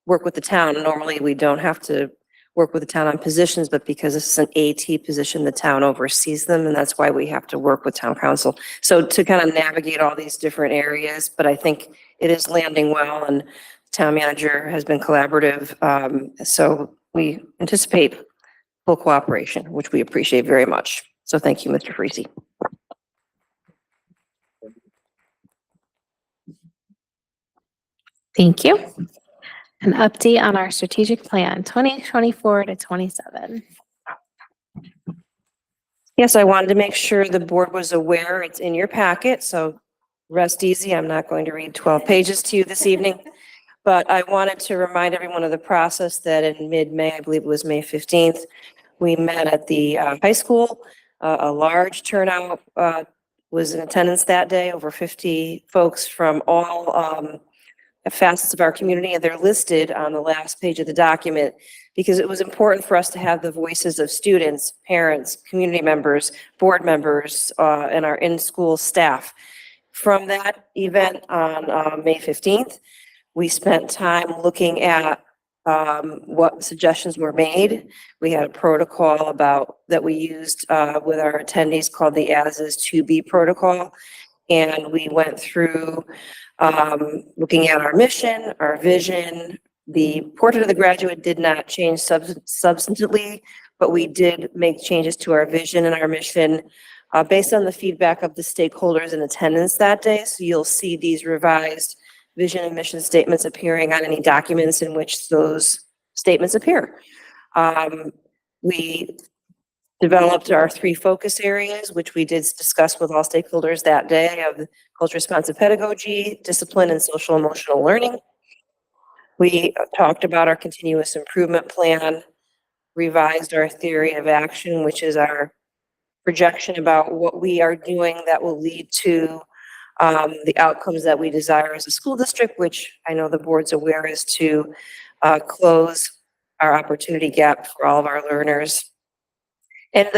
work with the town. Normally, we don't have to work with the town on positions, but because this is an AT position, the town oversees them, and that's why we have to work with town council. So to kind of navigate all these different areas, but I think it is landing well, and the town manager has been collaborative. So we anticipate full cooperation, which we appreciate very much. So thank you, Mr. Freese. Thank you. An update on our strategic plan, 2024 to 27. Yes, I wanted to make sure the board was aware. It's in your packet, so rest easy. I'm not going to read 12 pages to you this evening. But I wanted to remind everyone of the process that in mid-May, I believe it was May 15th, we met at the high school. A large turnout was in attendance that day, over 50 folks from all facets of our community, and they're listed on the last page of the document because it was important for us to have the voices of students, parents, community members, board members, and our in-school staff. From that event on May 15th, we spent time looking at what suggestions were made. We had a protocol that we used with our attendees called the As Is To Be protocol. And we went through looking at our mission, our vision. The portrait of the graduate did not change substantively, but we did make changes to our vision and our mission based on the feedback of the stakeholders in attendance that day. So you'll see these revised vision and mission statements appearing on any documents in which those statements appear. We developed our 3 focus areas, which we did discuss with all stakeholders that day of culture responsive pedagogy, discipline, and social emotional learning. We talked about our continuous improvement plan, revised our theory of action, which is our projection about what we are doing that will lead to the outcomes that we desire as a school district, which I know the board's aware is to close our opportunity gap for all of our learners. And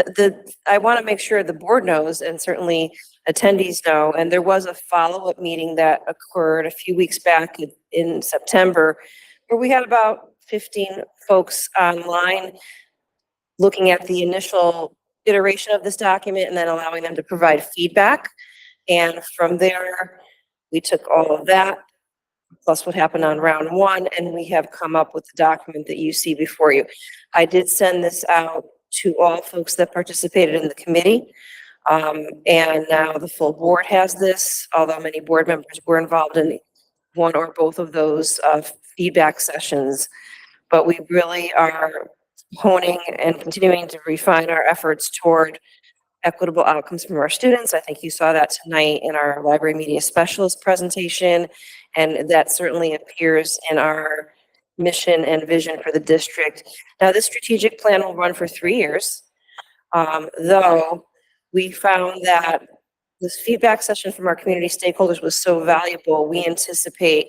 I want to make sure the board knows, and certainly attendees know, and there was a follow-up meeting that occurred a few weeks back in September, where we had about 15 folks online looking at the initial iteration of this document and then allowing them to provide feedback. And from there, we took all of that, plus what happened on round 1, and we have come up with the document that you see before you. I did send this out to all folks that participated in the committee. And now the full board has this, although many board members were involved in one or both of those feedback sessions. But we really are honing and continuing to refine our efforts toward equitable outcomes from our students. I think you saw that tonight in our library media specialist presentation, and that certainly appears in our mission and vision for the district. Now, this strategic plan will run for 3 years, though we found that this feedback session from our community stakeholders was so valuable, we anticipate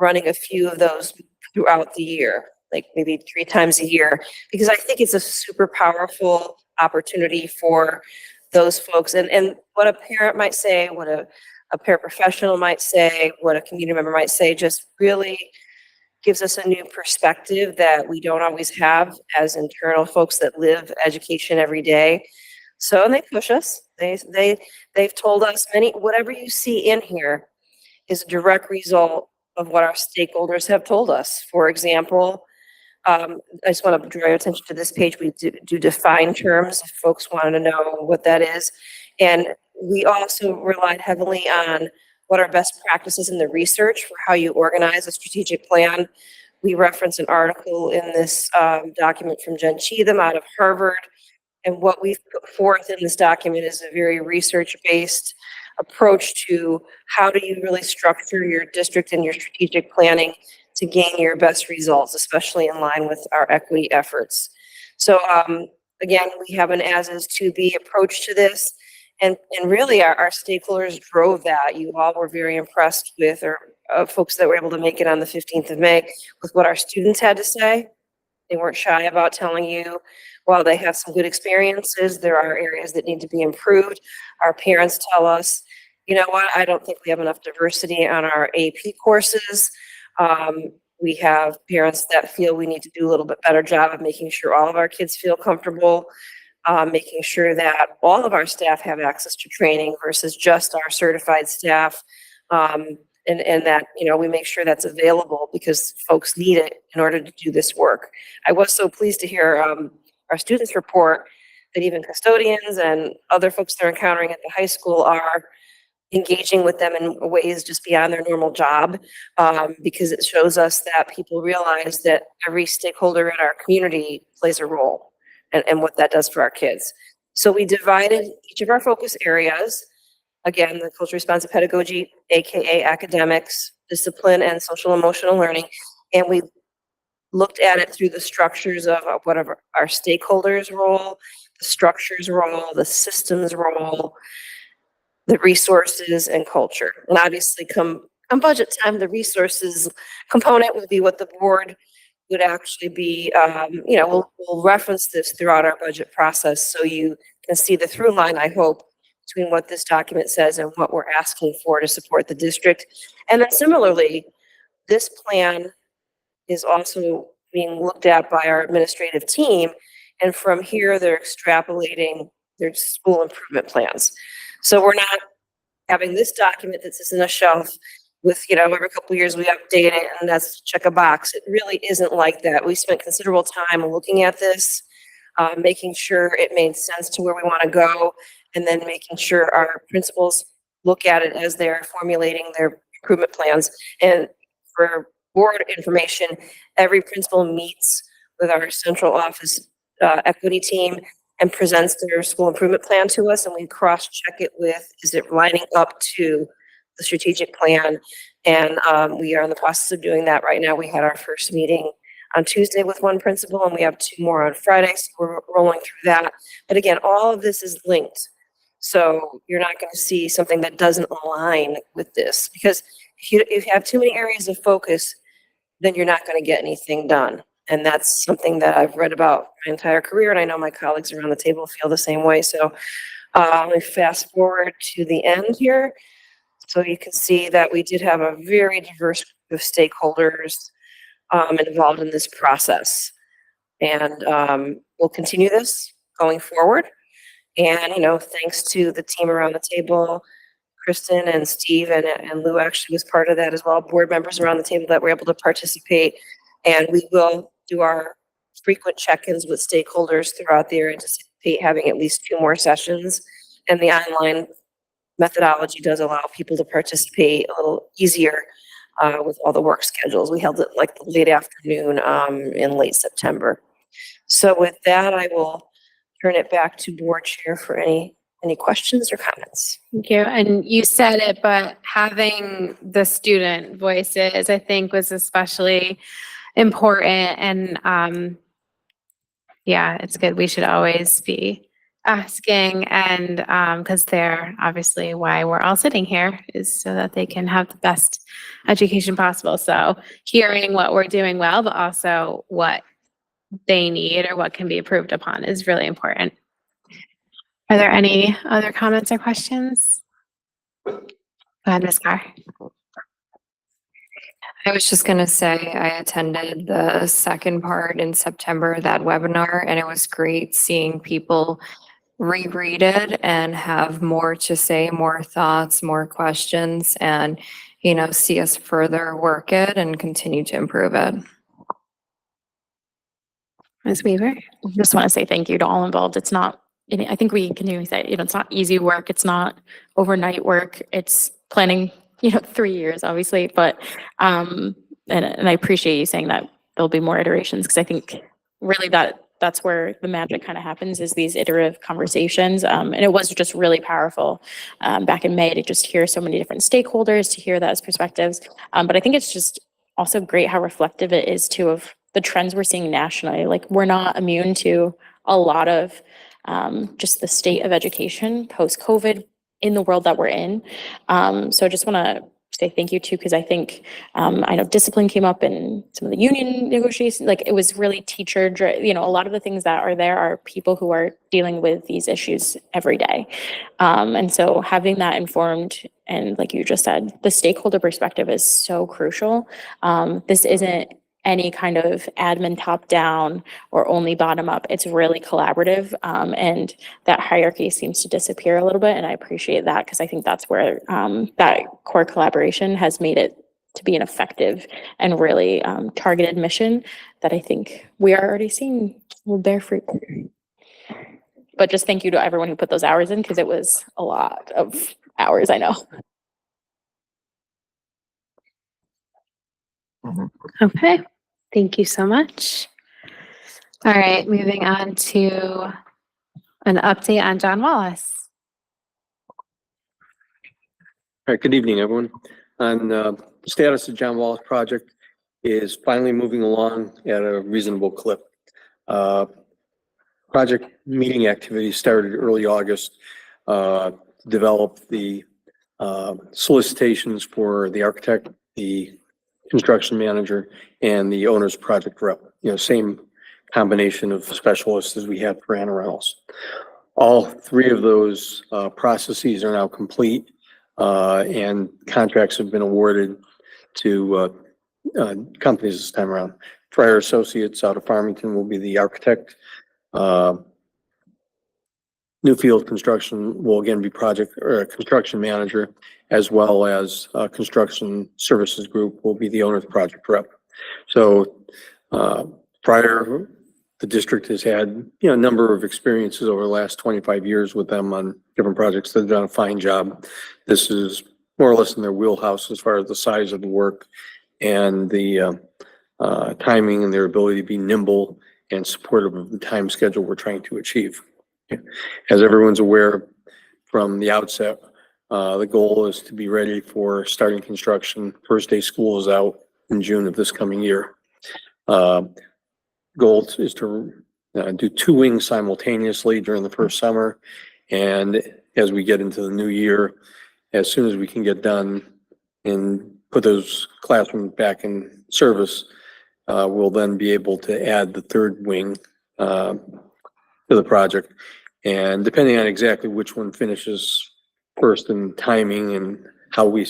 running a few of those throughout the year, like maybe 3 times a year, because I think it's a super powerful opportunity for those folks. And what a parent might say, what a a paraprofessional might say, what a community member might say, just really gives us a new perspective that we don't always have as internal folks that live education every day. So, and they push us. They've told us whatever you see in here is a direct result of what our stakeholders have told us. For example, I just want to draw your attention to this page. We do define terms if folks want to know what that is. And we also relied heavily on what are best practices in the research for how you organize a strategic plan. We reference an article in this document from Jen Cheatham out of Harvard. And what we've put forth in this document is a very research-based approach to how do you really structure your district and your strategic planning to gain your best results, especially in line with our equity efforts. So again, we have an as is to be approach to this. And really our stakeholders drove that. You all were very impressed with, or folks that were able to make it on the 15th of May, with what our students had to say. They weren't shy about telling you, while they have some good experiences, there are areas that need to be improved. Our parents tell us, you know what, I don't think we have enough diversity on our AP courses. We have parents that feel we need to do a little bit better job of making sure all of our kids feel comfortable, making sure that all of our staff have access to training versus just our certified staff. And that, you know, we make sure that's available because folks need it in order to do this work. I was so pleased to hear our students report that even custodians and other folks they're encountering at the high school are engaging with them in ways just beyond their normal job, because it shows us that people realize that every stakeholder in our community plays a role and what that does for our kids. So we divided each of our focus areas. Again, the culturally responsive pedagogy, AKA academics, discipline, and social emotional learning. And we looked at it through the structures of whatever our stakeholders' role, the structures role, the systems role, the resources, and culture. And obviously come budget time, the resources component would be what the board would actually be, you know, we'll reference this throughout our budget process so you can see the through line, I hope, between what this document says and what we're asking for to support the district. And then similarly, this plan is also being looked at by our administrative team. And from here, they're extrapolating their school improvement plans. So we're not having this document that sits in a shelf with, you know, every couple of years we update it and that's check a box. It really isn't like that. We spent considerable time looking at this, making sure it made sense to where we want to go, and then making sure our principals look at it as they're formulating their improvement plans. And for board information, every principal meets with our central office equity team and presents their school improvement plan to us, and we cross-check it with, is it lining up to the strategic plan? And we are in the process of doing that right now. We had our first meeting on Tuesday with one principal, and we have 2 more on Friday, so we're rolling through that. But again, all of this is linked. So you're not going to see something that doesn't align with this, because if you have too many areas of focus, then you're not going to get anything done. And that's something that I've read about my entire career, and I know my colleagues around the table feel the same way. So let me fast forward to the end here. So you can see that we did have a very diverse group of stakeholders involved in this process. And we'll continue this going forward. And, you know, thanks to the team around the table, Kristen and Steve and Lou actually was part of that as well, board members around the table that were able to participate. And we will do our frequent check-ins with stakeholders throughout the year, anticipate having at least 2 more sessions. And the online methodology does allow people to participate a little easier with all the work schedules. We held it like the late afternoon in late September. So with that, I will turn it back to board chair for any questions or comments. Thank you. And you said it, but having the student voices, I think, was especially important. And yeah, it's good. We should always be asking, and because they're obviously why we're all sitting here, is so that they can have the best education possible. So hearing what we're doing well, but also what they need or what can be improved upon is really important. Are there any other comments or questions? Go ahead, Ms. Carr. I was just gonna say, I attended the second part in September, that webinar, and it was great seeing people reread it and have more to say, more thoughts, more questions, and, see us further work it and continue to improve it. Ms. Weaver. Just want to say thank you to all involved. It's not, I think we can say, it's not easy work. It's not overnight work. It's planning, 3 years, obviously, but, and I appreciate you saying that there'll be more iterations, because I think really that's where the magic kind of happens, is these iterative conversations. And it was just really powerful back in May to just hear so many different stakeholders, to hear those perspectives. But I think it's just also great how reflective it is too of the trends we're seeing nationally. Like, we're not immune to a lot of just the state of education post-COVID in the world that we're in. So I just want to say thank you too, because I think I know discipline came up in some of the union negotiations. Like, it was really teacher, a lot of the things that are there are people who are dealing with these issues every day. And so having that informed, and like you just said, the stakeholder perspective is so crucial. This isn't any kind of admin top down or only bottom up. It's really collaborative, and that hierarchy seems to disappear a little bit. And I appreciate that, because I think that's where that core collaboration has made it to be an effective and really targeted mission that I think we are already seeing will bear fruit. But just thank you to everyone who put those hours in, because it was a lot of hours, I know. Okay, thank you so much. All right, moving on to an update on John Wallace. All right, good evening, everyone. The status of John Wallace project is finally moving along at a reasonable clip. Project meeting activities started early August, to develop the solicitations for the architect, the construction manager, and the owner's project rep. Same combination of specialists as we had for Anna Reynolds. All three of those processes are now complete, and contracts have been awarded to companies this time around. Fryer Associates out of Farmington will be the architect. Newfield Construction will again be project or construction manager, as well as Construction Services Group will be the owner's project rep. So Fryer, the district has had a number of experiences over the last 25 years with them on different projects. They've done a fine job. This is more or less in their wheelhouse as far as the size of the work and the timing, and their ability to be nimble and supportive of the time schedule we're trying to achieve. As everyone's aware from the outset, the goal is to be ready for starting construction. First day school is out in June of this coming year. Goal is to do 2 wings simultaneously during the first summer. And as we get into the new year, as soon as we can get done and put those classrooms back in service, we'll then be able to add the 3rd wing to the project. And depending on exactly which one finishes first in timing and how we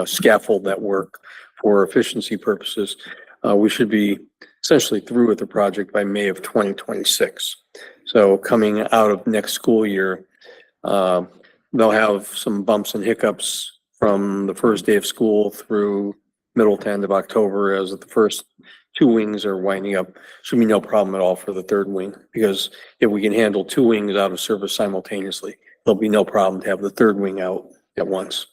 scaffold that work for efficiency purposes, we should be essentially through with the project by May of 2026. So coming out of next school year, they'll have some bumps and hiccups from the first day of school through middle to end of October, as the first 2 wings are winding up. Should be no problem at all for the 3rd wing, because if we can handle 2 wings out of service simultaneously, there'll be no problem to have the 3rd wing out at once.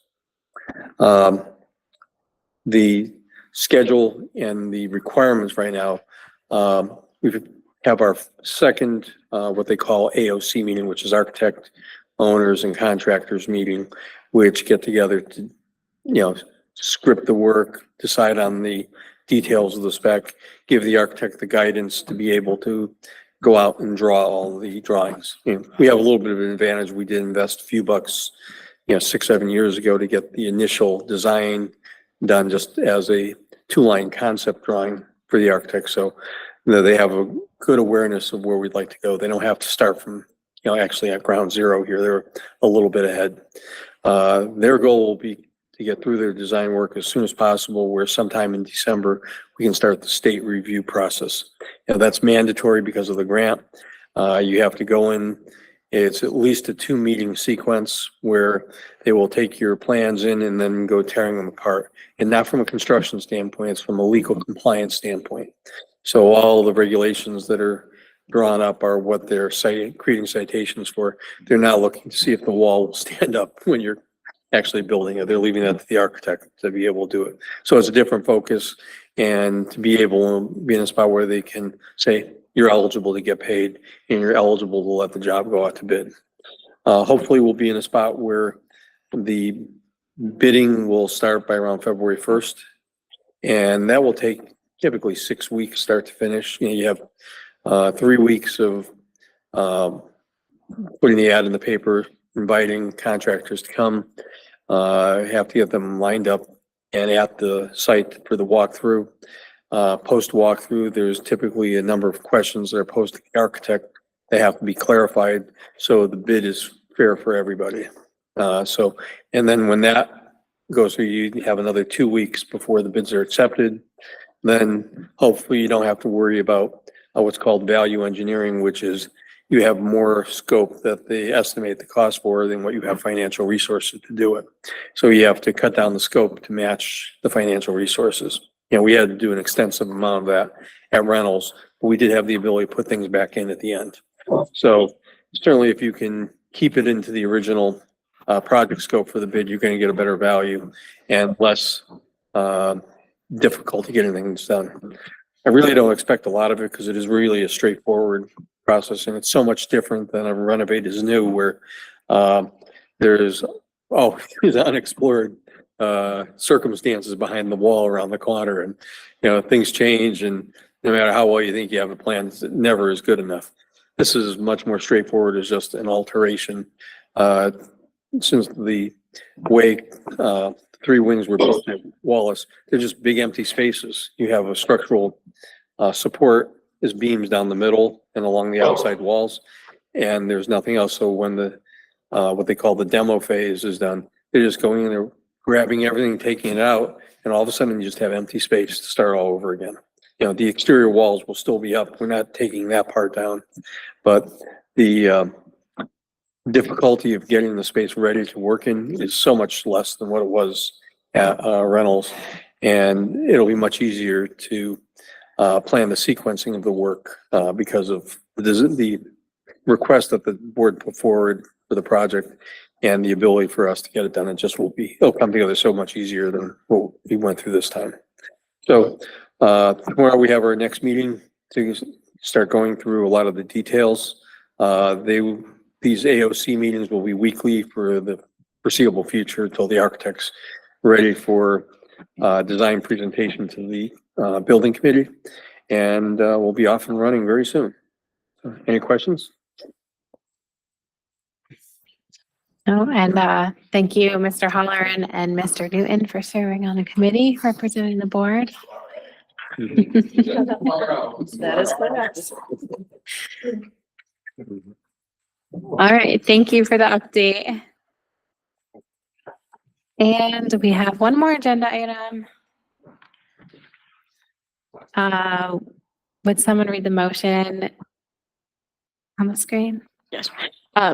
The schedule and the requirements right now, we have our second, what they call AOC meeting, which is architect, owners, and contractors meeting, which get together to, script the work, decide on the details of the spec, give the architect the guidance to be able to go out and draw all the drawings. We have a little bit of an advantage. We did invest a few bucks, 6-7 years ago to get the initial design done just as a 2-line concept drawing for the architect. So they have a good awareness of where we'd like to go. They don't have to start from, actually at ground zero here. They're a little bit ahead. Their goal will be to to get through their design work as soon as possible, where sometime in December, we can start the state review process. Now, that's mandatory because of the grant. You have to go in, it's at least a 2-meeting sequence where they will take your plans in and then go tearing them apart. And not from a construction standpoint, it's from a legal compliance standpoint. So all the regulations that are drawn up are what they're creating citations for. They're not looking to see if the wall will stand up when you're actually building it. They're leaving that to the architect to be able to do it. So it's a different focus, and to be able to be in a spot where they can say, you're eligible to get paid and you're eligible to let the job go out to bid. Hopefully we'll be in a spot where the bidding will start by around February 1st. And that will take typically 6 weeks, start to finish. You have 3 weeks of putting the ad in the paper, inviting contractors to come. Have to get them lined up and at the site for the walkthrough. Post walkthrough, there's typically a number of questions that are posed to the architect. They have to be clarified so the bid is fair for everybody. And then when that goes through, you have another 2 weeks before the bids are accepted. Then hopefully you don't have to worry about what's called value engineering, which is you have more scope that they estimate the cost for than what you have financial resources to do it. So you have to cut down the scope to match the financial resources. We had to do an extensive amount of that at Reynolds, but we did have the ability to put things back in at the end. So certainly if you can keep it into the original project scope for the bid, you're going to get a better value and less difficulty getting things done. I really don't expect a lot of it because it is really a straightforward process, and it's so much different than a renovate is new, where there's unexplored circumstances behind the wall around the corner, and things change, and no matter how well you think you have a plan, it never is good enough. This is much more straightforward as just an alteration. Since the way 3 wings were built at Wallace, they're just big empty spaces. You have a structural support as beams down the middle and along the outside walls, and there's nothing else. So when the what they call the demo phase is done, they're just going in there, grabbing everything, taking it out, and all of a sudden you just have empty space to start all over again. The exterior walls will still be up. We're not taking that part down, but the difficulty of getting the space ready to work in is so much less than what it was at Reynolds, and it'll be much easier to plan the sequencing of the work because of the request that the board put forward for the project and the ability for us to get it done. It'll come together so much easier than what we went through this time. So tomorrow we have our next meeting to start going through a lot of the details. These AOC meetings will be weekly for the foreseeable future until the architect's ready for design presentation to the building committee, and we'll be off and running very soon. Any questions? Oh, and thank you, Mr. Holler and Mr. Newton, for serving on the committee representing the board. That is correct. All right, thank you for the update. And we have one more agenda item. Would someone read the motion on the screen? Yes.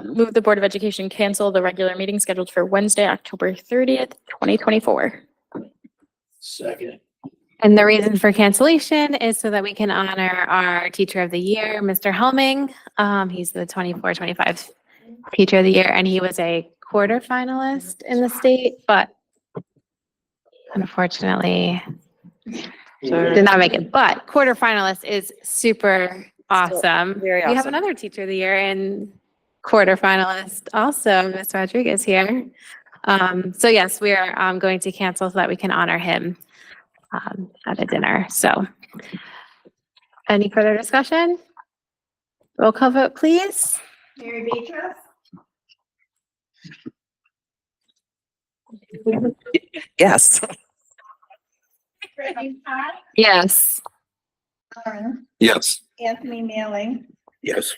Move the Board of Education cancel the regular meeting scheduled for Wednesday, October 30th, 2024. Second. And the reason for cancellation is so that we can honor our Teacher of the Year, Mr. Helming. He's the 24-25 Teacher of the Year, and he was a quarterfinalist in the state, but unfortunately did not make it. But quarterfinalist is super awesome. very We have awesome. another Teacher of the Year and quarterfinalist also, Ms. Rodriguez here. So yes, we are going to cancel so that we can honor him at a dinner. So any further discussion? Roll call vote, please. Mary Beatrice, Yes. Brittany Todd, Yes. Lauren, Yes. Anthony Manning, Yes.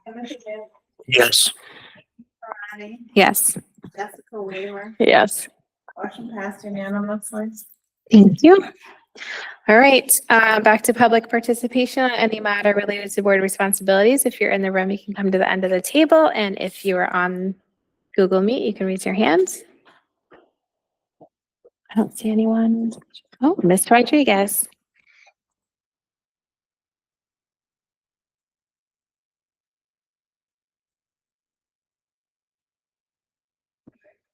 Timothy Manning, Yes. Ronnie, Yes. Jessica Wheeler, Yes. Motion passed unanimously. Thank you. All right, back to public participation on any matter related to board responsibilities. If you're in the room, you can come to the end of the table, and if you are on Google Meet, you can raise your hand. I don't see anyone. Oh, Ms. Rodriguez.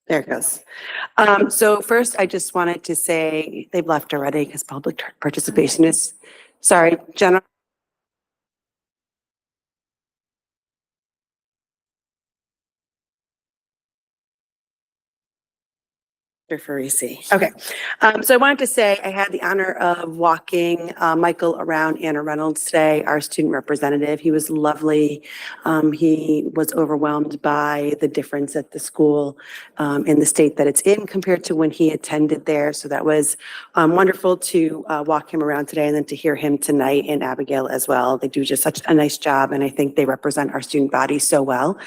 There it goes. So first, I just wanted to say they've left already because public participation is, sorry, Jenna. Farisi. Okay. So I wanted to say I had the honor of walking Michael around Anna Reynolds today, our student representative. He was lovely. He was overwhelmed by the difference at the school in the state that it's in compared to when he attended there. So that was wonderful to walk him around today and then to hear him tonight, and Abigail as well. They do just such a nice job, and I think they represent our student body so well.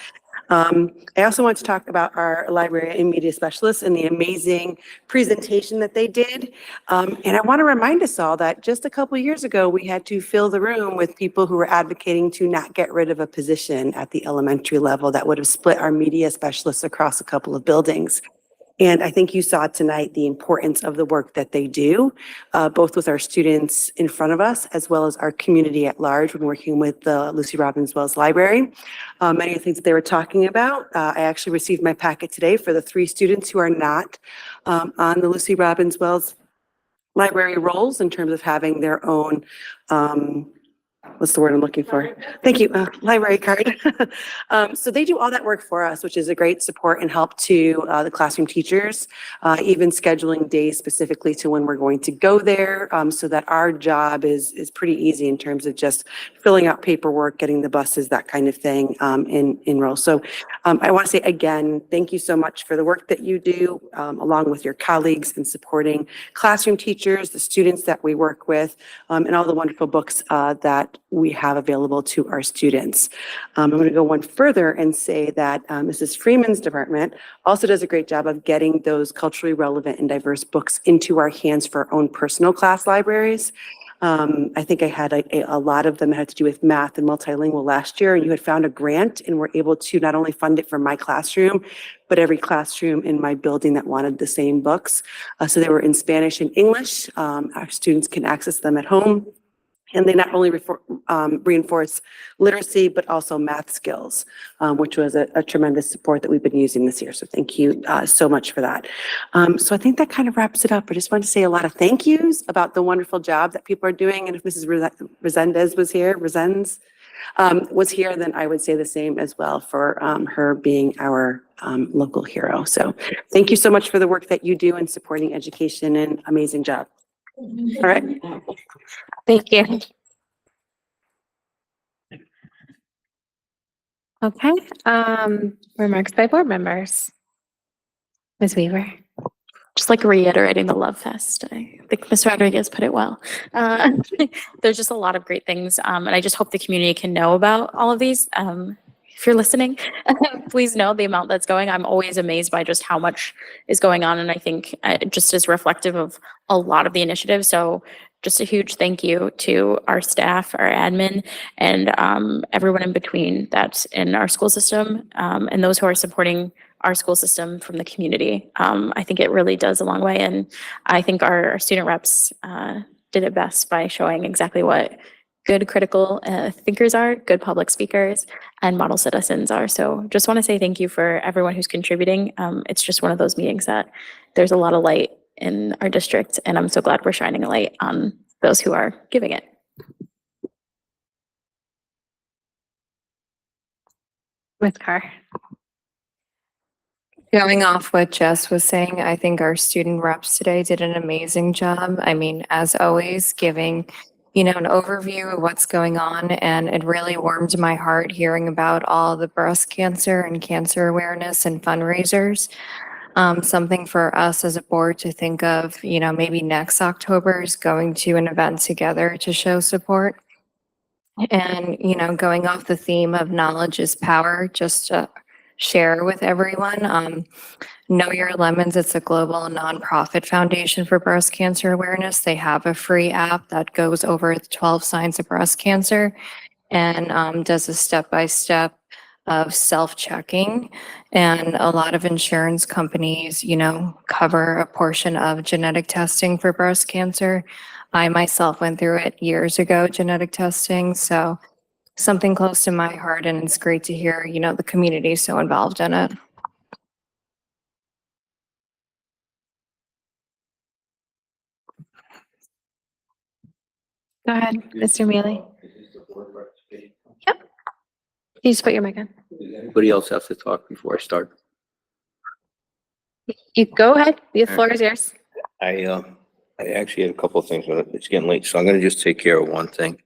I also want to talk about our library and media specialists and the amazing presentation that they did. And I want to remind us all that just a couple of years ago, we had to fill the room with people who were advocating to not get rid of a position at the elementary level that would have split our media specialists across a couple of buildings. And I think you saw tonight the importance of the work that they do, both with our students in front of us, as well as our community at large when working with the Lucy Robbins Wells Library. Many of the things that they were talking about, I actually received my packet today for the 3 students who are not on the Lucy Robbins Wells Library roles in terms of having their own what's the word I'm looking for? Thank you, library card. So they do all that work for us, which is a great support and help to the classroom teachers, even scheduling days specifically to when we're going to go there, so that our job is pretty easy in terms of just filling out paperwork, getting the buses, that kind of thing, in row. So I want to say again, thank you so much for the work that you do, along with your colleagues in supporting classroom teachers, the students that we work with, and all the wonderful books that we have available to our students. I'm going to go one further and say that Mrs. Freeman's department also does a great job of getting those culturally relevant and diverse books into our hands for our own personal class libraries. I think I had a lot of them that had to do with math and multilingual last year, and you had found a grant and were able to not only fund it for my classroom, but every classroom in my building that wanted the same books. So they were in Spanish and English. Our students can access them at home. And they not only reinforce literacy, but also math skills, which was a tremendous support that we've been using this year. So thank you so much for that. So I think that kind of wraps it up. I just want to say a lot of thank yous about the wonderful job that people are doing. And if Mrs. Resendez was here, was here, then I would say the same as well for her being our local hero. So thank you so much for the work that you do in supporting education, and amazing job. All right. Thank you. Okay, remarks by board members. Ms. Weaver. Just like reiterating the Love Fest. I think Ms. Rodriguez put it well. There's just a lot of great things, and I just hope the community can know about all of these. If you're listening, please know the amount that's going. I'm always amazed by just how much is going on, and I think it just is reflective of a lot of the initiatives. So just a huge thank you to our staff, our admin, and everyone in between that's in our school system, and those who are supporting our school system from the community. I think it really does a long way, and I think our student reps did it best by showing exactly what good critical thinkers are, good public speakers, and model citizens are. So just want to say thank you for everyone who's contributing. It's just one of those meetings that there's a lot of light in our district, and I'm so glad we're shining a light on those who are giving it. Ms. Carr. Going off what Jess was saying, I think our student reps today did an amazing job. I mean, as always, giving, an overview of what's going on, and it really warmed my heart hearing about all the breast cancer and cancer awareness and fundraisers. Something for us as a board to think of, maybe next October is going to an event together to show support. And, going off the theme of knowledge is power, just share with everyone. Know Your Lemons, it's a global nonprofit foundation for breast cancer awareness. They have a free app that goes over the 12 signs of breast cancer and does a step-by-step of self-checking. And a lot of insurance companies, cover a portion of genetic testing for breast cancer. I myself went through it years ago, genetic testing. So something close to my heart, and it's great to hear, the community is so involved in it. Go ahead, Mr. Mealy. Yep. You just put your mic on. Anybody else have to talk before I start? You go ahead. The floor is yours. I actually had a couple of things, but it's getting late, so I'm gonna just take care of one thing.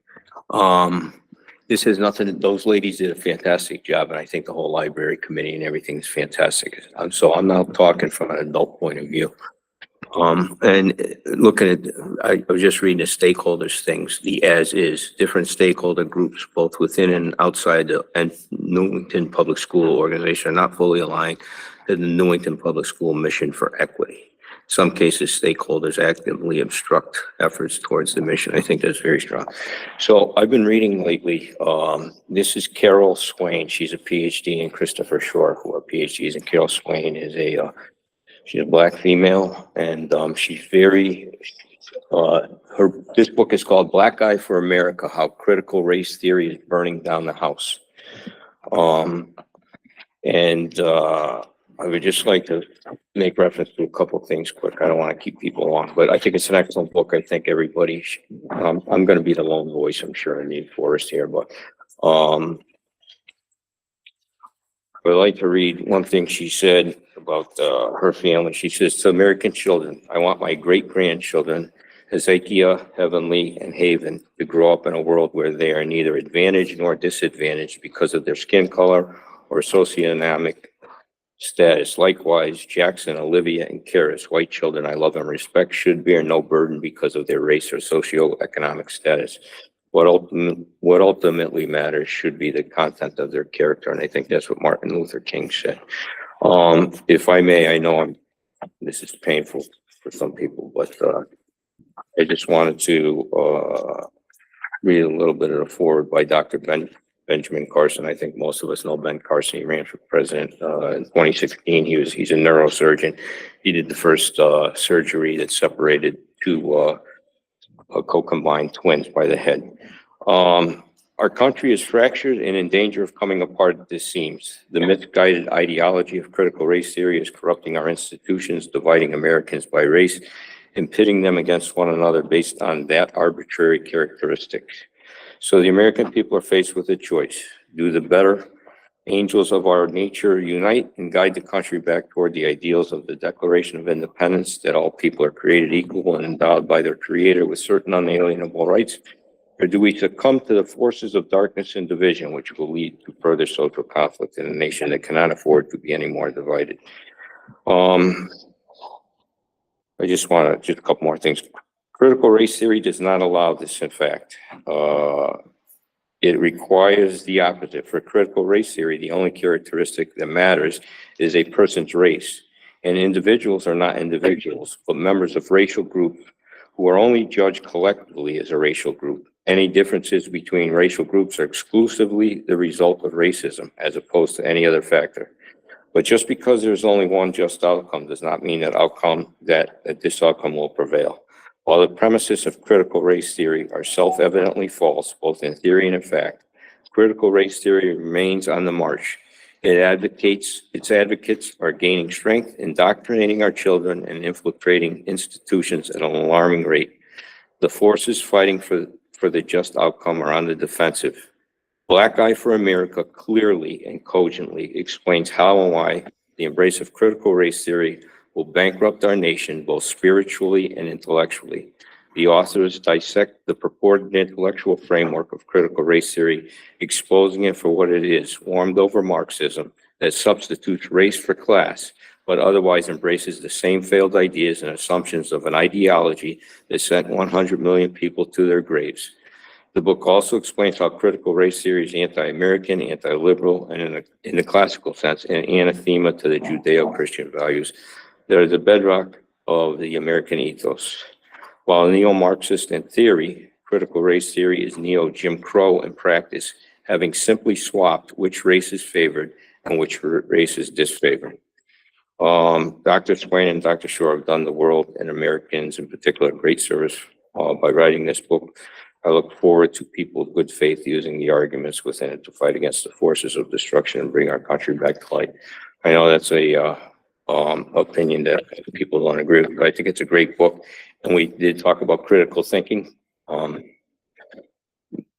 This has nothing, those ladies did a fantastic job, and I think the whole library committee and everything is fantastic. So I'm now talking from an adult point of view. And looking at, I was just reading the stakeholders things, the as is, different stakeholder groups, both within and outside the Newington Public School organization are not fully aligned to the Newington Public School mission for equity. Some cases, stakeholders actively obstruct efforts towards the mission. I think that's very strong. So I've been reading lately, this is Carol Swain. She's a PhD, and Christopher Shore, who are PhDs, and Carol Swain is she's a Black female, and she's very, this book is called Black Guy for America, How Critical Race Theory is Burning Down the House. I would just like to make reference to a couple of things quick. I don't want to keep people long, but I think it's an excellent book. I think everybody, I'm going to be the lone voice, I'm sure, in the forest here, but I would like to read one thing she said about her family. She says, to American children, I want my great-grandchildren, Hezekiah, Heavenly, and Haven, to grow up in a world where they are neither advantaged nor disadvantaged because of their skin color or socioeconomic status. Likewise, Jackson, Olivia, and Karis, white children I love and respect, should bear no burden because of their race or socioeconomic status. What ultimately matters should be the content of their character, and I think that's what Martin Luther King said. If I may, I know this is painful for some people, but I just wanted to read a little bit of the foreword by Dr. Benjamin Carson. I think most of us know Ben Carson. He ran for president in 2016. He's a neurosurgeon. He did the first surgery that separated two co-combined twins by the head. Our country is fractured and in danger of coming apart at the seams. The misguided ideology of critical race theory is corrupting our institutions, dividing Americans by race, and pitting them against one another based on that arbitrary characteristic. So the American people are faced with a choice. Do the better angels of our nature unite and guide the country back toward the ideals of the Declaration of Independence, that all people are created equal and endowed by their Creator with certain unalienable rights? Or do we succumb to the forces of darkness and division, which will lead to further social conflict in a nation that cannot afford to be any more divided? I just want a couple more things. Critical race theory does not allow this, in fact. It requires the opposite. For critical race theory, the only characteristic that matters is a person's race. And individuals are not individuals, but members of racial groups who are only judged collectively as a racial group. Any differences between racial groups are exclusively the result of racism, as opposed to any other factor. But just because there's only one just outcome does not mean that this outcome will prevail. While the premises of critical race theory are self-evidently false, both in theory and in fact, critical race theory remains on the march. Its advocates are gaining strength, indoctrinating our children, and infiltrating institutions at an alarming rate. The forces fighting for the just outcome are on the defensive. Black Eye for America clearly and cogently explains how and why the embrace of critical race theory will bankrupt our nation both spiritually and intellectually. The authors dissect the purported intellectual framework of critical race theory, exposing it for what it is, warmed over Marxism that substitutes race for class, but otherwise embraces the same failed ideas and assumptions of an ideology that sent 100 million people to their graves. The book also explains how critical race theory is anti-American, anti-liberal, and in the classical sense, an anathema to the Judeo-Christian values that are the bedrock of the American ethos. While neo-Marxist in theory, critical race theory is neo-Jim Crow in practice, having simply swapped which race is favored and which race is disfavored. Dr. Swain and Dr. Shore have done the world and Americans in particular great service by writing this book. I look forward to people of good faith using the arguments within it to fight against the forces of destruction and bring our country back to light. I know that's a opinion that people don't agree with, but I think it's a great book. And we did talk about critical thinking.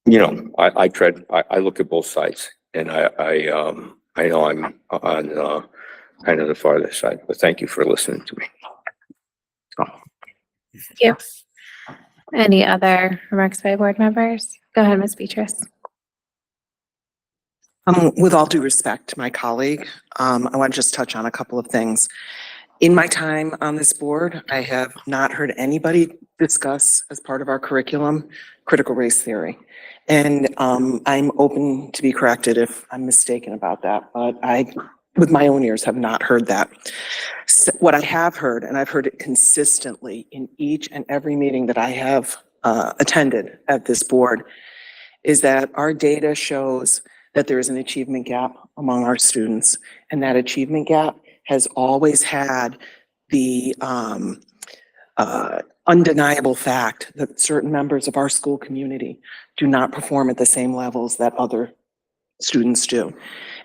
You know, I look at both sides, and I know I'm on kind of the farther side, but thank you for listening to me. Thank you. Any other remarks by board members? Go ahead, Ms. Beatrice. With all due respect to my colleague, I want to just touch on a couple of things. In my time on this board, I have not heard anybody discuss as part of our curriculum critical race theory. And I'm open to be corrected if I'm mistaken about that, but I, with my own ears, have not heard that. So what I have heard, and I've heard it consistently in each and every meeting that I have attended at this board, is that our data shows that there is an achievement gap among our students, and that achievement gap has always had the undeniable fact that certain members of our school community do not perform at the same levels that other students do.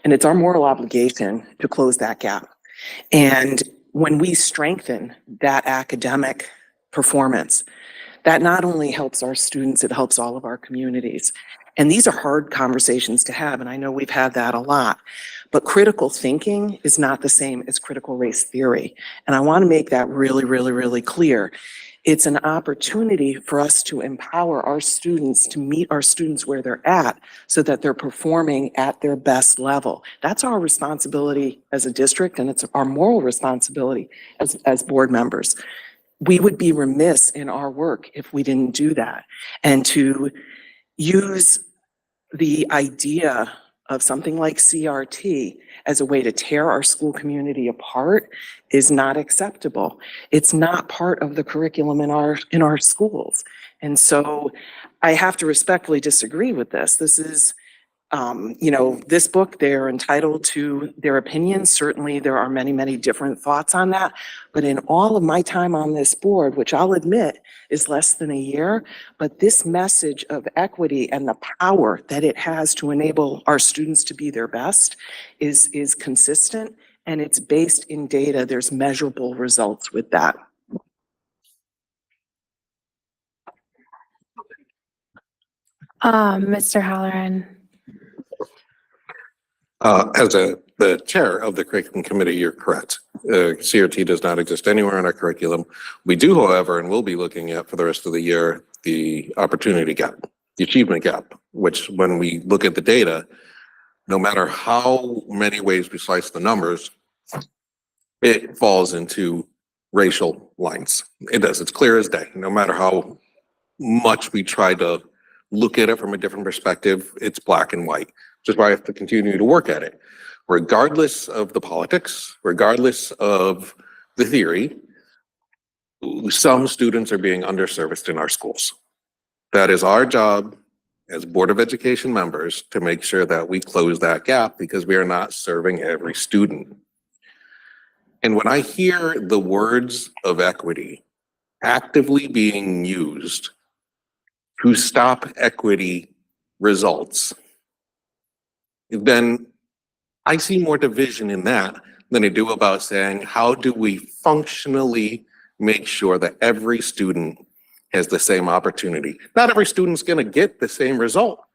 And it's our moral obligation to close that gap. And when we strengthen that academic performance, that not only helps our students, it helps all of our communities. And these are hard conversations to have, and I know we've had that a lot. But critical thinking is not the same as critical race theory. And I want to make that really, really, really clear. It's an opportunity for us to empower our students, to meet our students where they're at, so that they're performing at their best level. That's our responsibility as a district, and it's our moral responsibility as board members. We would be remiss in our work if we didn't do that. And to use the idea of something like CRT as a way to tear our school community apart is not acceptable. It's not part of the curriculum in our schools. And so I have to respectfully disagree with this. This is, you know, this book, they're entitled to their opinions. Certainly there are many, many different thoughts on that. But in all of my time on this board, which I'll admit is less than a year, but this message of equity and the power that it has to enable our students to be their best is consistent, and it's based in data. There's measurable results with that. Mr. Halloran. As the chair of the curriculum committee, you're correct. CRT does not exist anywhere in our curriculum. We do, however, and we'll be looking at for the rest of the year, the opportunity gap, the achievement gap, which when we look at the data, no matter how many ways we slice the numbers, it falls into racial lines. It does. It's clear as day. No matter how much we try to look at it from a different perspective, it's black and white, which is why I have to continue to work at it. Regardless of the politics, regardless of the theory, some students are being underserviced in our schools. That is our job as Board of Education members to make sure that we close that gap, because we are not serving every student. And when I hear the words of equity actively being used to stop equity results, then I see more division in that than I do about saying, how do we functionally make sure that every student has the same opportunity? Not every student's going to get the same result,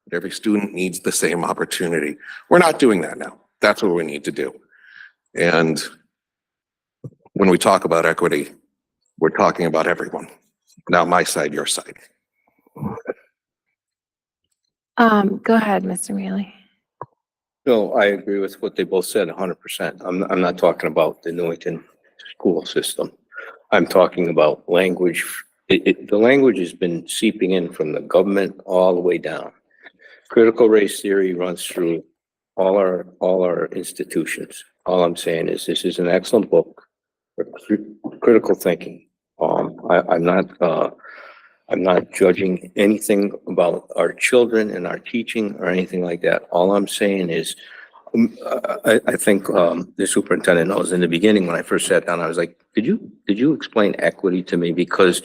but every student needs the same opportunity. We're not doing that now. That's what we need to do. And when we talk about equity, we're talking about everyone. Not my side, your side. Go ahead, Mr. Mealy. No, I agree with what they both said 100%. I'm not talking about the Newington school system. I'm talking about language The language has been seeping in from the government all the way down. Critical race theory runs through all our institutions. All I'm saying is this is an excellent book for critical thinking. I'm not judging anything about our children and our teaching or anything like that. All I'm saying is, I think the superintendent knows in the beginning when I first sat down, I was like, did you explain equity to me? Because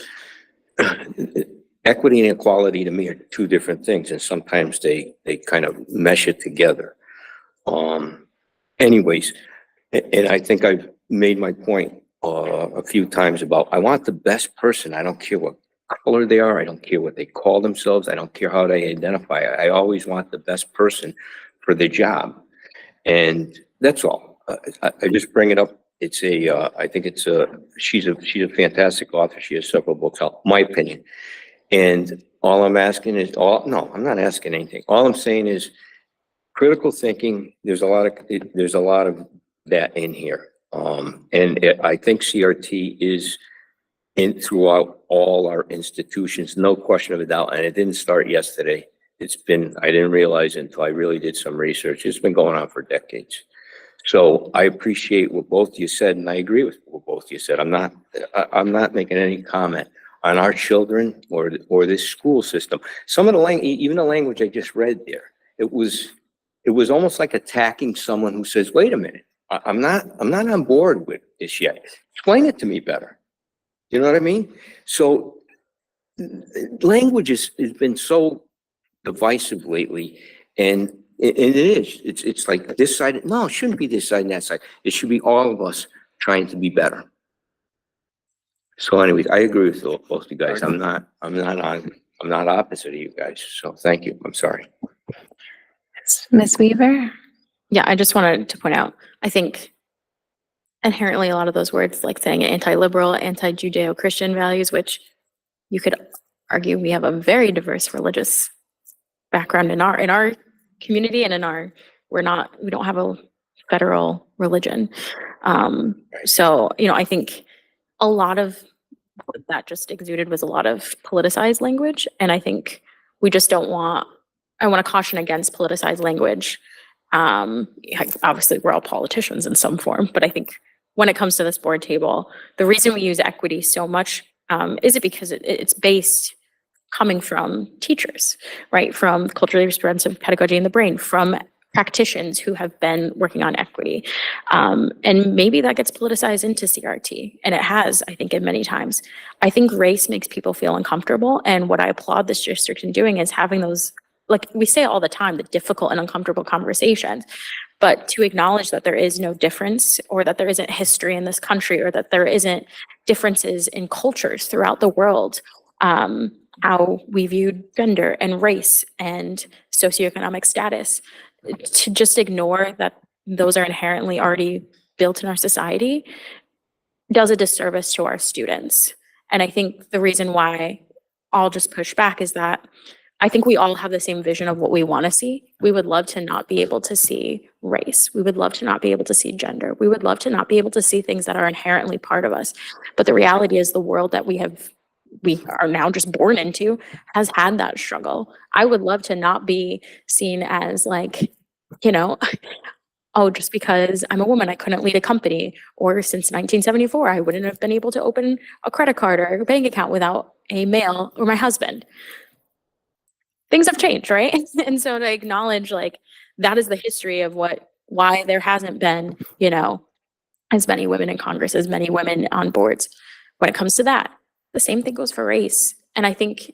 equity and equality to me are two different things, and sometimes they kind of mesh it together. Anyways, and I think I've made my point a few times about I want the best person. I don't care what color they are. I don't care what they call themselves. I don't care how they identify. I always want the best person for the job. And that's all. I just bring it up. It's I think she's a fantastic author. She has several books out, my opinion. And all I'm asking is, no, I'm not asking anything. All I'm saying is critical thinking. There's a lot of that in here. I think CRT is in throughout all our institutions, no question of a doubt. And it didn't start yesterday. I didn't realize until I really did some research. It's been going on for decades. So I appreciate what both of you said, and I agree with what both of you said. I'm not making any comment on our children or this school system. Some of the language, even the language I just read there, it was almost like attacking someone who says, wait a minute, I'm not on board with this yet. Explain it to me better. You know what I mean? So language has been so divisive lately, and it is. It's like this side. No, it shouldn't be this side and that side. It should be all of us trying to be better. So anyways, I agree with both of you guys. I'm not opposite of you guys. So thank you. I'm sorry. Ms. Weaver? Yeah, I just wanted to point out, I think inherently a lot of those words, like saying anti-liberal, anti-Judeo-Christian values, which you could argue we have a very diverse religious background in our community, and we don't have a federal religion. So, I think a lot of what that just exuded was a lot of politicized language. And I think we just I want to caution against politicized language. Obviously we're all politicians in some form, but I think when it comes to this board table, the reason we use equity so much is because it's based coming from teachers, right? From culturally responsive pedagogy in the brain, from practitioners who have been working on equity. And maybe that gets politicized into CRT, and it has, I think, in many times. I think race makes people feel uncomfortable, and what I applaud this district in doing is having those, like we say all the time, the difficult and uncomfortable conversations, but to acknowledge that there is no difference, or that there isn't history in this country, or that there isn't differences in cultures throughout the world, how we view gender and race and socioeconomic status. To just ignore that those are inherently already built in our society does a disservice to our students. And I think the reason why I'll just push back is that I think we all have the same vision of what we want to see. We would love to not be able to see race. We would love to not be able to see gender. We would love to not be able to see things that are inherently part of us. But the reality is the world that we are now just born into has had that struggle. I would love to not be seen as like, oh, just because I'm a woman, I couldn't lead a company. Or since 1974, I wouldn't have been able to open a credit card or a bank account without a male or my husband. Things have changed, right? And so to acknowledge like that is the history of why there hasn't been, as many women in Congress, as many women on boards. When it comes to that, the same thing goes for race. And I think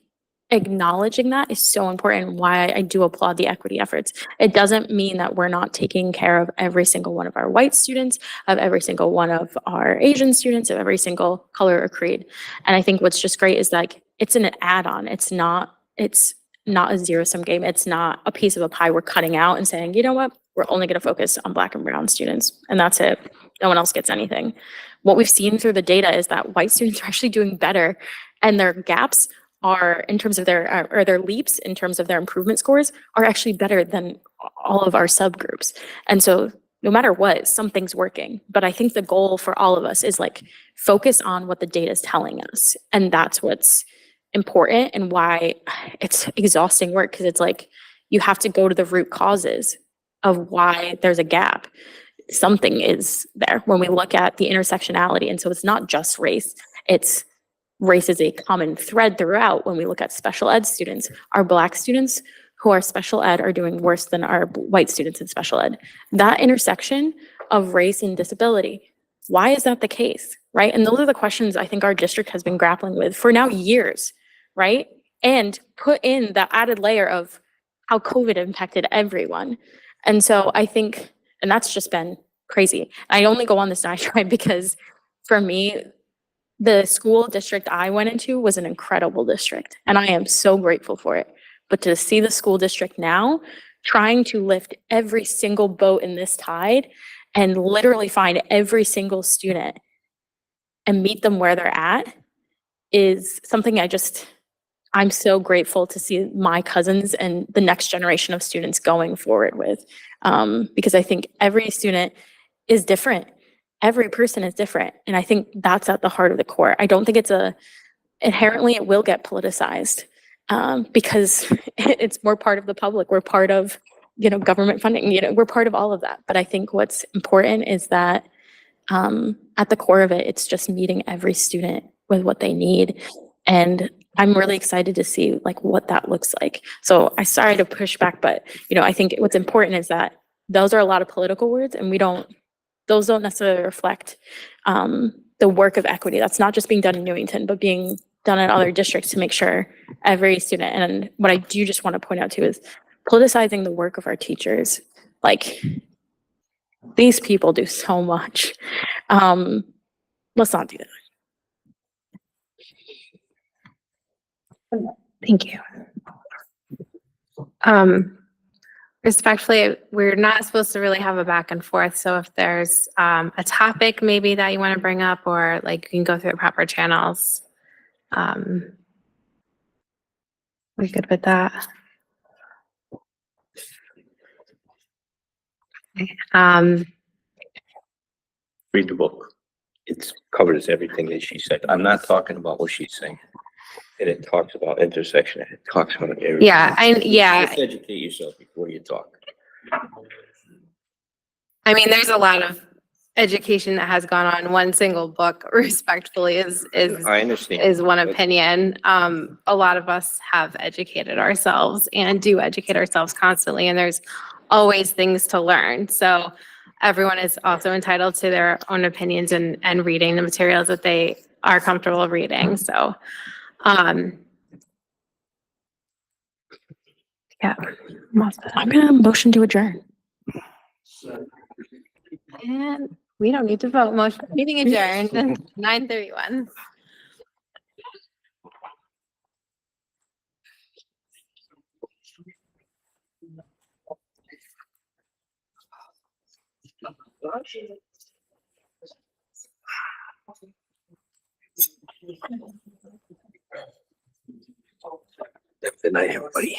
acknowledging that is so important, why I do applaud the equity efforts. It doesn't mean that we're not taking care of every single one of our white students, of every single one of our Asian students, of every single color or creed. And I think what's just great is like, it's an add-on. It's not a zero-sum game. It's not a piece of a pie we're cutting out and saying, you know what, we're only going to focus on Black and brown students. And that's it. No one else gets anything. What we've seen through the data is that white students are actually doing better, and their gaps are in terms of their leaps in terms of their improvement scores are actually better than all of our subgroups. And so no matter what, something's working. But I think the goal for all of us is like focus on what the data is telling us. And that's what's important and why it's exhausting work, because it's like you have to go to the root causes of why there's a gap. Something is there when we look at the intersectionality. And so it's not just race, it's race is a common thread throughout. When we look at special ed students, our Black students who are special ed are doing worse than our white students in special ed. That intersection of race and disability, why is that the case, right? And those are the questions I think our district has been grappling with for now years, right? And put in the added layer of how COVID impacted everyone. And so I think, and that's just been crazy. I only go on this diatribe because for me, the school district I went into was an incredible district, and I am so grateful for it. But to see the school district now trying to lift every single boat in this tide and literally find every single student and meet them where they're at is something I'm so grateful to see my cousins and the next generation of students going forward with. Because I think every student is different. Every person is different. And I think that's at the heart of the core. I don't think inherently it will get politicized because it's more part of the public. We're part of, government funding, we're part of all of that. But I think what's important is that at the core of it, it's just meeting every student with what they need. And I'm really excited to see like what that looks like. So I sorry to push back, but I think what's important is that those are a lot of political words, and those don't necessarily reflect the work of equity. That's not just being done in Newington, but being done in other districts to make sure every student, and what I do just want to point out too is politicizing the work of our teachers. Like, these people do so much. Let's not do that. Thank you. Respectfully, we're not supposed to really have a back and forth. So if there's a topic maybe that you want to bring up, or like you can go through the proper channels. We good with that? Okay. Read the book. It covers everything that she said. I'm not talking about what she's saying. And it talks about intersection. It talks about everything. Yeah. Just educate yourself before you talk. I mean, there's a lot of education that has gone on. One single book, respectfully, I understand. is one opinion. A lot of us have educated ourselves and do educate ourselves constantly, and there's always things to learn. So everyone is also entitled to their own opinions and reading the materials that they are comfortable reading. So, yeah. I'm gonna motion to adjourn. And we don't need to vote. Motion, meeting adjourned, 9:31. Good night, everybody.